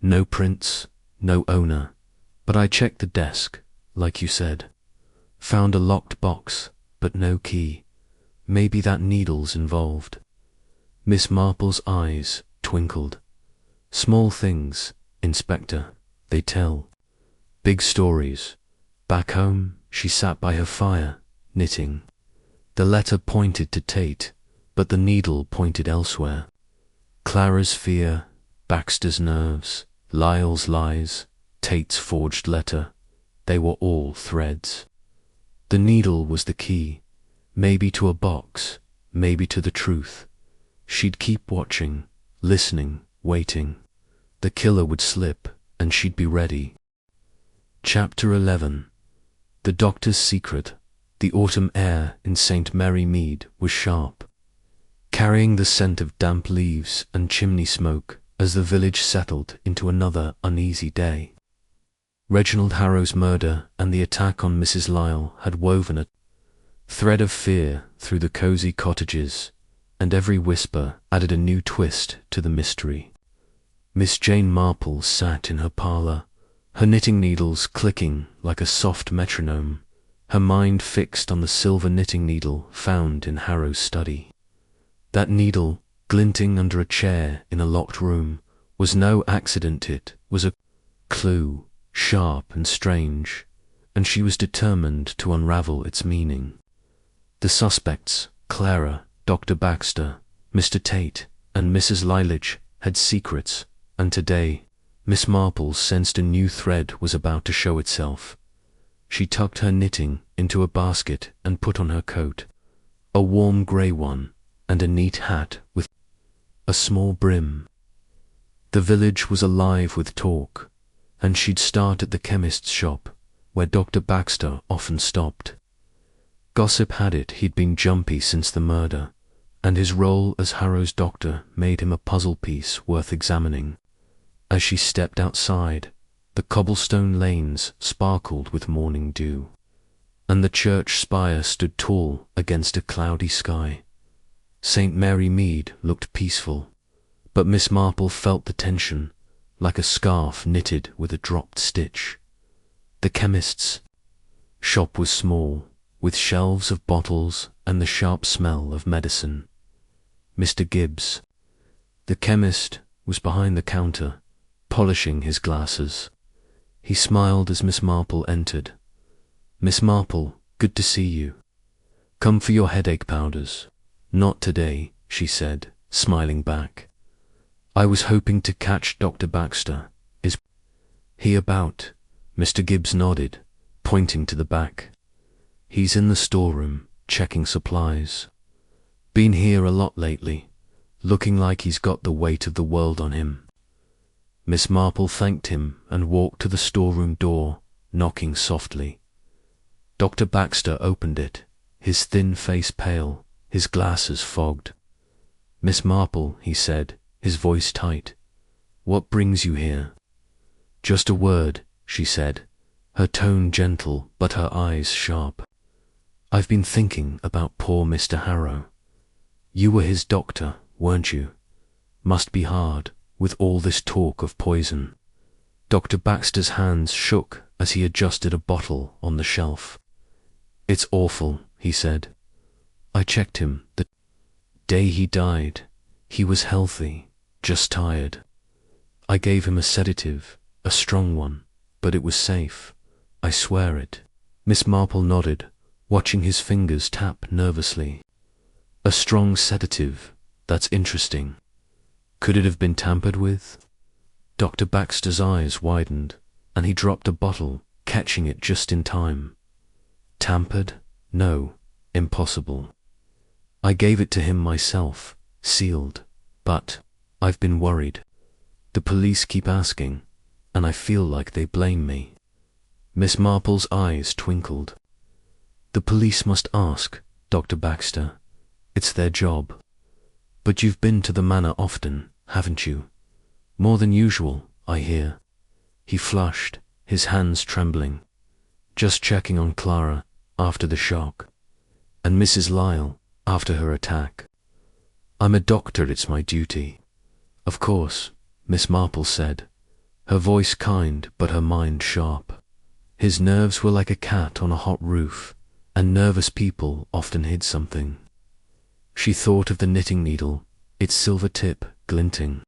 No prints, no owner. But I checked the desk, like you said. Found a locked box, but no key. Maybe that needle's involved. Miss Marple's eyes twinkled. Small things, Inspector, they tell. Big stories. Back home, she sat by her fire, knitting. The letter pointed to Tate, but the needle pointed elsewhere. Clara's fear, Baxter's nerves, Lyle's lies, Tate's forged letter, they were all threads. The needle was the key, maybe to a box, maybe to the truth. She'd keep watching, listening, waiting. The killer would slip, and she'd be ready. Chapter 11. The doctor's secret. The autumn air in St. Mary Mead was sharp, carrying the scent of damp leaves and chimney smoke as the village settled into another uneasy day. Reginald Harrow's murder and the attack on Mrs. Lyle had woven a thread of fear through the cosy cottages, and every whisper added a new twist to the mystery. Miss Jane Marple sat in her parlour, her knitting needles clicking like a soft metronome, her mind fixed on the silver knitting needle found in Harrow's study. That needle, glinting under a chair in a locked room, was no accident. It was a clue, sharp and strange, and she was determined to unravel its meaning. The suspects, Clara, Dr. Baxter, Mr. Tate, and Mrs. Lilich, had secrets, and today Miss Marple sensed a new thread was about to show itself. She tucked her knitting into a basket and put on her coat, a warm grey one, and a neat hat with a small brim. The village was alive with talk, and she'd start at the chemist's shop, where Dr. Baxter often stopped. Gossip had it he'd been jumpy since the murder, and his role as Harrow's doctor made him a puzzle piece worth examining. As she stepped outside, the cobblestone lanes sparkled with morning dew, and the church spire stood tall against a cloudy sky. St. Mary Mead looked peaceful, but Miss Marple felt the tension, like a scarf knitted with a dropped stitch. The chemist's shop was small, with shelves of bottles and the sharp smell of medicine. Mr. Gibbs. The chemist was behind the counter, polishing his glasses. He smiled as Miss Marple entered. "Miss Marple, good to see you. Come for your headache powders." "Not today," she said, smiling back. "I was hoping to catch Dr. Baxter. Is he about?" Mr. Gibbs nodded, pointing to the back. "He's in the storeroom, checking supplies. Been here a lot lately, looking like he's got the weight of the world on him." Miss Marple thanked him and walked to the storeroom door, knocking softly. Dr. Baxter opened it, his thin face pale, his glasses fogged. "Miss Marple," he said, his voice tight, "what brings you here?" "Just a word," she said, her tone gentle but her eyes sharp. "I've been thinking about poor Mr. Harrow. You were his doctor, weren't you? Must be hard, with all this talk of poison." Dr. Baxter's hands shook as he adjusted a bottle on the shelf. "It's awful," he said. "I checked him the day he died. He was healthy, just tired. I gave him a sedative, a strong one, but it was safe. I swear it." Miss Marple nodded, watching his fingers tap nervously. "A strong sedative, that's interesting. Could it have been tampered with?" Dr. Baxter's eyes widened, and he dropped a bottle, catching it just in time. "Tampered? No, impossible. I gave it to him myself, sealed, but I've been worried. The police keep asking, and I feel like they blame me." Miss Marple's eyes twinkled. "The police must ask, Dr. Baxter. It's their job. But you've been to the manor often, haven't you? More than usual, I hear." He flushed, his hands trembling. "Just checking on Clara, after the shock. And Mrs. Lyle, after her attack. I'm a doctor, it's my duty." "Of course," Miss Marple said, her voice kind but her mind sharp. His nerves were like a cat on a hot roof, and nervous people often hid something. She thought of the knitting needle, its silver tip glinting.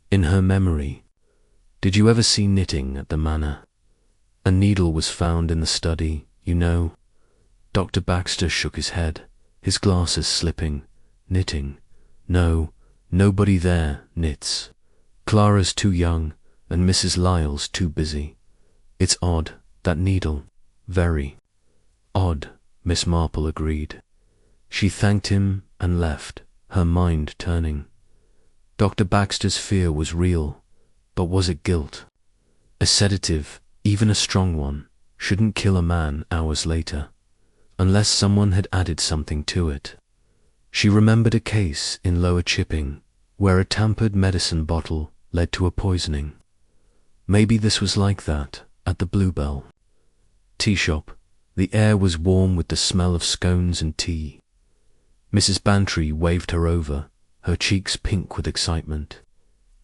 In her memory, did you ever see knitting at the manor? A needle was found in the study, you know. Dr. Baxter shook his head, his glasses slipping. "Knitting? No, nobody there knits. Clara's too young, and Mrs. Lyle's too busy. It's odd, that needle. Very odd," Miss Marple agreed. She thanked him and left, her mind turning. Dr. Baxter's fear was real, but was it guilt? A sedative, even a strong one, shouldn't kill a man hours later, unless someone had added something to it. She remembered a case in Lower Chipping where a tampered medicine bottle led to a poisoning. Maybe this was like that at the Bluebell tea shop. The air was warm with the smell of scones and tea. Mrs. Bantry waved her over, her cheeks pink with excitement.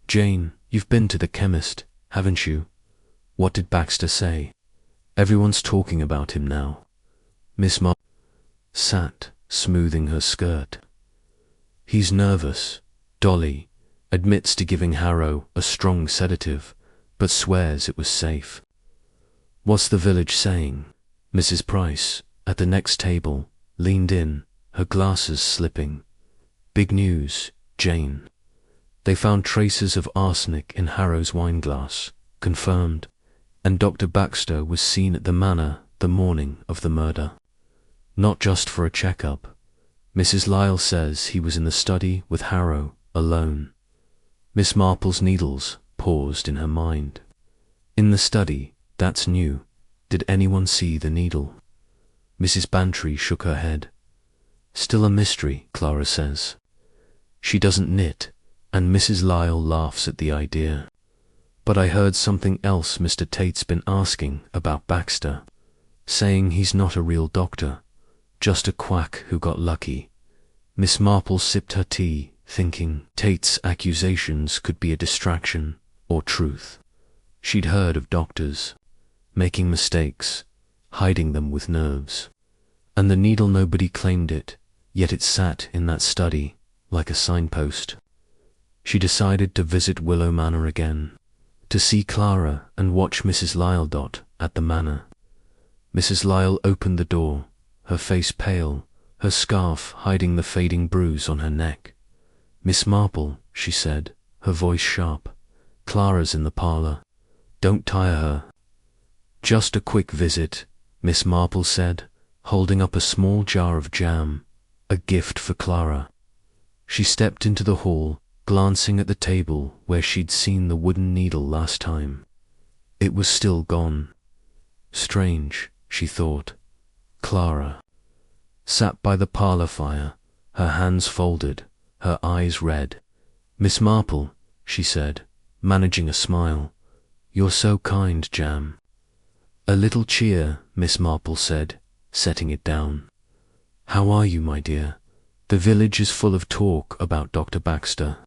"Jane, you've been to the chemist, haven't you? What did Baxter say? Everyone's talking about him now." Miss Marple sat, smoothing her skirt. "He's nervous. Dolly admits to giving Harrow a strong sedative, but swears it was safe." "What's the village saying?" Mrs. Price, at the next table, leaned in, her glasses slipping. "Big news, Jane. They found traces of arsenic in Harrow's wineglass, confirmed, and Dr. Baxter was seen at the manor the morning of the murder. Not just for a checkup. Mrs. Lyle says he was in the study with Harrow, alone." Miss Marple's needles paused in her mind. "In the study, that's new. Did anyone see the needle?" Mrs. Bantry shook her head. "Still a mystery, Clara says. She doesn't knit, and Mrs. Lyle laughs at the idea. But I heard something else Mr. Tate's been asking about Baxter, saying he's not a real doctor, just a quack who got lucky." Miss Marple sipped her tea, thinking Tate's accusations could be a distraction or truth. She'd heard of doctors making mistakes, hiding them with nerves. And the needle, nobody claimed it, yet it sat in that study, like a signpost. She decided to visit Willow Manor again, to see Clara and watch Mrs. Lyle at the manor. Mrs. Lyle opened the door, her face pale, her scarf hiding the fading bruise on her neck. "Miss Marple," she said, her voice sharp. "Clara's in the parlour. Don't tire her." "Just a quick visit," Miss Marple said, holding up a small jar of jam, a gift for Clara. She stepped into the hall, glancing at the table where she'd seen the wooden needle last time. It was still gone. Strange, she thought. Clara sat by the parlour fire, her hands folded, her eyes red. "Miss Marple," she said, managing a smile. "You're so kind, jam." "A little cheer," Miss Marple said, setting it down. "How are you, my dear? The village is full of talk about Dr. Baxter."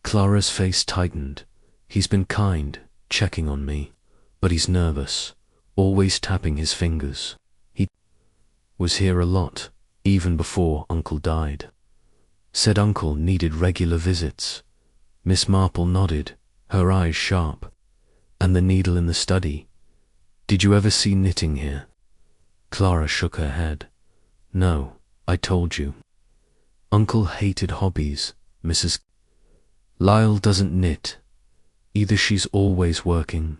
Clara's face tightened. "He's been kind, checking on me, but he's nervous, always tapping his fingers. He was here a lot, even before Uncle died. Said Uncle needed regular visits." Miss Marple nodded, her eyes sharp. "And the needle in the study? Did you ever see knitting here?" Clara shook her head. "No, I told you. Uncle hated hobbies. Mrs. Lyle doesn't knit. Either she's always working."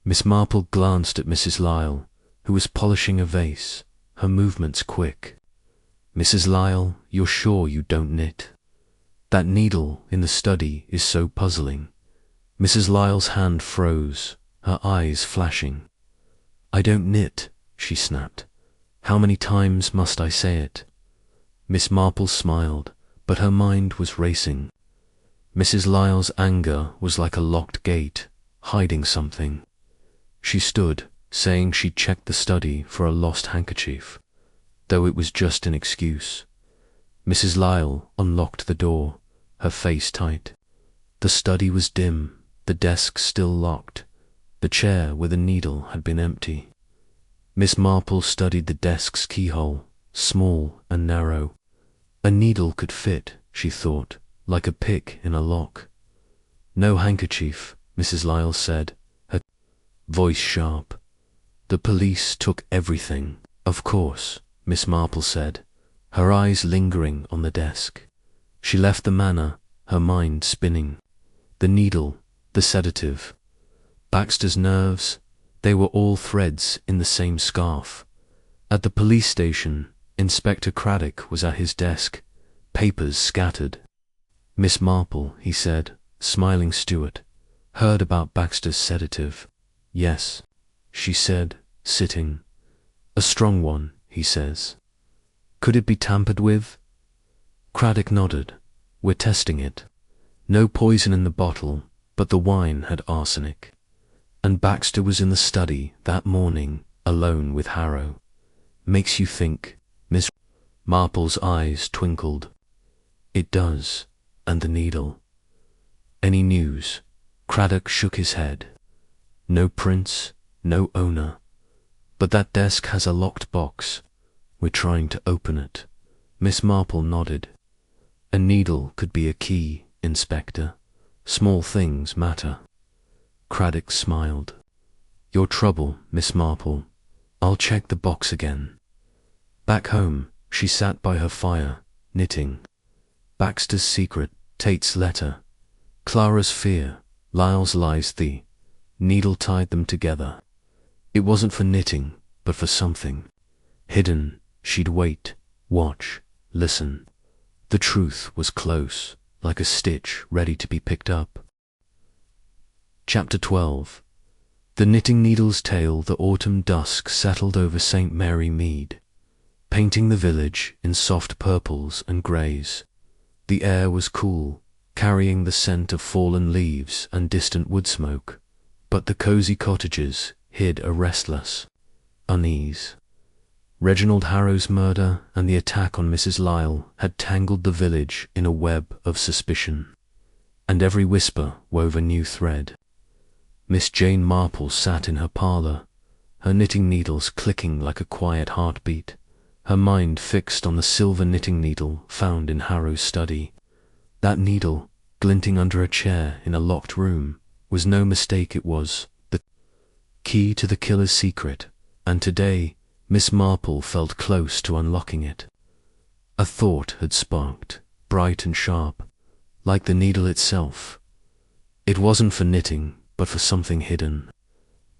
Miss Marple glanced at Mrs. Lyle, who was polishing a vase, her movements quick. "Mrs. Lyle, you're sure you don't knit? That needle in the study is so puzzling." Mrs. Lyle's hand froze, her eyes flashing. "I don't knit," she snapped. "How many times must I say it?" Miss Marple smiled, but her mind was racing. Mrs. Lyle's anger was like a locked gate, hiding something. She stood, saying she'd checked the study for a lost handkerchief, though it was just an excuse. Mrs. Lyle unlocked the door, her face tight. The study was dim, the desk still locked. The chair with a needle had been empty. Miss Marple studied the desk's keyhole, small and narrow. A needle could fit, she thought, like a pick in a lock. "No handkerchief," Mrs. Lyle said, her voice sharp. "The police took everything." "Of course," Miss Marple said, her eyes lingering on the desk. She left the manor, her mind spinning. The needle, the sedative, Baxter's nerves, they were all threads in the same scarf. At the police station, Inspector Craddock was at his desk, papers scattered. "Miss Marple," he said, smiling Stewart, "heard about Baxter's sedative." "Yes," she said, sitting. "A strong one, he says. Could it be tampered with?" Craddock nodded. "We're testing it. No poison in the bottle, but the wine had arsenic. And Baxter was in the study that morning, alone with Harrow. Makes you think." Miss Marple's eyes twinkled. "It does. And the needle." "Any news?" Craddock shook his head. "No prints, no owner. But that desk has a locked box. We're trying to open it." Miss Marple nodded. "A needle could be a key, Inspector. Small things matter." Craddock smiled. "Your trouble, Miss Marple. I'll check the box again." Back home, she sat by her fire, knitting. Baxter's secret, Tate's letter, Clara's fear, Lyle's lies, the needle tied them together. It wasn't for knitting, but for something. Hidden, she'd wait, watch, listen. The truth was close, like a stitch ready to be picked up. Chapter 12. The knitting needle's tale. The autumn dusk settled over St. Mary Mead, painting the village in soft purples and greys. The air was cool, carrying the scent of fallen leaves and distant wood smoke, but the cosy cottages hid a restless unease. Reginald Harrow's murder and the attack on Mrs. Lyle had tangled the village in a web of suspicion, and every whisper wove a new thread. Miss Jane Marple sat in her parlour, her knitting needles clicking like a quiet heartbeat, her mind fixed on the silver knitting needle found in Harrow's study. That needle, glinting under a chair in a locked room, was no mistake. It was the key to the killer's secret, and today Miss Marple felt close to unlocking it. A thought had sparked, bright and sharp, like the needle itself. It wasn't for knitting, but for something hidden.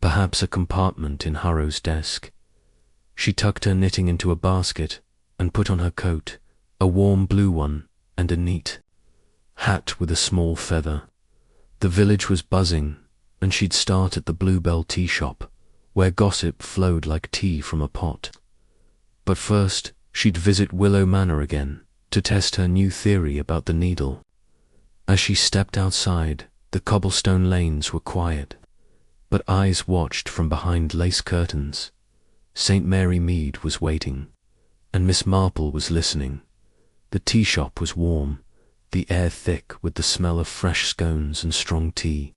Perhaps a compartment in Harrow's desk. She tucked her knitting into a basket and put on her coat, a warm blue one and a neat hat with a small feather. The village was buzzing, and she'd start at the Bluebell tea shop, where gossip flowed like tea from a pot. But first, she'd visit Willow Manor again to test her new theory about the needle. As she stepped outside, the cobblestone lanes were quiet, but eyes watched from behind lace curtains. St. Mary Mead was waiting, and Miss Marple was listening. The tea shop was warm, the air thick with the smell of fresh scones and strong tea.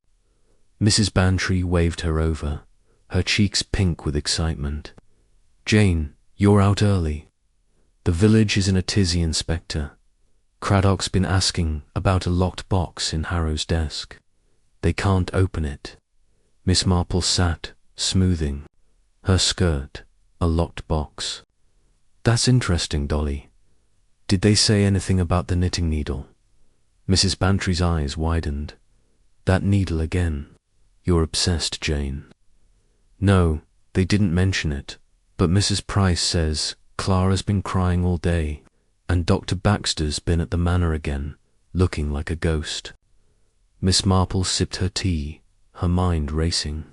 Mrs. Bantry waved her over, her cheeks pink with excitement. "Jane, you're out early. The village is in a tizzy, Inspector. Craddock's been asking about a locked box in Harrow's desk. They can't open it." Miss Marple sat, smoothing her skirt. "A locked box. That's interesting, Dolly. Did they say anything about the knitting needle?" Mrs. Bantry's eyes widened. "That needle again. You're obsessed, Jane." "No, they didn't mention it, but Mrs. Price says Clara's been crying all day, and Dr. Baxter's been at the manor again, looking like a ghost." Miss Marple sipped her tea, her mind racing.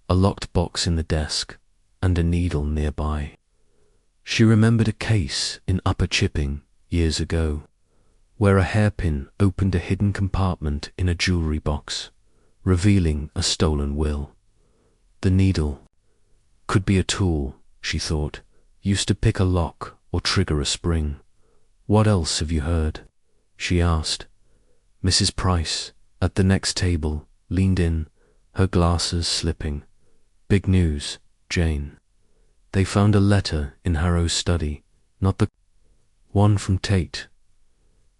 A locked box in the desk, and a needle nearby. She remembered a case in Upper Chipping years ago, where a hairpin opened a hidden compartment in a jewellery box, revealing a stolen will. The needle could be a tool, she thought, used to pick a lock or trigger a spring. "What else have you heard?" she asked. Mrs. Price, at the next table, leaned in, her glasses slipping. "Big news, Jane. They found a letter in Harrow's study, not the one from Tate.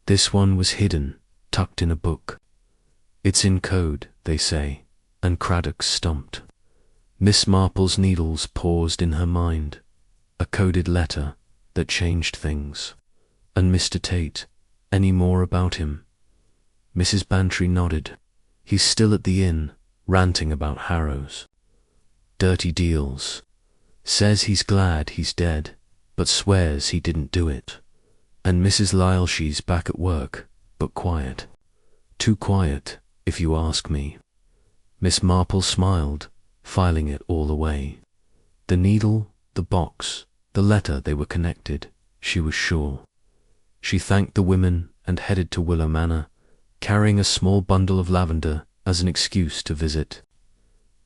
This one was hidden, tucked in a book. It's in code, they say," and Craddock stumped. Miss Marple's needles paused in her mind. A coded letter that changed things. And Mr. Tate, any more about him? Mrs. Bantry nodded. "He's still at the inn, ranting about Harrow's dirty deals. Says he's glad he's dead, but swears he didn't do it. And Mrs. Lyle, she's back at work, but quiet. Too quiet, if you ask me." Miss Marple smiled, filing it all away. The needle, the box, the letter, they were connected, she was sure. She thanked the women and headed to Willow Manor, carrying a small bundle of lavender as an excuse to visit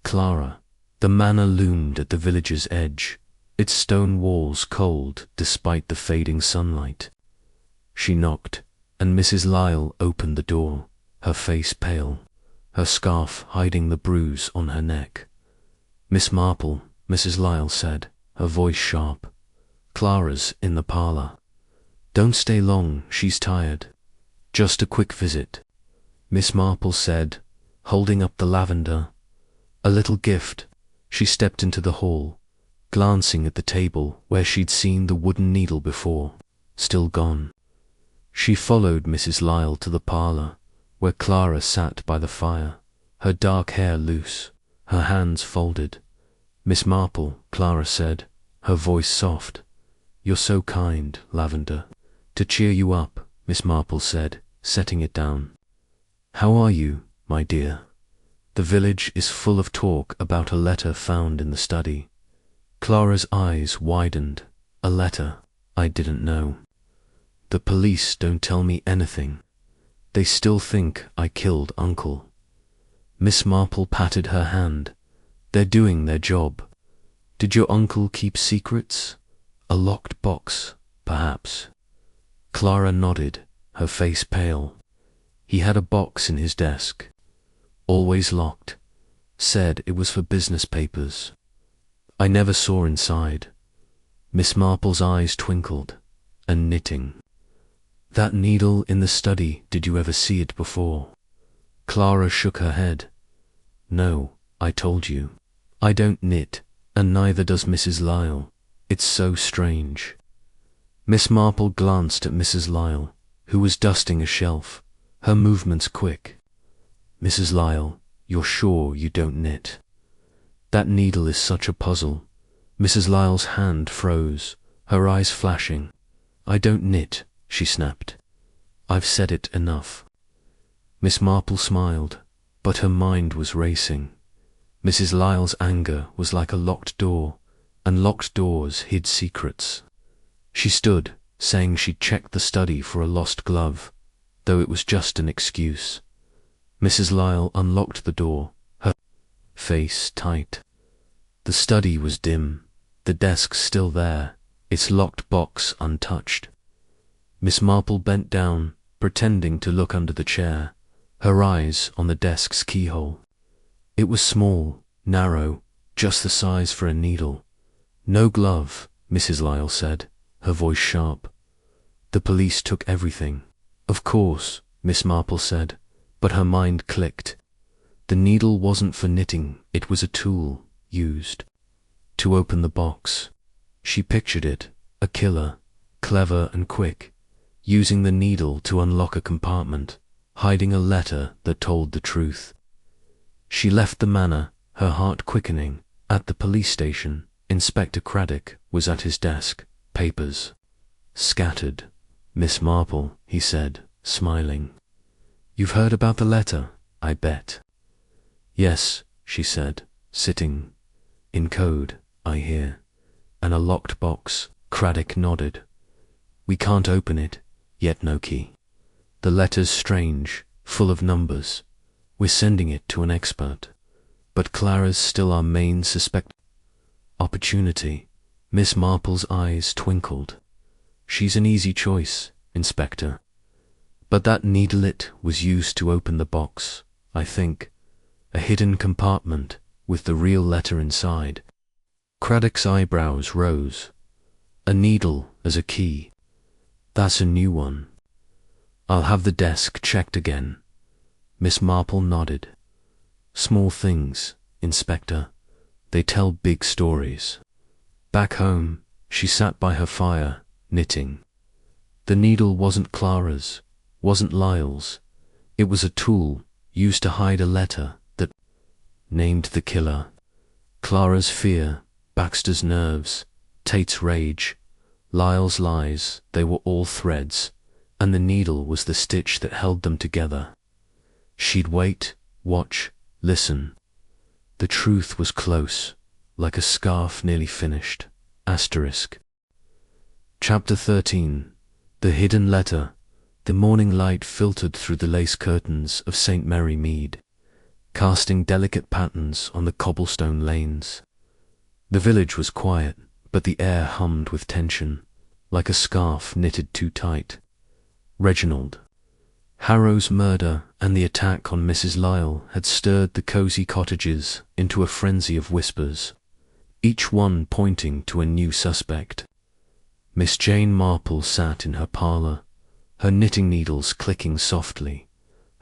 Clara. The manor loomed at the village's edge, its stone walls cold despite the fading sunlight. She knocked, and Mrs. Lyle opened the door, her face pale, her scarf hiding the bruise on her neck. "Miss Marple," Mrs. Lyle said, her voice sharp. "Clara's in the parlour. Don't stay long, she's tired. Just a quick visit," Miss Marple said, holding up the lavender. "A little gift." She stepped into the hall, glancing at the table where she'd seen the wooden needle before, still gone. She followed Mrs. Lyle to the parlour, where Clara sat by the fire, her dark hair loose, her hands folded. "Miss Marple," Clara said, her voice soft. "You're so kind, Lavender." "To cheer you up," Miss Marple said, setting it down. "How are you, my dear? The village is full of talk about a letter found in the study." Clara's eyes widened. "A letter? I didn't know. The police don't tell me anything. They still think I killed Uncle." Miss Marple patted her hand. "They're doing their job. Did your uncle keep secrets? A locked box, perhaps?" Clara nodded, her face pale. "He had a box in his desk. Always locked. Said it was for business papers. I never saw inside. Miss Marple's eyes twinkled. And knitting. That needle in the study, did you ever see it before? Clara shook her head. No, I told you. I don't knit, and neither does Mrs. Lyle. It's so strange. Miss Marple glanced at Mrs. Lyle, who was dusting a shelf, her movements quick. Mrs. Lyle, you're sure you don't knit? That needle is such a puzzle. Mrs. Lyle's hand froze, her eyes flashing. I don't knit, she snapped. I've said it enough. Miss Marple smiled, but her mind was racing. Mrs. Lyle's anger was like a locked door, and locked doors hid secrets. She stood, saying she'd checked the study for a lost glove, though it was just an excuse. Mrs. Lyle unlocked the door, her face tight. The study was dim, the desk still there, its locked box untouched. Miss Marple bent down, pretending to look under the chair, her eyes on the desk's keyhole. It was small, narrow, just the size for a needle. No glove, Mrs. Lyle said, her voice sharp. The police took everything. Of course, Miss Marple said, but her mind clicked. The needle wasn't for knitting, it was a tool, used to open the box. She pictured it, a killer, clever and quick, using the needle to unlock a compartment, hiding a letter that told the truth. She left the manor, her heart quickening. At the police station, Inspector Craddock was at his desk, papers scattered. Miss Marple, he said, smiling. You've heard about the letter, I bet. Yes, she said, sitting. In code, I hear. And a locked box. Craddock nodded. We can't open it, yet no key. The letter's strange, full of numbers. We're sending it to an expert. But Clara's still our main suspect. Opportunity. Miss Marple's eyes twinkled. She's an easy choice, Inspector. But that needlet was used to open the box, I think. A hidden compartment with the real letter inside. Craddock's eyebrows rose. A needle as a key. That's a new one. I'll have the desk checked again. Miss Marple nodded. Small things, Inspector. They tell big stories. Back home, she sat by her fire, knitting. The needle wasn't Clara's, wasn't Lyle's. It was a tool used to hide a letter that named the killer. Clara's fear, Baxter's nerves, Tate's rage, Lyle's lies, they were all threads, and the needle was the stitch that held them together. She'd wait, watch, listen. The truth was close, like a scarf nearly finished. Asterisk. Chapter 13. The Hidden Letter. The morning light filtered through the lace curtains of St. Mary Mead, casting delicate patterns on the cobblestone lanes. The village was quiet, but the air hummed with tension, like a scarf knitted too tight. Reginald. Harrow's murder and the attack on Mrs. Lyle had stirred the cosy cottages into a frenzy of whispers, each one pointing to a new suspect. Miss Jane Marple sat in her parlour, her knitting needles clicking softly,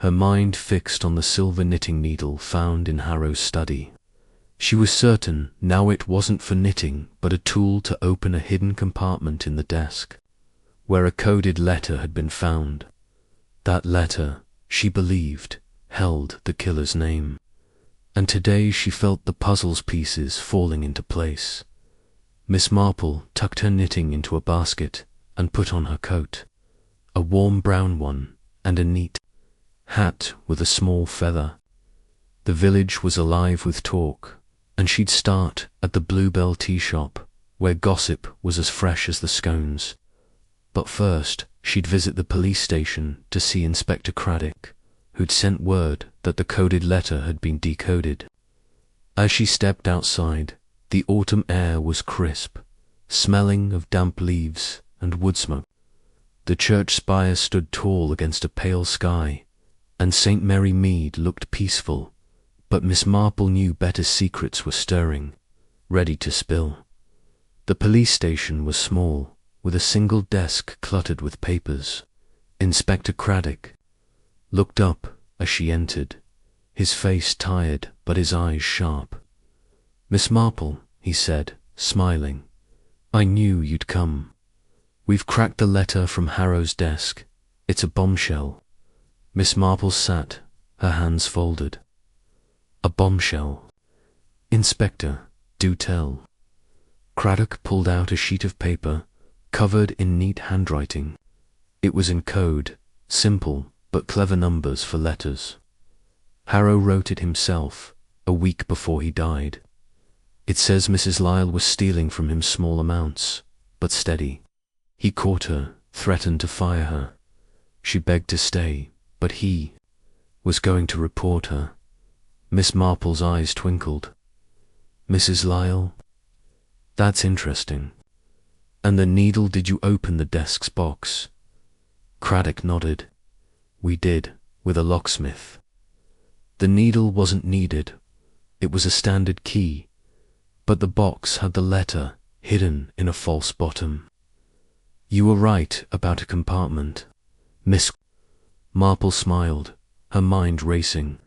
her mind fixed on the silver knitting needle found in Harrow's study. She was certain now it wasn't for knitting, but a tool to open a hidden compartment in the desk, where a coded letter had been found. That letter, she believed, held the killer's name, and today she felt the puzzle's pieces falling into place. Miss Marple tucked her knitting into a basket and put on her coat, a warm brown one, and a neat hat with a small feather. The village was alive with talk, and she'd start at the Bluebell tea shop, where gossip was as fresh as the scones. But first, she'd visit the police station to see Inspector Craddock, who'd sent word that the coded letter had been decoded. As she stepped outside, the autumn air was crisp, smelling of damp leaves and wood smoke. The church spire stood tall against a pale sky, and St. Mary Mead looked peaceful, but Miss Marple knew better secrets were stirring, ready to spill. The police station was small, with a single desk cluttered with papers. Inspector Craddock looked up as she entered, his face tired but his eyes sharp. "Miss Marple," he said, smiling, "I knew you'd come. We've cracked the letter from Harrow's desk. It's a bombshell." Miss Marple sat, her hands folded. "A bombshell? Inspector, do tell." Craddock pulled out a sheet of paper, covered in neat handwriting. It was in code, simple but clever numbers for letters. Harrow wrote it himself, a week before he died. It says Mrs. Lyle was stealing from him small amounts, but steady. He caught her, threatened to fire her. She begged to stay, but he was going to report her. Miss Marple's eyes twinkled. "Mrs. Lyle? That's interesting. And the needle, did you open the desk's box?" Craddock nodded. "We did, with a locksmith. The needle wasn't needed. It was a standard key, but the box had the letter hidden in a false bottom. You were right about a compartment." Miss Marple smiled, her mind racing.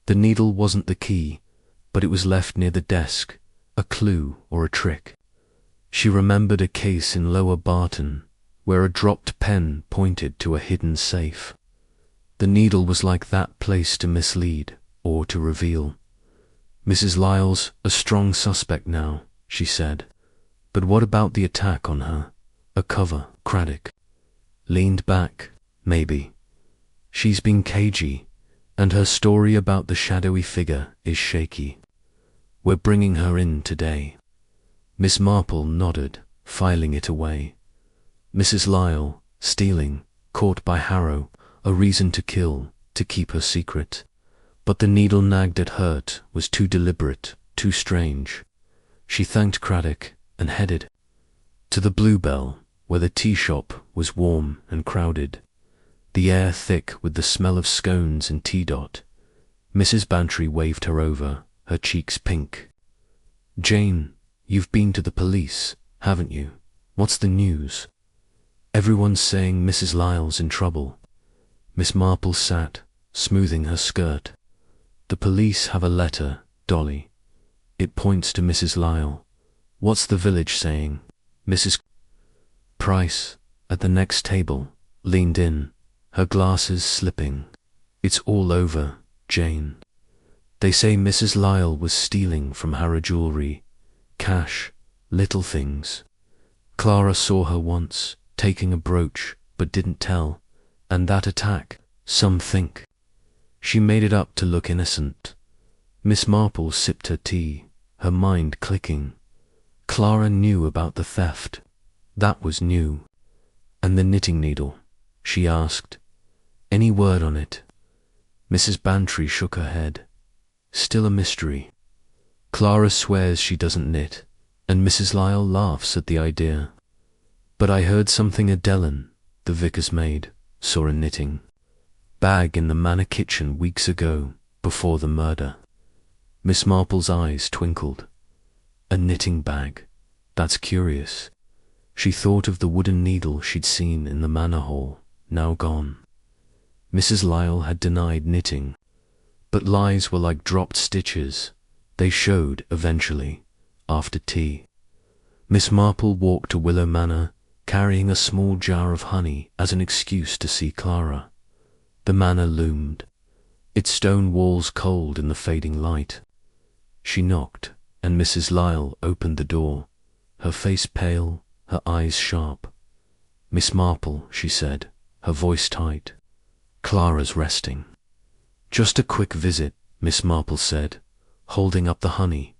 The needle wasn't the key, but it was left near the desk, a clue or a trick. She remembered a case in Lower Barton, where a dropped pen pointed to a hidden safe. The needle was like that, placed to mislead or to reveal. "Mrs. Lyle's a strong suspect now," she said. "But what about the attack on her? A cover?" Craddock leaned back. "Maybe. She's been cagey, and her story about the shadowy figure is shaky. We're bringing her in today." Miss Marple nodded, filing it away. Mrs. Lyle, stealing, caught by Harrow, a reason to kill, to keep her secret. But the needle nagged at hurt was too deliberate, too strange. She thanked Craddock and headed to the Bluebell, where the tea shop was warm and crowded, the air thick with the smell of scones and tea dot. Mrs. Bantry waved her over, her cheeks pink. "Jane, you've been to the police, haven't you? What's the news?" "Everyone's saying Mrs. Lyle's in trouble." Miss Marple sat, smoothing her skirt. "The police have a letter, Dolly. It points to Mrs. Lyle. What's the village saying?" Mrs. Price, at the next table, leaned in, her glasses slipping. "It's all over, Jane. They say Mrs. Lyle was stealing from Harrow jewelry, cash, little things. Clara saw her once, taking a brooch, but didn't tell. And that attack, some think she made it up to look innocent." Miss Marple sipped her tea, her mind clicking. Clara knew about the theft. That was new. "And the knitting needle?" she asked. "Any word on it?" Mrs. Bantry shook her head. "Still a mystery. Clara swears she doesn't knit, and Mrs. Lyle laughs at the idea. But I heard something Adeline, the vicar's maid, saw a knitting bag in the manor kitchen weeks ago, before the murder." Miss Marple's eyes twinkled. "A knitting bag? That's curious." She thought of the wooden needle she'd seen in the manor hall, now gone. Mrs. Lyle had denied knitting, but lies were like dropped stitches. They showed eventually, after tea. Miss Marple walked to Willow Manor, carrying a small jar of honey as an excuse to see Clara. The manor loomed, its stone walls cold in the fading light. She knocked, and Mrs. Lyle opened the door, her face pale, her eyes sharp. "Miss Marple," she said, her voice tight. "Clara's resting." "Just a quick visit," Miss Marple said, holding up the honey.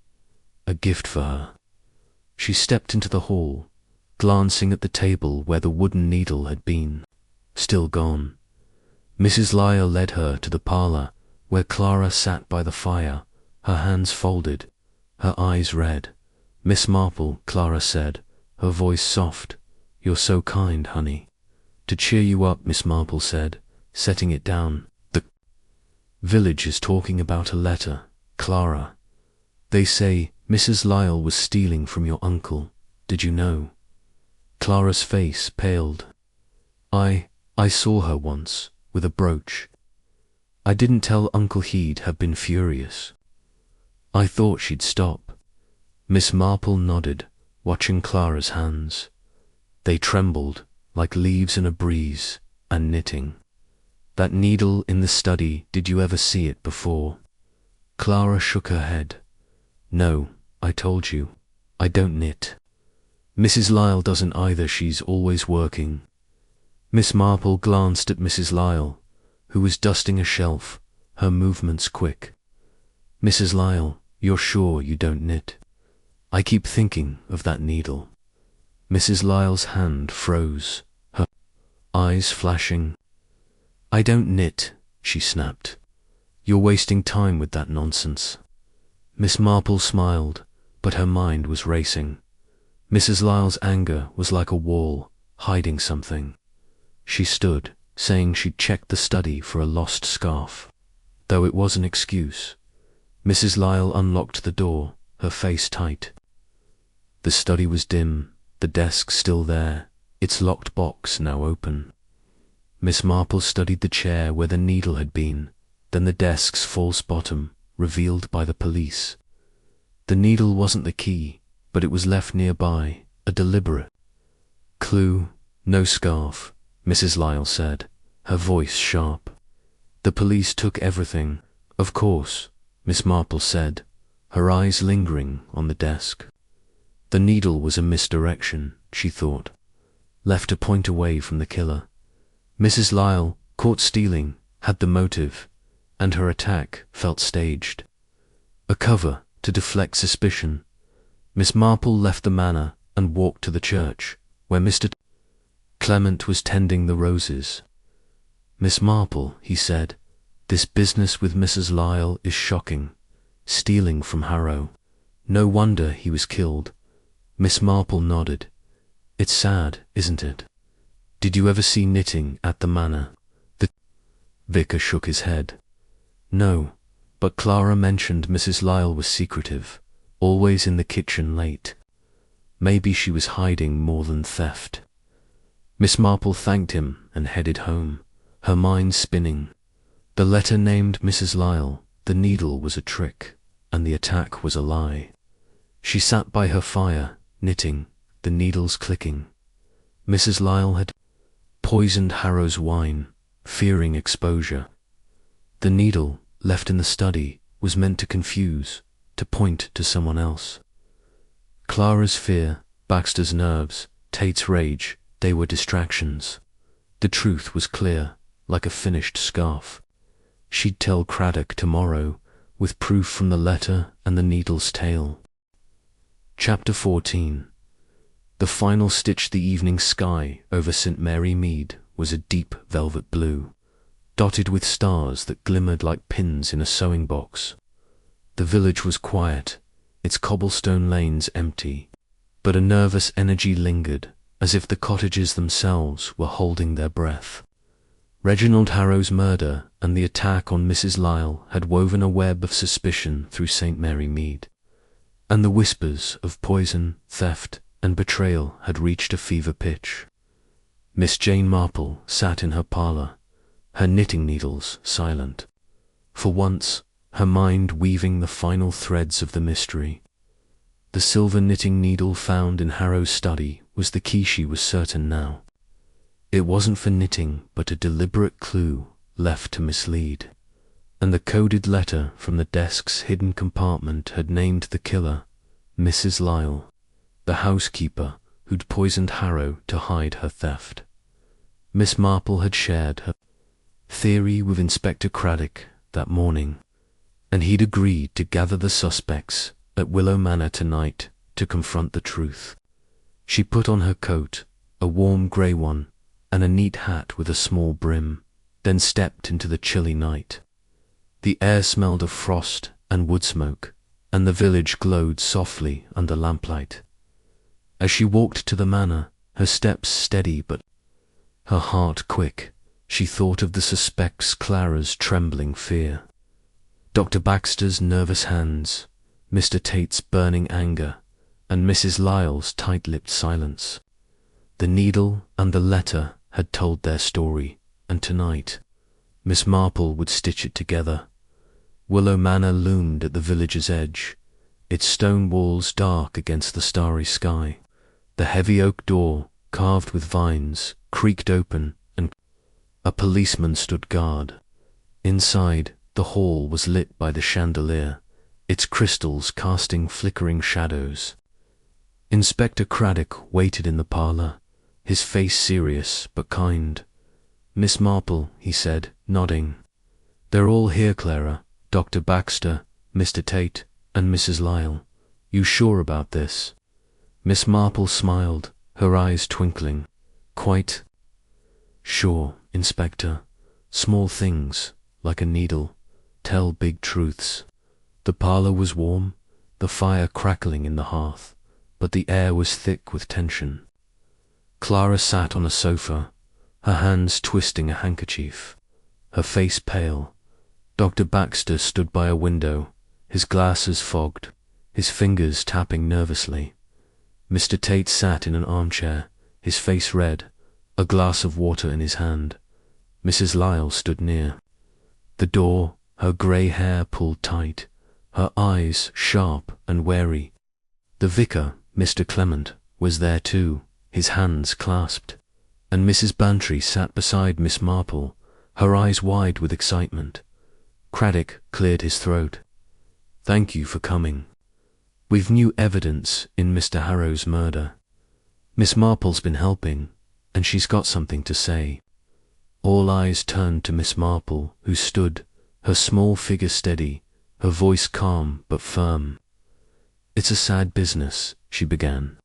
"A gift for her." She stepped into the hall, glancing at the table where the wooden needle had been, still gone. Mrs. Lyle led her to the parlour, where Clara sat by the fire, her hands folded, her eyes red. "Miss Marple," Clara said, her voice soft, "you're so kind, honey." "To cheer you up," Miss Marple said, setting it down. "The village is talking about a letter, Clara. They say Mrs. Lyle was stealing from your uncle, did you know?" Clara's face paled. I saw her once, with a brooch. I didn't tell Uncle he'd have been furious. I thought she'd stop." Miss Marple nodded, watching Clara's hands. They trembled like leaves in a breeze, and knitting. "That needle in the study, did you ever see it before?" Clara shook her head. "No, I told you, I don't knit. Mrs. Lyle doesn't either, she's always working." Miss Marple glanced at Mrs. Lyle, who was dusting a shelf, her movements quick. "Mrs. Lyle, you're sure you don't knit? I keep thinking of that needle." Mrs. Lyle's hand froze, her eyes flashing. "I don't knit," she snapped. "You're wasting time with that nonsense." Miss Marple smiled, but her mind was racing. Mrs. Lyle's anger was like a wall, hiding something. She stood, saying she'd checked the study for a lost scarf. Though it was an excuse. Mrs. Lyle unlocked the door, her face tight. The study was dim, the desk still there, its locked box now open. Miss Marple studied the chair where the needle had been, then the desk's false bottom, revealed by the police. The needle wasn't the key, but it was left nearby, a deliberate clue. "No scarf," Mrs. Lyle said, her voice sharp. "The police took everything." "Of course," Miss Marple said, her eyes lingering on the desk. The needle was a misdirection, she thought, left to point away from the killer. Mrs. Lyle, caught stealing, had the motive, and her attack felt staged. A cover to deflect suspicion. Miss Marple left the manor and walked to the church, where Mr. Clement was tending the roses. "Miss Marple," he said, "this business with Mrs. Lyle is shocking. Stealing from Harrow. No wonder he was killed." Miss Marple nodded. "It's sad, isn't it? Did you ever see knitting at the manor?" The vicar shook his head. "No, but Clara mentioned Mrs. Lyle was secretive, always in the kitchen late. Maybe she was hiding more than theft." Miss Marple thanked him and headed home, her mind spinning. The letter named Mrs. Lyle, the needle was a trick, and the attack was a lie. She sat by her fire, knitting, the needles clicking. Mrs. Lyle had poisoned Harrow's wine, fearing exposure. The needle, left in the study, was meant to confuse, to point to someone else. Clara's fear, Baxter's nerves, Tate's rage, they were distractions. The truth was clear, like a finished scarf. She'd tell Craddock tomorrow, with proof from the letter and the needle's tail. Chapter 14. The final stitch. The evening sky over St. Mary Mead was a deep velvet blue, dotted with stars that glimmered like pins in a sewing box. The village was quiet, its cobblestone lanes empty, but a nervous energy lingered, as if the cottages themselves were holding their breath. Reginald Harrow's murder and the attack on Mrs. Lyle had woven a web of suspicion through St. Mary Mead, and the whispers of poison, theft, and betrayal had reached a fever pitch. Miss Jane Marple sat in her parlour, her knitting needles silent. For once, her mind weaving the final threads of the mystery. The silver knitting needle found in Harrow's study was the key, she was certain now. It wasn't for knitting, but a deliberate clue left to mislead. And the coded letter from the desk's hidden compartment had named the killer Mrs. Lyle, the housekeeper who'd poisoned Harrow to hide her theft. Miss Marple had shared her theory with Inspector Craddock that morning, and he'd agreed to gather the suspects at Willow Manor tonight to confront the truth. She put on her coat, a warm grey one, and a neat hat with a small brim, then stepped into the chilly night. The air smelled of frost and wood smoke, and the village glowed softly under lamplight. As she walked to the manor, her steps steady but her heart quick, she thought of the suspects, Clara's trembling fear, Dr. Baxter's nervous hands, Mr. Tate's burning anger, and Mrs. Lyle's tight-lipped silence. The needle and the letter had told their story, and tonight, Miss Marple would stitch it together. Willow Manor loomed at the village's edge, its stone walls dark against the starry sky. The heavy oak door, carved with vines, creaked open, and a policeman stood guard. Inside, the hall was lit by the chandelier, its crystals casting flickering shadows. Inspector Craddock waited in the parlour, his face serious but kind. "Miss Marple," he said, nodding. "They're all here, Clara. Dr. Baxter, Mr. Tate, and Mrs. Lyle. You sure about this?" Miss Marple smiled, her eyes twinkling. "Quite sure, Inspector. Small things, like a needle, tell big truths." The parlour was warm, the fire crackling in the hearth, but the air was thick with tension. Clara sat on a sofa, her hands twisting a handkerchief, her face pale. Dr. Baxter stood by a window, his glasses fogged, his fingers tapping nervously. Mr. Tate sat in an armchair, his face red, a glass of water in his hand. Mrs. Lyle stood near. The door, her grey hair pulled tight, her eyes sharp and wary. The vicar, Mr. Clement, was there too, his hands clasped, and Mrs. Bantry sat beside Miss Marple, her eyes wide with excitement. Craddock cleared his throat. "Thank you for coming. We've new evidence in Mr. Harrow's murder. Miss Marple's been helping, and she's got something to say." All eyes turned to Miss Marple, who stood, her small figure steady, her voice calm but firm. "It's a sad business," she began.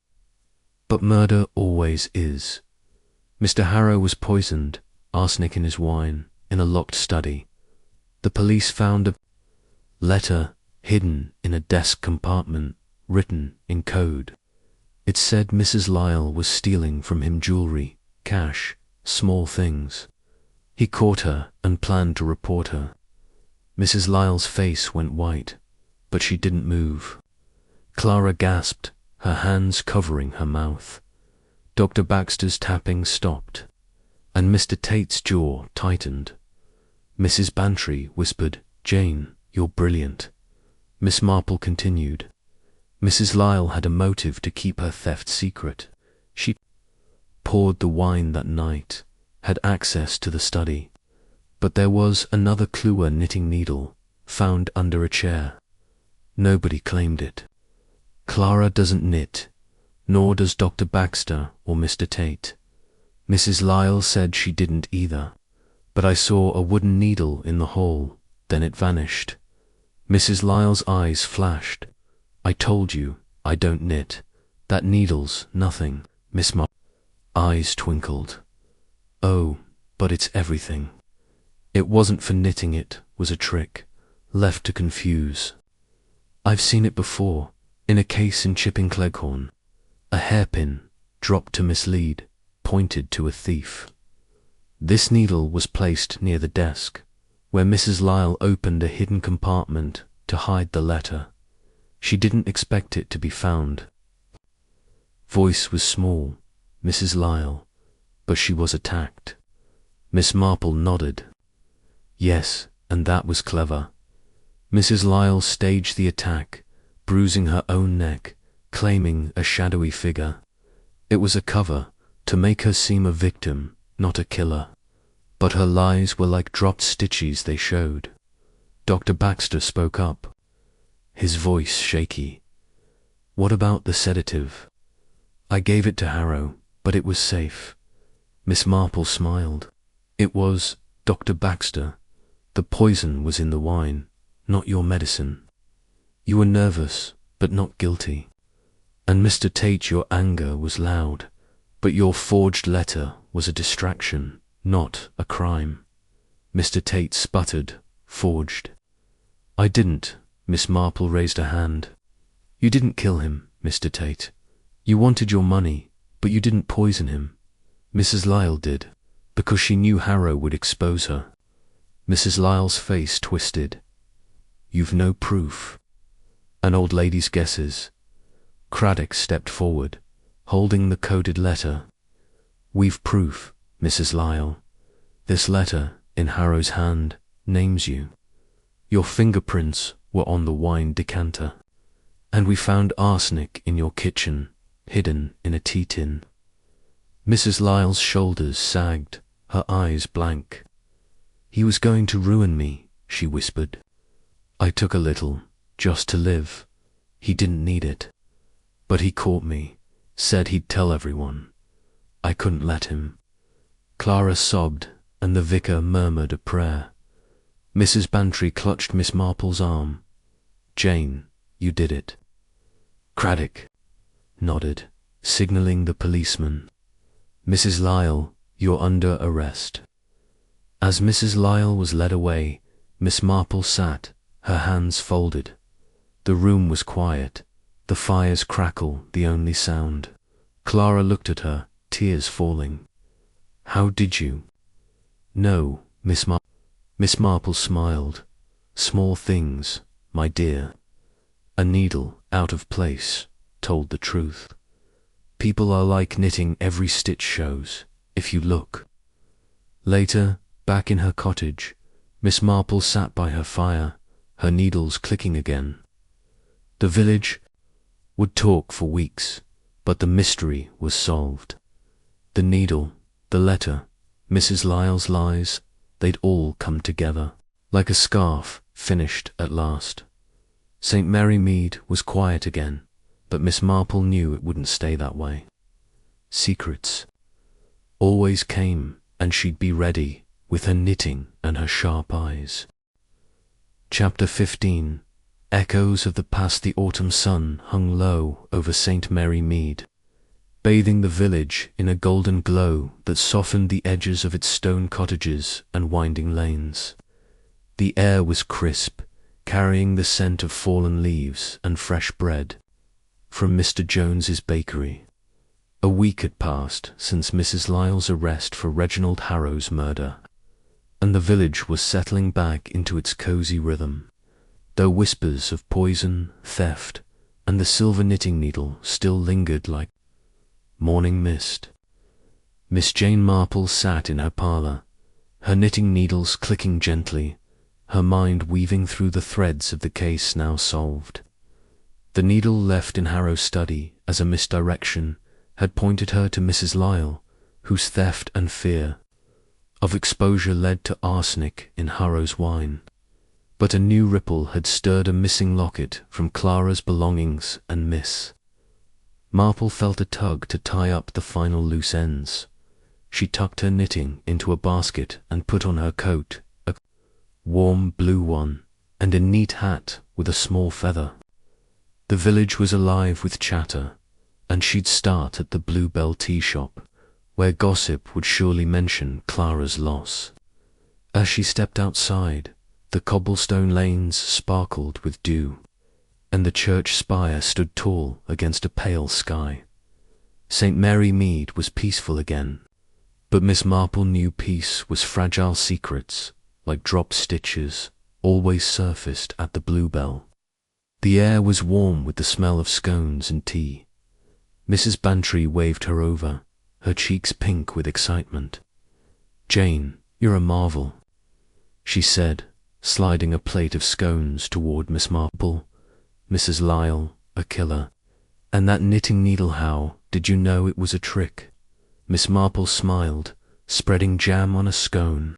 "But murder always is. Mr. Harrow was poisoned, arsenic in his wine, in a locked study. The police found a letter hidden in a desk compartment, written in code. It said Mrs. Lyle was stealing from him jewellery, cash, small things. He caught her and planned to report her. Mrs. Lyle's face went white, but she didn't move. Clara gasped, her hands covering her mouth. Dr. Baxter's tapping stopped, and Mr. Tate's jaw tightened. Mrs. Bantry whispered, "Jane, you're brilliant." Miss Marple continued, "Mrs. Lyle had a motive to keep her theft secret. She poured the wine that night, had access to the study. But there was another clue, a knitting needle, found under a chair. Nobody claimed it. Clara doesn't knit, nor does Dr. Baxter or Mr. Tate. Mrs. Lyle said she didn't either, but I saw a wooden needle in the hall, then it vanished." Mrs. Lyle's eyes flashed. "I told you, I don't knit. That needle's nothing." Miss Marple's eyes twinkled. "Oh, but it's everything. It wasn't for knitting, it was a trick, left to confuse. I've seen it before, in a case in Chipping Cleghorn. A hairpin, dropped to mislead, pointed to a thief. This needle was placed near the desk, where Mrs. Lyle opened a hidden compartment to hide the letter. She didn't expect it to be found." Voice was small, Mrs. Lyle, but she was attacked. Miss Marple nodded. "Yes, and that was clever. Mrs. Lyle staged the attack, bruising her own neck, claiming a shadowy figure. It was a cover, to make her seem a victim, not a killer. But her lies were like dropped stitches they showed." Dr. Baxter spoke up, his voice shaky. "What about the sedative?" "I gave it to Harrow, but it was safe." Miss Marple smiled. "It was, Dr. Baxter. The poison was in the wine, not your medicine. You were nervous, but not guilty. And Mr. Tate, your anger was loud, but your forged letter was a distraction, not a crime." Mr. Tate sputtered, "Forged." "I didn't." Miss Marple raised a hand. "You didn't kill him, Mr. Tate. You wanted your money, but you didn't poison him. Mrs. Lyle did, because she knew Harrow would expose her." Mrs. Lyle's face twisted. "You've no proof." An old lady's guesses. Craddock stepped forward, holding the coded letter. "We've proof, Mrs. Lyle. This letter, in Harrow's hand, names you. Your fingerprints were on the wine decanter. And we found arsenic in your kitchen, hidden in a tea tin." Mrs. Lyle's shoulders sagged, her eyes blank. "He was going to ruin me," she whispered. "I took a little, just to live. He didn't need it. But he caught me, said he'd tell everyone. I couldn't let him." Clara sobbed, and the vicar murmured a prayer. Mrs. Bantry clutched Miss Marple's arm. "Jane, you did it." Craddock nodded, signalling the policeman. "Mrs. Lyle, you're under arrest." As Mrs. Lyle was led away, Miss Marple sat, her hands folded. The room was quiet, the fire's crackle the only sound. Clara looked at her, tears falling. "How did you?" "No, Miss Marple smiled. "Small things, my dear. A needle out of place told the truth. People are like knitting, every stitch shows, if you look." Later, back in her cottage, Miss Marple sat by her fire, her needles clicking again. The village would talk for weeks, but the mystery was solved. The needle, the letter, Mrs. Lyle's lies, they'd all come together, like a scarf finished at last. St. Mary Mead was quiet again, but Miss Marple knew it wouldn't stay that way. Secrets always came, and she'd be ready, with her knitting and her sharp eyes. Chapter 15. Echoes of the past. The autumn sun hung low over St. Mary Mead, bathing the village in a golden glow that softened the edges of its stone cottages and winding lanes. The air was crisp, carrying the scent of fallen leaves and fresh bread from Mr. Jones's bakery. A week had passed since Mrs. Lyle's arrest for Reginald Harrow's murder, and the village was settling back into its cosy rhythm, though whispers of poison, theft, and the silver knitting needle still lingered like morning mist. Miss Jane Marple sat in her parlour, her knitting needles clicking gently, her mind weaving through the threads of the case now solved. The needle left in Harrow's study as a misdirection had pointed her to Mrs. Lyle, whose theft and fear of exposure led to arsenic in Harrow's wine. But a new ripple had stirred a missing locket from Clara's belongings, and Miss Marple felt a tug to tie up the final loose ends. She tucked her knitting into a basket and put on her coat, a warm blue one, and a neat hat with a small feather. The village was alive with chatter, and she'd start at the Bluebell tea shop, where gossip would surely mention Clara's loss. As she stepped outside, the cobblestone lanes sparkled with dew, and the church spire stood tall against a pale sky. St. Mary Mead was peaceful again, but Miss Marple knew peace was fragile. Secrets, like dropped stitches, always surfaced at the Bluebell. The air was warm with the smell of scones and tea. Mrs. Bantry waved her over, her cheeks pink with excitement. "Jane, you're a marvel," she said, sliding a plate of scones toward Miss Marple. "Mrs. Lyle, a killer. And that knitting needle, how did you know it was a trick?" Miss Marple smiled, spreading jam on a scone.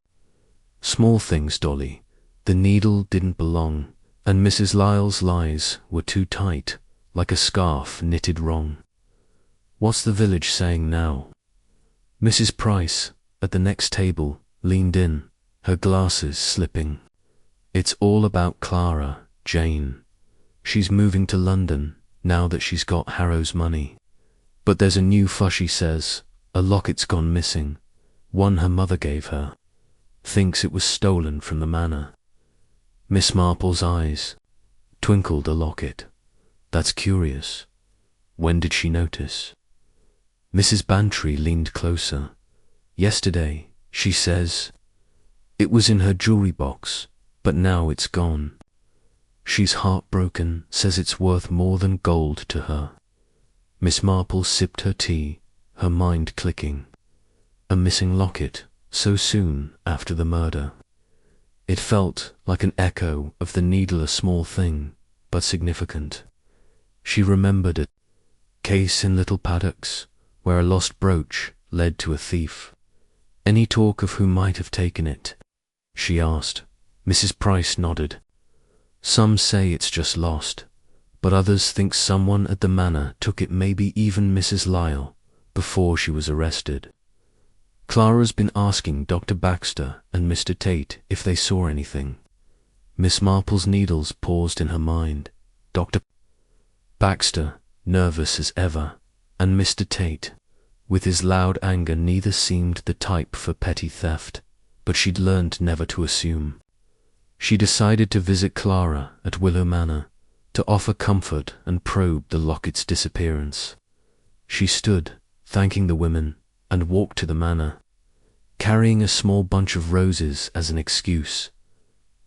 "Small things, Dolly. The needle didn't belong, and Mrs. Lyle's lies were too tight, like a scarf knitted wrong. What's the village saying now?" Mrs. Price, at the next table, leaned in, her glasses slipping. "It's all about Clara, Jane. She's moving to London now that she's got Harrow's money. But there's a new fuss, she says. A locket's gone missing, one her mother gave her. Thinks it was stolen from the manor." Miss Marple's eyes twinkled. "A locket? That's curious. When did she notice?" Mrs. Bantry leaned closer. "Yesterday, she says. It was in her jewelry box, but now it's gone. She's heartbroken, says it's worth more than gold to her." Miss Marple sipped her tea, her mind clicking. A missing locket, so soon after the murder. It felt like an echo of the needle, a small thing, but significant. She remembered a case in Little Paddocks, where a lost brooch led to a thief. Any talk of who might have taken it? She asked. Mrs. Price nodded. Some say it's just lost, but others think someone at the manor took it, maybe even Mrs. Lyle, before she was arrested. Clara's been asking Dr. Baxter and Mr. Tate if they saw anything. Miss Marple's needles paused in her mind. Dr. Baxter, nervous as ever, and Mr. Tate, with his loud anger, neither seemed the type for petty theft, but she'd learned never to assume. She decided to visit Clara at Willow Manor, to offer comfort and probe the locket's disappearance. She stood, thanking the women, and walked to the manor, carrying a small bunch of roses as an excuse.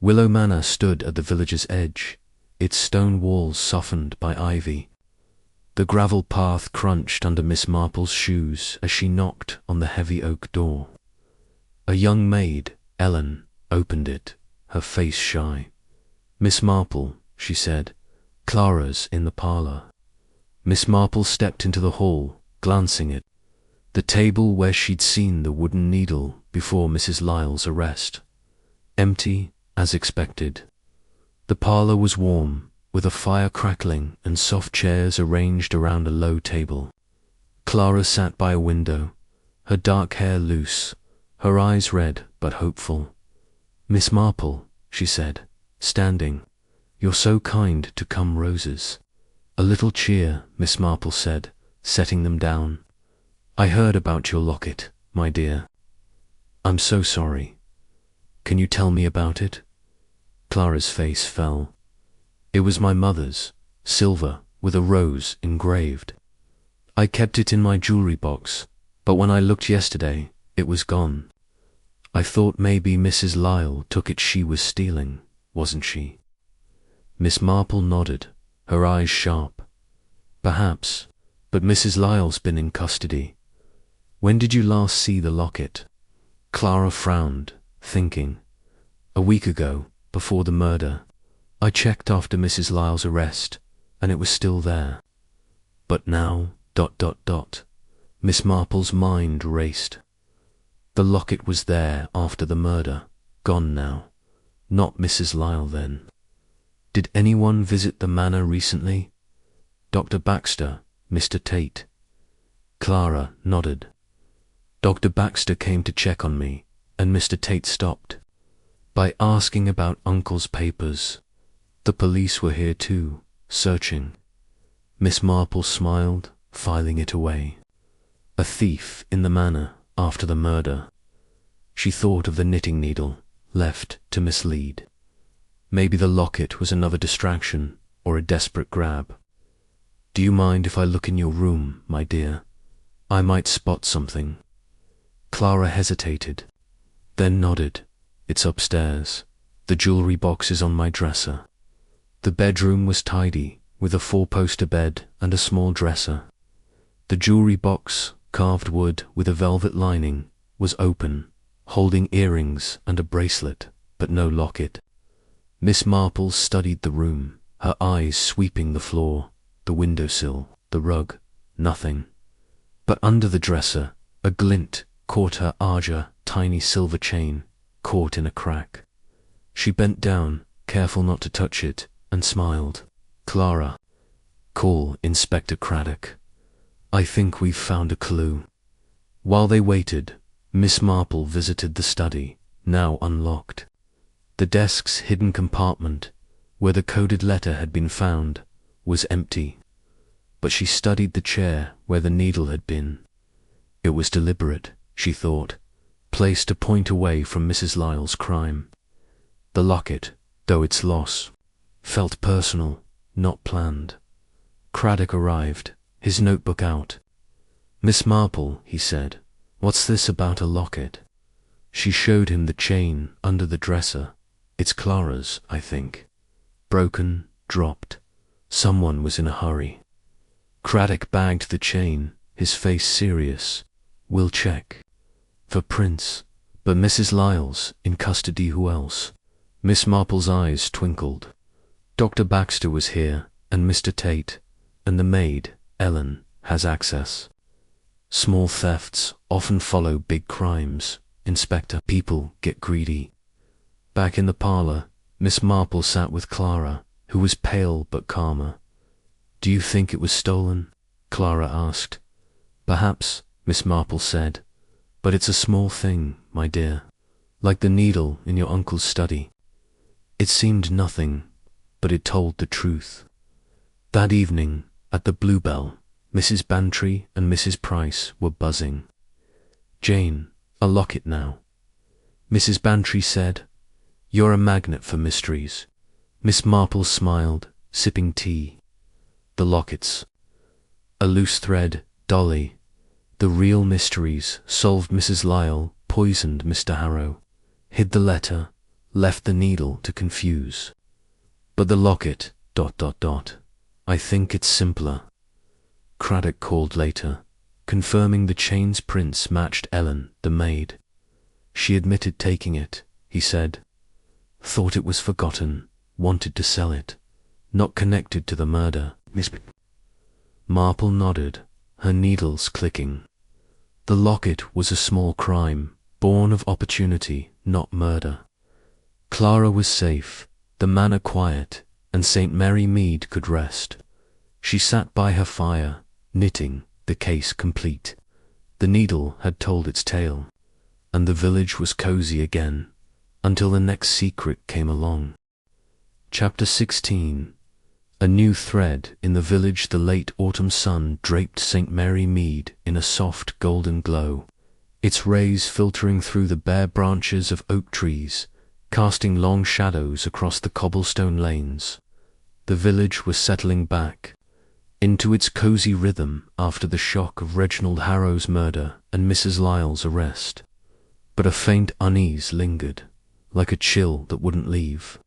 Willow Manor stood at the village's edge, its stone walls softened by ivy. The gravel path crunched under Miss Marple's shoes as she knocked on the heavy oak door. A young maid, Ellen, opened it, her face shy. Miss Marple, she said, Clara's in the parlour. Miss Marple stepped into the hall, glancing at the table where she'd seen the wooden needle before Mrs. Lyle's arrest. Empty, as expected. The parlour was warm, with a fire crackling and soft chairs arranged around a low table. Clara sat by a window, her dark hair loose, her eyes red but hopeful. Miss Marple, she said, standing, you're so kind to come roses. A little cheer, Miss Marple said, setting them down. I heard about your locket, my dear. I'm so sorry. Can you tell me about it? Clara's face fell. It was my mother's, silver, with a rose engraved. I kept it in my jewelry box, but when I looked yesterday, it was gone. I thought maybe Mrs. Lyle took it. She was stealing, wasn't she? Miss Marple nodded, her eyes sharp. Perhaps, but Mrs. Lyle's been in custody. When did you last see the locket? Clara frowned, thinking. A week ago, before the murder. I checked after Mrs. Lyle's arrest, and it was still there. But now, ... Miss Marple's mind raced. The locket was there after the murder, gone now. Not Mrs. Lyle then. Did anyone visit the manor recently? Dr. Baxter, Mr. Tate. Clara nodded. Dr. Baxter came to check on me, and Mr. Tate stopped by asking about Uncle's papers. The police were here too, searching. Miss Marple smiled, filing it away. A thief in the manor after the murder. She thought of the knitting needle, left to mislead. Maybe the locket was another distraction or a desperate grab. Do you mind if I look in your room, my dear? I might spot something. Clara hesitated, then nodded. It's upstairs. The jewelry box is on my dresser. The bedroom was tidy, with a four-poster bed and a small dresser. The jewelry box, carved wood with a velvet lining, was open, holding earrings and a bracelet, but no locket. Miss Marple studied the room, her eyes sweeping the floor, the windowsill, the rug. Nothing. But under the dresser, a glint caught her tiny silver chain, caught in a crack. She bent down, careful not to touch it, and smiled. Clara, call Inspector Craddock. I think we've found a clue. While they waited, Miss Marple visited the study, now unlocked. The desk's hidden compartment, where the coded letter had been found, was empty. But she studied the chair where the needle had been. It was deliberate, she thought, placed to point away from Mrs. Lyle's crime. The locket, though its loss, felt personal, not planned. Craddock arrived, his notebook out. Miss Marple, he said, what's this about a locket? She showed him the chain under the dresser. It's Clara's, I think. Broken, dropped. Someone was in a hurry. Craddock bagged the chain, his face serious. We'll check. For Prince. But Mrs. Lyle's in custody, who else? Miss Marple's eyes twinkled. Dr. Baxter was here, and Mr. Tate, and the maid, Ellen, has access. Small thefts often follow big crimes, Inspector. People get greedy. Back in the parlour, Miss Marple sat with Clara, who was pale but calmer. Do you think it was stolen? Clara asked. Perhaps, Miss Marple said, but it's a small thing, my dear, like the needle in your uncle's study. It seemed nothing, but it told the truth. That evening, at the Bluebell, Mrs. Bantry and Mrs. Price were buzzing. Jane, a locket now. Mrs. Bantry said, You're a magnet for mysteries. Miss Marple smiled, sipping tea. The lockets. A loose thread, Dolly. The real mysteries solved Mrs. Lyle, poisoned Mr. Harrow, hid the letter, left the needle to confuse. But the locket, ... I think it's simpler. Craddock called later, confirming the chain's prints matched Ellen, the maid. She admitted taking it, he said. Thought it was forgotten, wanted to sell it. Not connected to the murder. Miss Marple nodded, her needles clicking. The locket was a small crime, born of opportunity, not murder. Clara was safe, the manor quiet, and St. Mary Mead could rest. She sat by her fire, knitting, the case complete. The needle had told its tale, and the village was cozy again, until the next secret came along. Chapter 16. A new thread in the village. The late autumn sun draped St. Mary Mead in a soft golden glow, its rays filtering through the bare branches of oak trees, casting long shadows across the cobblestone lanes. The village was settling back into its cozy rhythm after the shock of Reginald Harrow's murder and Mrs. Lyle's arrest. But a faint unease lingered, like a chill that wouldn't leave.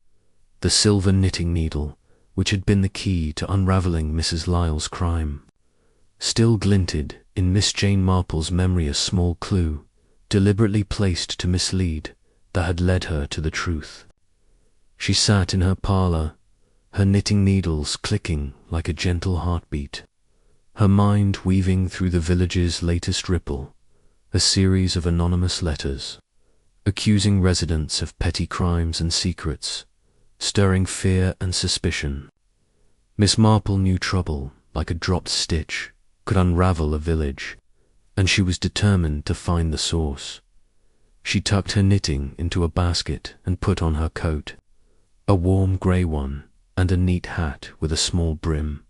The silver knitting needle, which had been the key to unravelling Mrs. Lyle's crime, still glinted in Miss Jane Marple's memory, a small clue, deliberately placed to mislead, that had led her to the truth. She sat in her parlour, her knitting needles clicking like a gentle heartbeat, her mind weaving through the village's latest ripple, a series of anonymous letters, accusing residents of petty crimes and secrets, stirring fear and suspicion. Miss Marple knew trouble, like a dropped stitch, could unravel a village, and she was determined to find the source. She tucked her knitting into a basket and put on her coat, a warm grey one, and a neat hat with a small brim.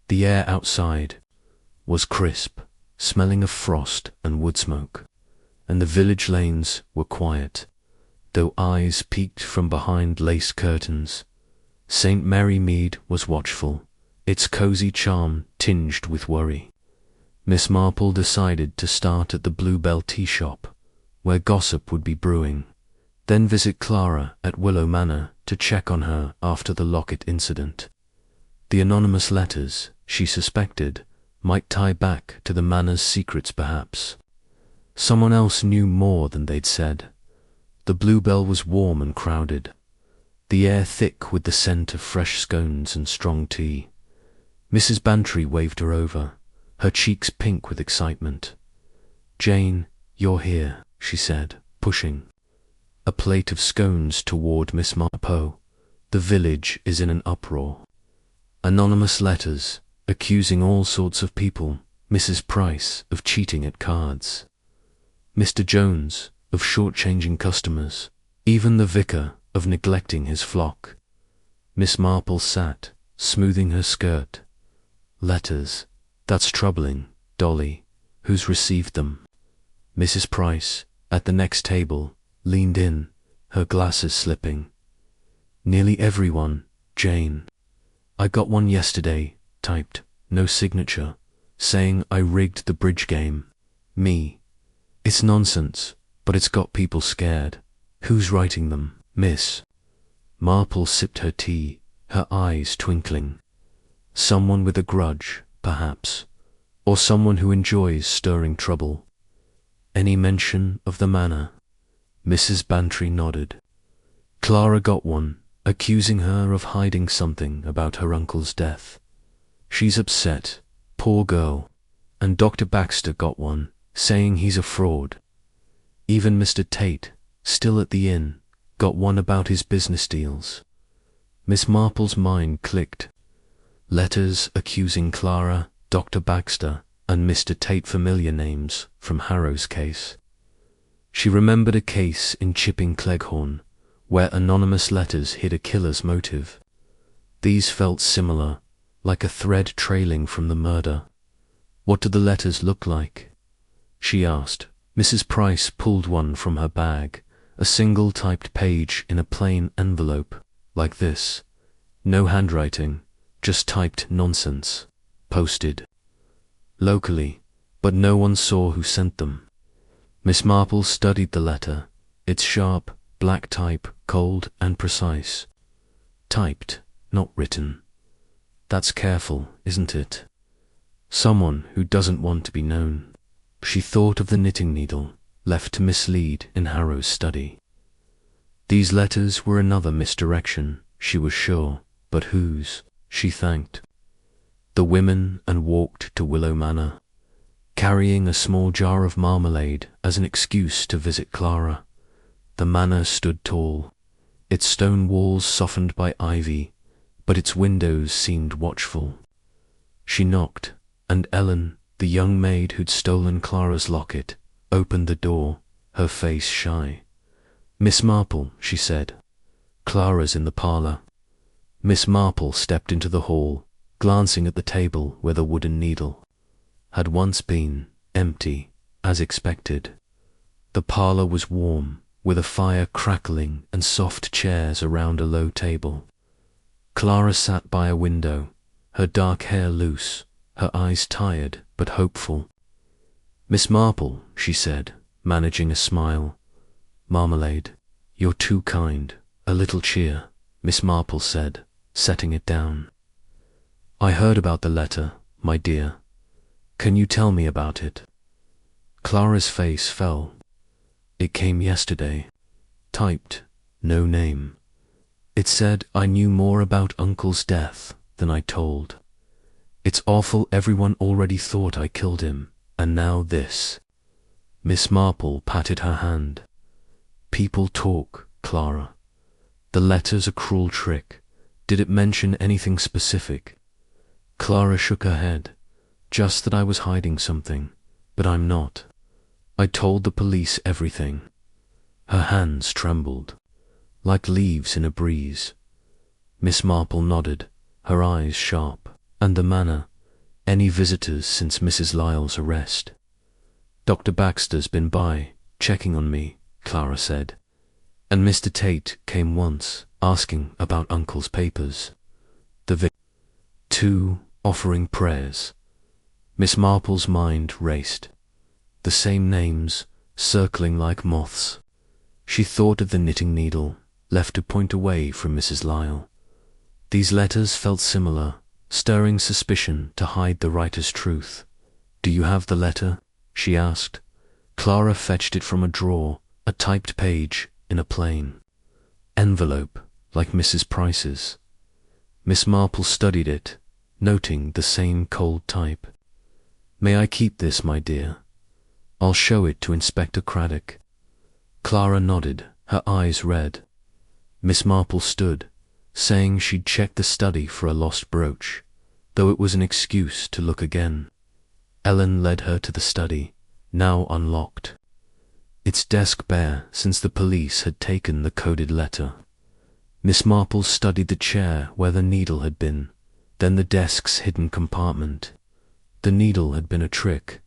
The air outside was crisp, smelling of frost and wood smoke, and the village lanes were quiet, though eyes peeked from behind lace curtains. St. Mary Mead was watchful, its cosy charm tinged with worry. Miss Marple decided to start at the Bluebell tea shop, where gossip would be brewing, then visit Clara at Willow Manor to check on her after the locket incident. The anonymous letters, she suspected, might tie back to the manor's secrets perhaps. Someone else knew more than they'd said. The Bluebell was warm and crowded, the air thick with the scent of fresh scones and strong tea. Mrs. Bantry waved her over, her cheeks pink with excitement. Jane, you're here, she said, pushing a plate of scones toward Miss Marple. The village is in an uproar. Anonymous letters, accusing all sorts of people, Mrs. Price of cheating at cards, Mr. Jones of shortchanging customers, even the vicar of neglecting his flock. Miss Marple sat, smoothing her skirt. Letters, that's troubling, Dolly. Who's received them? Mrs. Price, at the next table, leaned in, her glasses slipping. Nearly everyone, Jane. I got one yesterday, typed, no signature, saying I rigged the bridge game. Me. It's nonsense, but it's got people scared. Who's writing them? Miss Marple sipped her tea, her eyes twinkling. Someone with a grudge, perhaps, or someone who enjoys stirring trouble. Any mention of the manor? Mrs. Bantry nodded. Clara got one, accusing her of hiding something about her uncle's death. She's upset, poor girl. And Dr. Baxter got one, saying he's a fraud. Even Mr. Tate, still at the inn, got one about his business deals. Miss Marple's mind clicked. Letters accusing Clara, Dr. Baxter, and Mr. Tate, familiar names from Harrow's case. She remembered a case in Chipping Cleghorn, where anonymous letters hid a killer's motive. These felt similar, like a thread trailing from the murder. What do the letters look like? She asked. Mrs. Price pulled one from her bag, a single typed page in a plain envelope, like this. No handwriting, just typed nonsense. Posted. Locally, but no one saw who sent them. Miss Marple studied the letter. It's sharp, black type, cold and precise. Typed, not written. That's careful, isn't it? Someone who doesn't want to be known. She thought of the knitting needle, left to mislead in Harrow's study. These letters were another misdirection, she was sure, but whose? She thanked the women and walked to Willow Manor, carrying a small jar of marmalade as an excuse to visit Clara. The manor stood tall, its stone walls softened by ivy, but its windows seemed watchful. She knocked, and Ellen, the young maid who'd stolen Clara's locket, opened the door, her face shy. Miss Marple, she said. Clara's in the parlour. Miss Marple stepped into the hall, glancing at the table where the wooden needle had once been, empty, as expected. The parlour was warm, with a fire crackling and soft chairs around a low table. Clara sat by a window, her dark hair loose, her eyes tired but hopeful. Miss Marple, she said, managing a smile. Marmalade. You're too kind. A little cheer, Miss Marple said, setting it down. I heard about the letter, my dear. Can you tell me about it? Clara's face fell. It came yesterday. Typed, no name. It said I knew more about Uncle's death than I told. It's awful everyone already thought I killed him, and now this. Miss Marple patted her hand. People talk, Clara. The letter's a cruel trick. Did it mention anything specific? Clara shook her head. Just that I was hiding something, but I'm not. I told the police everything. Her hands trembled, like leaves in a breeze. Miss Marple nodded, her eyes sharp. And the manor. Any visitors since Mrs. Lyle's arrest? Dr. Baxter's been by, checking on me, Clara said. And Mr. Tate came once, asking about Uncle's papers. The two offering prayers. Miss Marple's mind raced. The same names, circling like moths. She thought of the knitting needle, left to point away from Mrs. Lyle. These letters felt similar, stirring suspicion to hide the writer's truth. Do you have the letter? She asked. Clara fetched it from a drawer, a typed page in a plain envelope, like Mrs. Price's. Miss Marple studied it, noting the same cold type. May I keep this, my dear? I'll show it to Inspector Craddock. Clara nodded, her eyes red. Miss Marple stood, saying she'd checked the study for a lost brooch, though it was an excuse to look again. Ellen led her to the study, now unlocked. Its desk bare since the police had taken the coded letter. Miss Marple studied the chair where the needle had been, then the desk's hidden compartment. The needle had been a trick,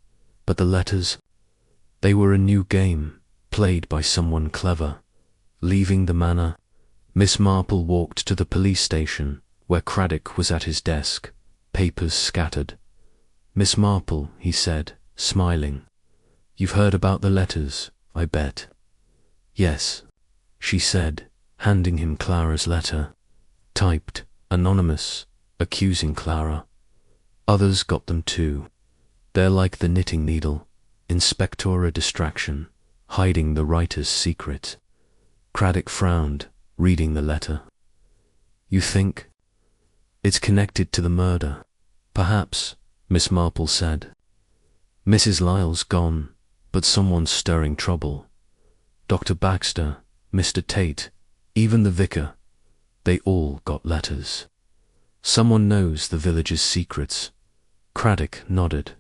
but the letters, they were a new game, played by someone clever. Leaving the manor, Miss Marple walked to the police station, where Craddock was at his desk, papers scattered. Miss Marple, he said, smiling. You've heard about the letters, I bet. Yes, she said, handing him Clara's letter. Typed, anonymous, accusing Clara. Others got them too. They're like the knitting needle, inspector a distraction, hiding the writer's secret. Craddock frowned, reading the letter. You think? It's connected to the murder. Perhaps, Miss Marple said. Mrs. Lyle's gone, but someone's stirring trouble. Dr. Baxter, Mr. Tate, even the vicar, they all got letters. Someone knows the village's secrets. Craddock nodded.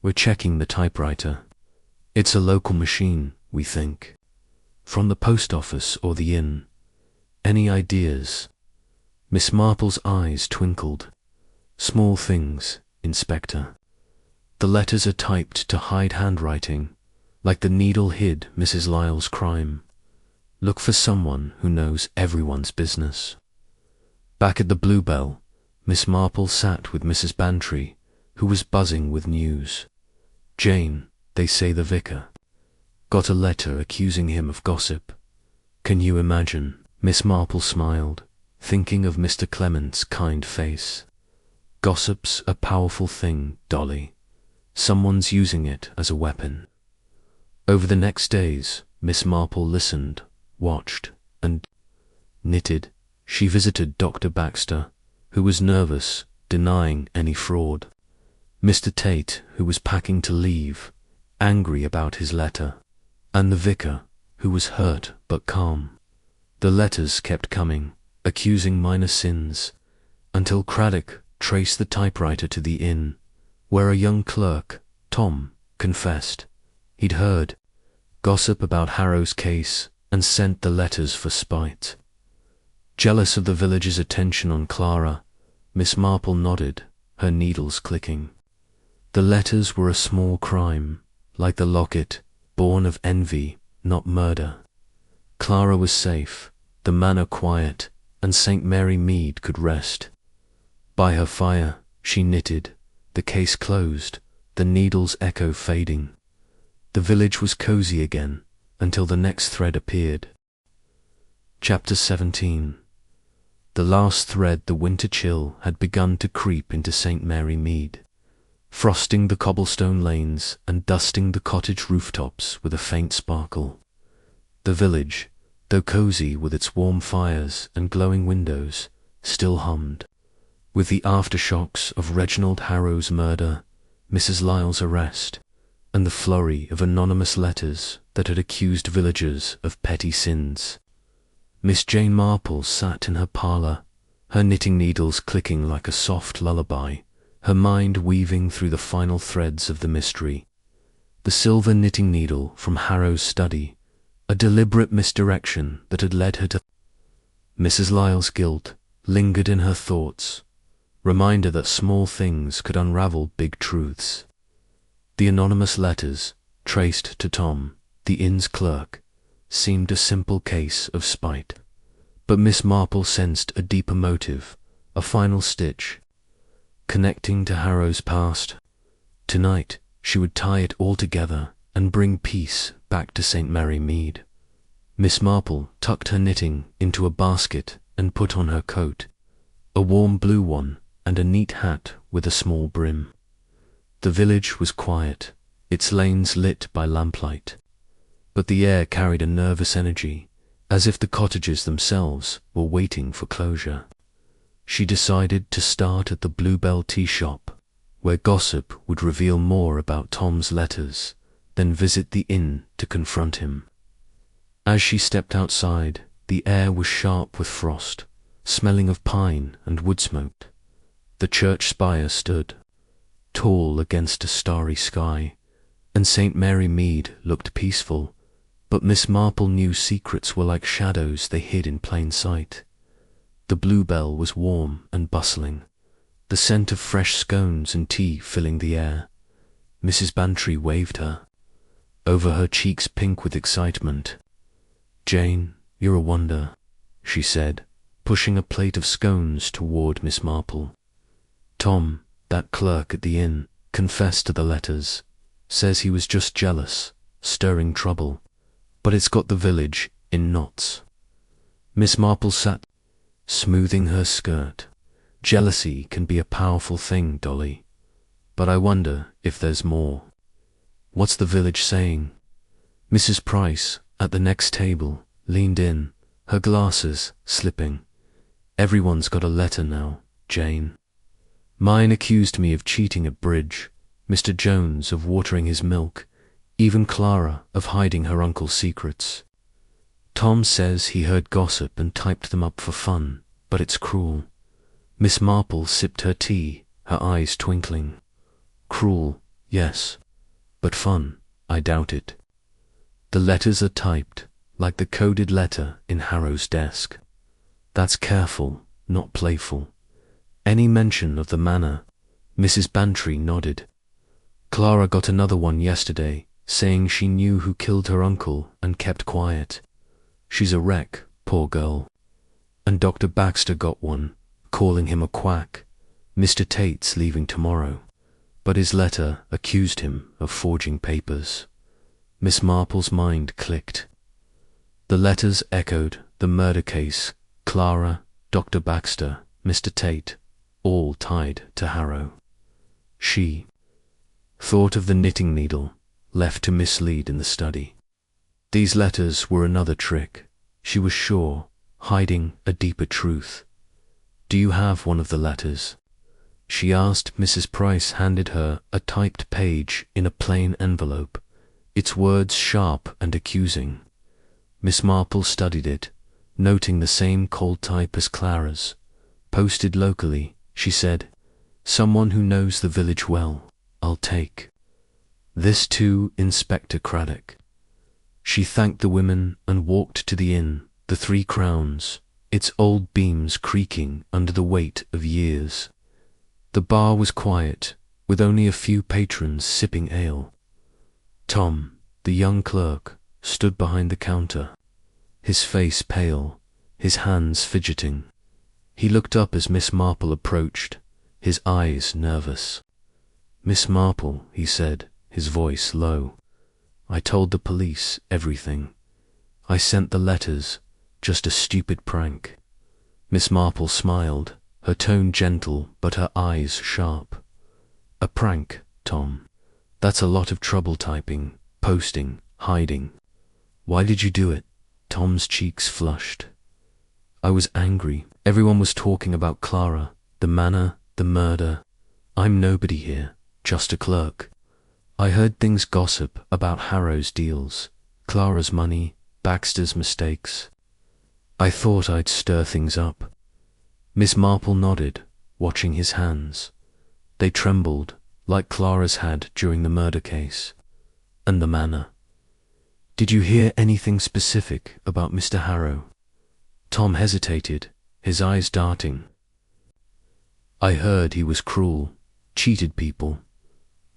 We're checking the typewriter. It's a local machine, we think. From the post office or the inn. Any ideas? Miss Marple's eyes twinkled. Small things, Inspector. The letters are typed to hide handwriting, like the needle hid Mrs. Lyle's crime. Look for someone who knows everyone's business. Back at the Bluebell, Miss Marple sat with Mrs. Bantry, who was buzzing with news. Jane, they say the vicar, got a letter accusing him of gossip. Can you imagine? Miss Marple smiled, thinking of Mr. Clement's kind face. Gossip's a powerful thing, Dolly. Someone's using it as a weapon. Over the next days, Miss Marple listened, watched, and knitted. She visited Dr. Baxter, who was nervous, denying any fraud. Mr. Tate, who was packing to leave, angry about his letter, and the vicar, who was hurt but calm. The letters kept coming, accusing minor sins, until Craddock traced the typewriter to the inn, where a young clerk, Tom, confessed he'd heard gossip about Harrow's case and sent the letters for spite. Jealous of the village's attention on Clara, Miss Marple nodded, her needles clicking. The letters were a small crime, like the locket, born of envy, not murder. Clara was safe, the manor quiet, and St. Mary Mead could rest. By her fire, she knitted, the case closed, the needle's echo fading. The village was cozy again, until the next thread appeared. Chapter 17. The last thread, the winter chill, had begun to creep into St. Mary Mead, frosting the cobblestone lanes and dusting the cottage rooftops with a faint sparkle. The village, though cozy with its warm fires and glowing windows, still hummed, with the aftershocks of Reginald Harrow's murder, Mrs. Lyle's arrest, and the flurry of anonymous letters that had accused villagers of petty sins. Miss Jane Marple sat in her parlour, her knitting needles clicking like a soft lullaby, her mind weaving through the final threads of the mystery. The silver knitting needle from Harrow's study, a deliberate misdirection that had led her to Mrs. Lyle's guilt, lingered in her thoughts, reminder that small things could unravel big truths. The anonymous letters, traced to Tom, the inn's clerk, seemed a simple case of spite. But Miss Marple sensed a deeper motive, a final stitch, connecting to Harrow's past. Tonight, she would tie it all together and bring peace back to St. Mary Mead. Miss Marple tucked her knitting into a basket and put on her coat, a warm blue one and a neat hat with a small brim. The village was quiet, its lanes lit by lamplight, but the air carried a nervous energy, as if the cottages themselves were waiting for closure. She decided to start at the Bluebell tea shop, where gossip would reveal more about Tom's letters, then visit the inn to confront him. As she stepped outside, the air was sharp with frost, smelling of pine and wood smoke. The church spire stood, tall against a starry sky, and St. Mary Mead looked peaceful, but Miss Marple knew secrets were like shadows they hid in plain sight. The Bluebell was warm and bustling, the scent of fresh scones and tea filling the air. Mrs. Bantry waved her, over her cheeks pink with excitement. "Jane, you're a wonder," she said, pushing a plate of scones toward Miss Marple. "Tom, that clerk at the inn, confessed to the letters, says he was just jealous, stirring trouble, but it's got the village in knots." Miss Marple sat, smoothing her skirt. "Jealousy can be a powerful thing, Dolly. but I wonder if there's more. What's the village saying? Mrs. Price, at the next table, leaned in, her glasses slipping. Everyone's got a letter now, Jane. Mine accused me of cheating at bridge, Mr. Jones of watering his milk, even Clara of hiding her uncle's secrets. Tom says he heard gossip and typed them up for fun, but it's cruel. Miss Marple sipped her tea, her eyes twinkling. Cruel, yes, but fun, I doubt it. The letters are typed, like the coded letter in Harrow's desk. That's careful, not playful. Any mention of the manor? Mrs. Bantry nodded. Clara got another one yesterday, saying she knew who killed her uncle and kept quiet. She's a wreck, poor girl. And Dr. Baxter got one, calling him a quack. Mr. Tate's leaving tomorrow, but his letter accused him of forging papers. Miss Marple's mind clicked. The letters echoed the murder case, Clara, Dr. Baxter, Mr. Tate, all tied to Harrow. She thought of the knitting needle, left to mislead in the study. These letters were another trick, she was sure, hiding a deeper truth. Do you have one of the letters? She asked. Mrs. Price handed her a typed page in a plain envelope, its words sharp and accusing. Miss Marple studied it, noting the same cold type as Clara's. Posted locally, she said, someone who knows the village well, I'll take. This to Inspector Craddock. She thanked the women and walked to the inn, the Three Crowns, its old beams creaking under the weight of years. The bar was quiet, with only a few patrons sipping ale. Tom, the young clerk, stood behind the counter, his face pale, his hands fidgeting. He looked up as Miss Marple approached, his eyes nervous. Miss Marple, he said, his voice low, I told the police everything. I sent the letters, just a stupid prank. Miss Marple smiled, her tone gentle but her eyes sharp. A prank, Tom. That's a lot of trouble typing, posting, hiding. Why did you do it? Tom's cheeks flushed. I was angry. Everyone was talking about Clara, the manor, the murder. I'm nobody here, just a clerk. I heard things gossip about Harrow's deals, Clara's money, Baxter's mistakes. I thought I'd stir things up. Miss Marple nodded, watching his hands. They trembled, like Clara's had during the murder case. And the manor. Did you hear anything specific about Mr. Harrow? Tom hesitated, his eyes darting. I heard he was cruel, cheated people.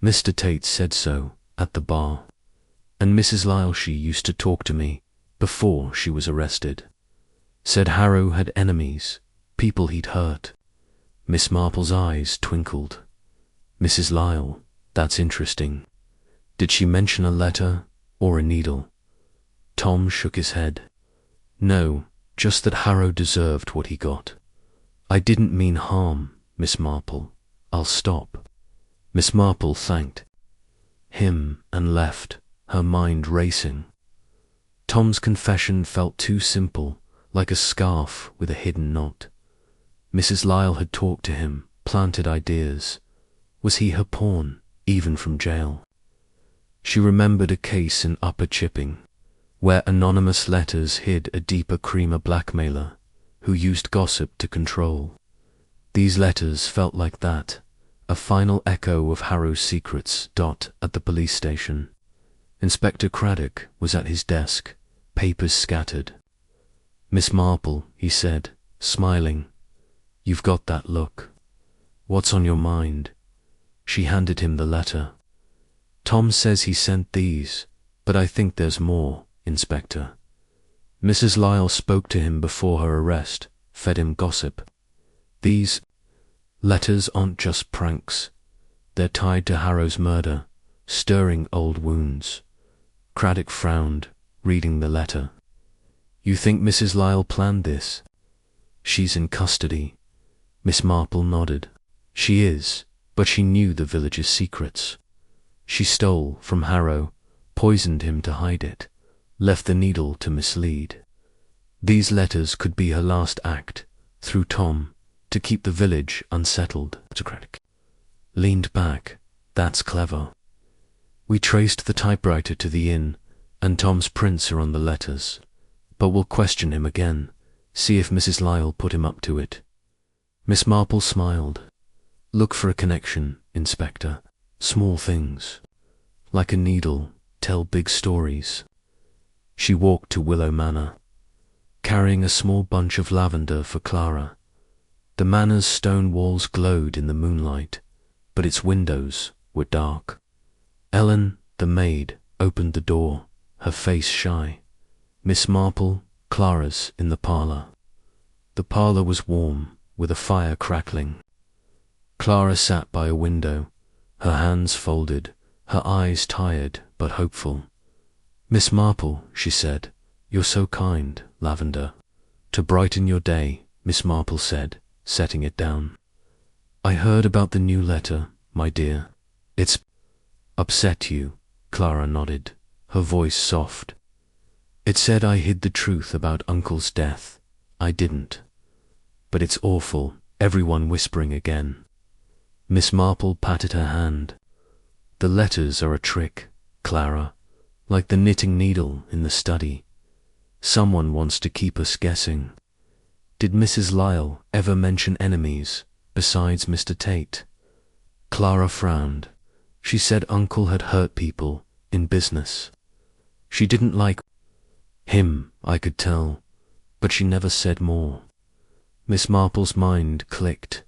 Mr. Tate said so, at the bar. And Mrs. Lyleshie used to talk to me, before she was arrested. Said Harrow had enemies, people he'd hurt. Miss Marple's eyes twinkled. Mrs. Lyle, that's interesting. Did she mention a letter, or a needle? Tom shook his head. No, just that Harrow deserved what he got. I didn't mean harm, Miss Marple. I'll stop. Miss Marple thanked him and left, her mind racing. Tom's confession felt too simple, like a scarf with a hidden knot. Mrs. Lyle had talked to him, planted ideas. Was he her pawn, even from jail? She remembered a case in Upper Chipping, where anonymous letters hid a deeper creamer blackmailer who used gossip to control. These letters felt like that, a final echo of Harrow's secrets. At the police station. Inspector Craddock was at his desk, papers scattered. Miss Marple, he said, smiling, you've got that look. What's on your mind? She handed him the letter. Tom says he sent these, but I think there's more, Inspector. Mrs. Lyle spoke to him before her arrest, fed him gossip. These letters aren't just pranks. They're tied to Harrow's murder, stirring old wounds. Craddock frowned, reading the letter. You think Mrs. Lyle planned this? She's in custody. Miss Marple nodded. She is, but she knew the village's secrets. She stole from Harrow, poisoned him to hide it, left the needle to mislead. These letters could be her last act, through Tom, to keep the village unsettled. Leaned back. That's clever. We traced the typewriter to the inn, and Tom's prints are on the letters. But we'll question him again, see if Mrs. Lyle put him up to it. Miss Marple smiled. Look for a connection, Inspector. Small things. Like a needle, tell big stories. She walked to Willow Manor, carrying a small bunch of lavender for Clara. The manor's stone walls glowed in the moonlight, but its windows were dark. Ellen, the maid, opened the door, her face shy. Miss Marple, Clara's, in the parlour. The parlour was warm, with a fire crackling. Clara sat by a window, her hands folded, her eyes tired but hopeful. Miss Marple, she said, you're so kind, Lavender. To brighten your day, Miss Marple said, setting it down. I heard about the new letter, my dear. It's upset you, Clara nodded, her voice soft. It said I hid the truth about Uncle's death. I didn't. But it's awful, everyone whispering again. Miss Marple patted her hand. The letters are a trick, Clara, like the knitting needle in the study. Someone wants to keep us guessing. Did Mrs. Lyle ever mention enemies besides Mr. Tate? Clara frowned. She said Uncle had hurt people in business. She didn't like him, I could tell, but she never said more. Miss Marple's mind clicked.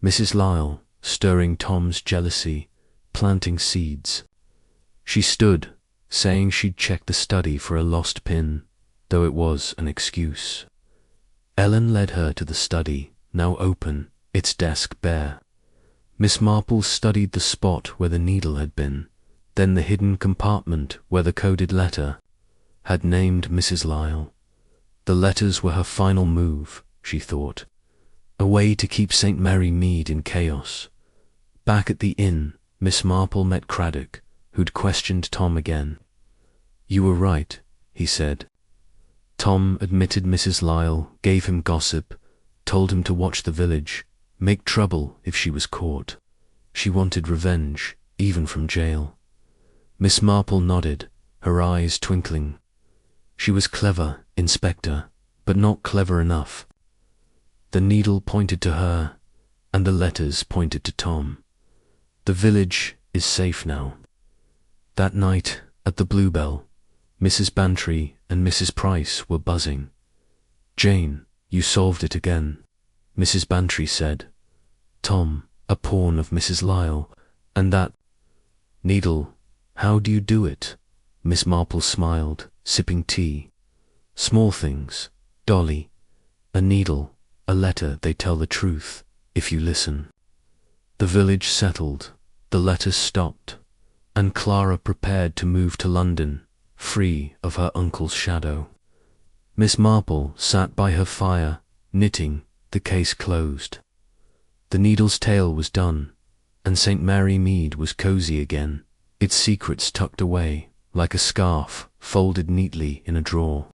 Mrs. Lyle, stirring Tom's jealousy, planting seeds. She stood, saying she'd check the study for a lost pin, though it was an excuse. Ellen led her to the study, now open, its desk bare. Miss Marple studied the spot where the needle had been, then the hidden compartment where the coded letter had named Mrs. Lyle. The letters were her final move, she thought. A way to keep St. Mary Mead in chaos. Back at the inn, Miss Marple met Craddock, who'd questioned Tom again. You were right, he said. Tom admitted Mrs. Lyle, gave him gossip, told him to watch the village, make trouble if she was caught. She wanted revenge, even from jail. Miss Marple nodded, her eyes twinkling. She was clever, Inspector, but not clever enough. The needle pointed to her, and the letters pointed to Tom. The village is safe now. That night, at the Bluebell, Mrs. Bantry and Mrs. Price were buzzing. Jane, you solved it again, Mrs. Bantry said. Tom, a pawn of Mrs. Lyle, and that needle, how do you do it? Miss Marple smiled, sipping tea. Small things, Dolly. A needle, a letter, they tell the truth, if you listen. The village settled, the letters stopped, and Clara prepared to move to London, free of her uncle's shadow. Miss Marple sat by her fire, knitting, the case closed. The needle's tale was done, and St. Mary Mead was cosy again, its secrets tucked away, like a scarf folded neatly in a drawer.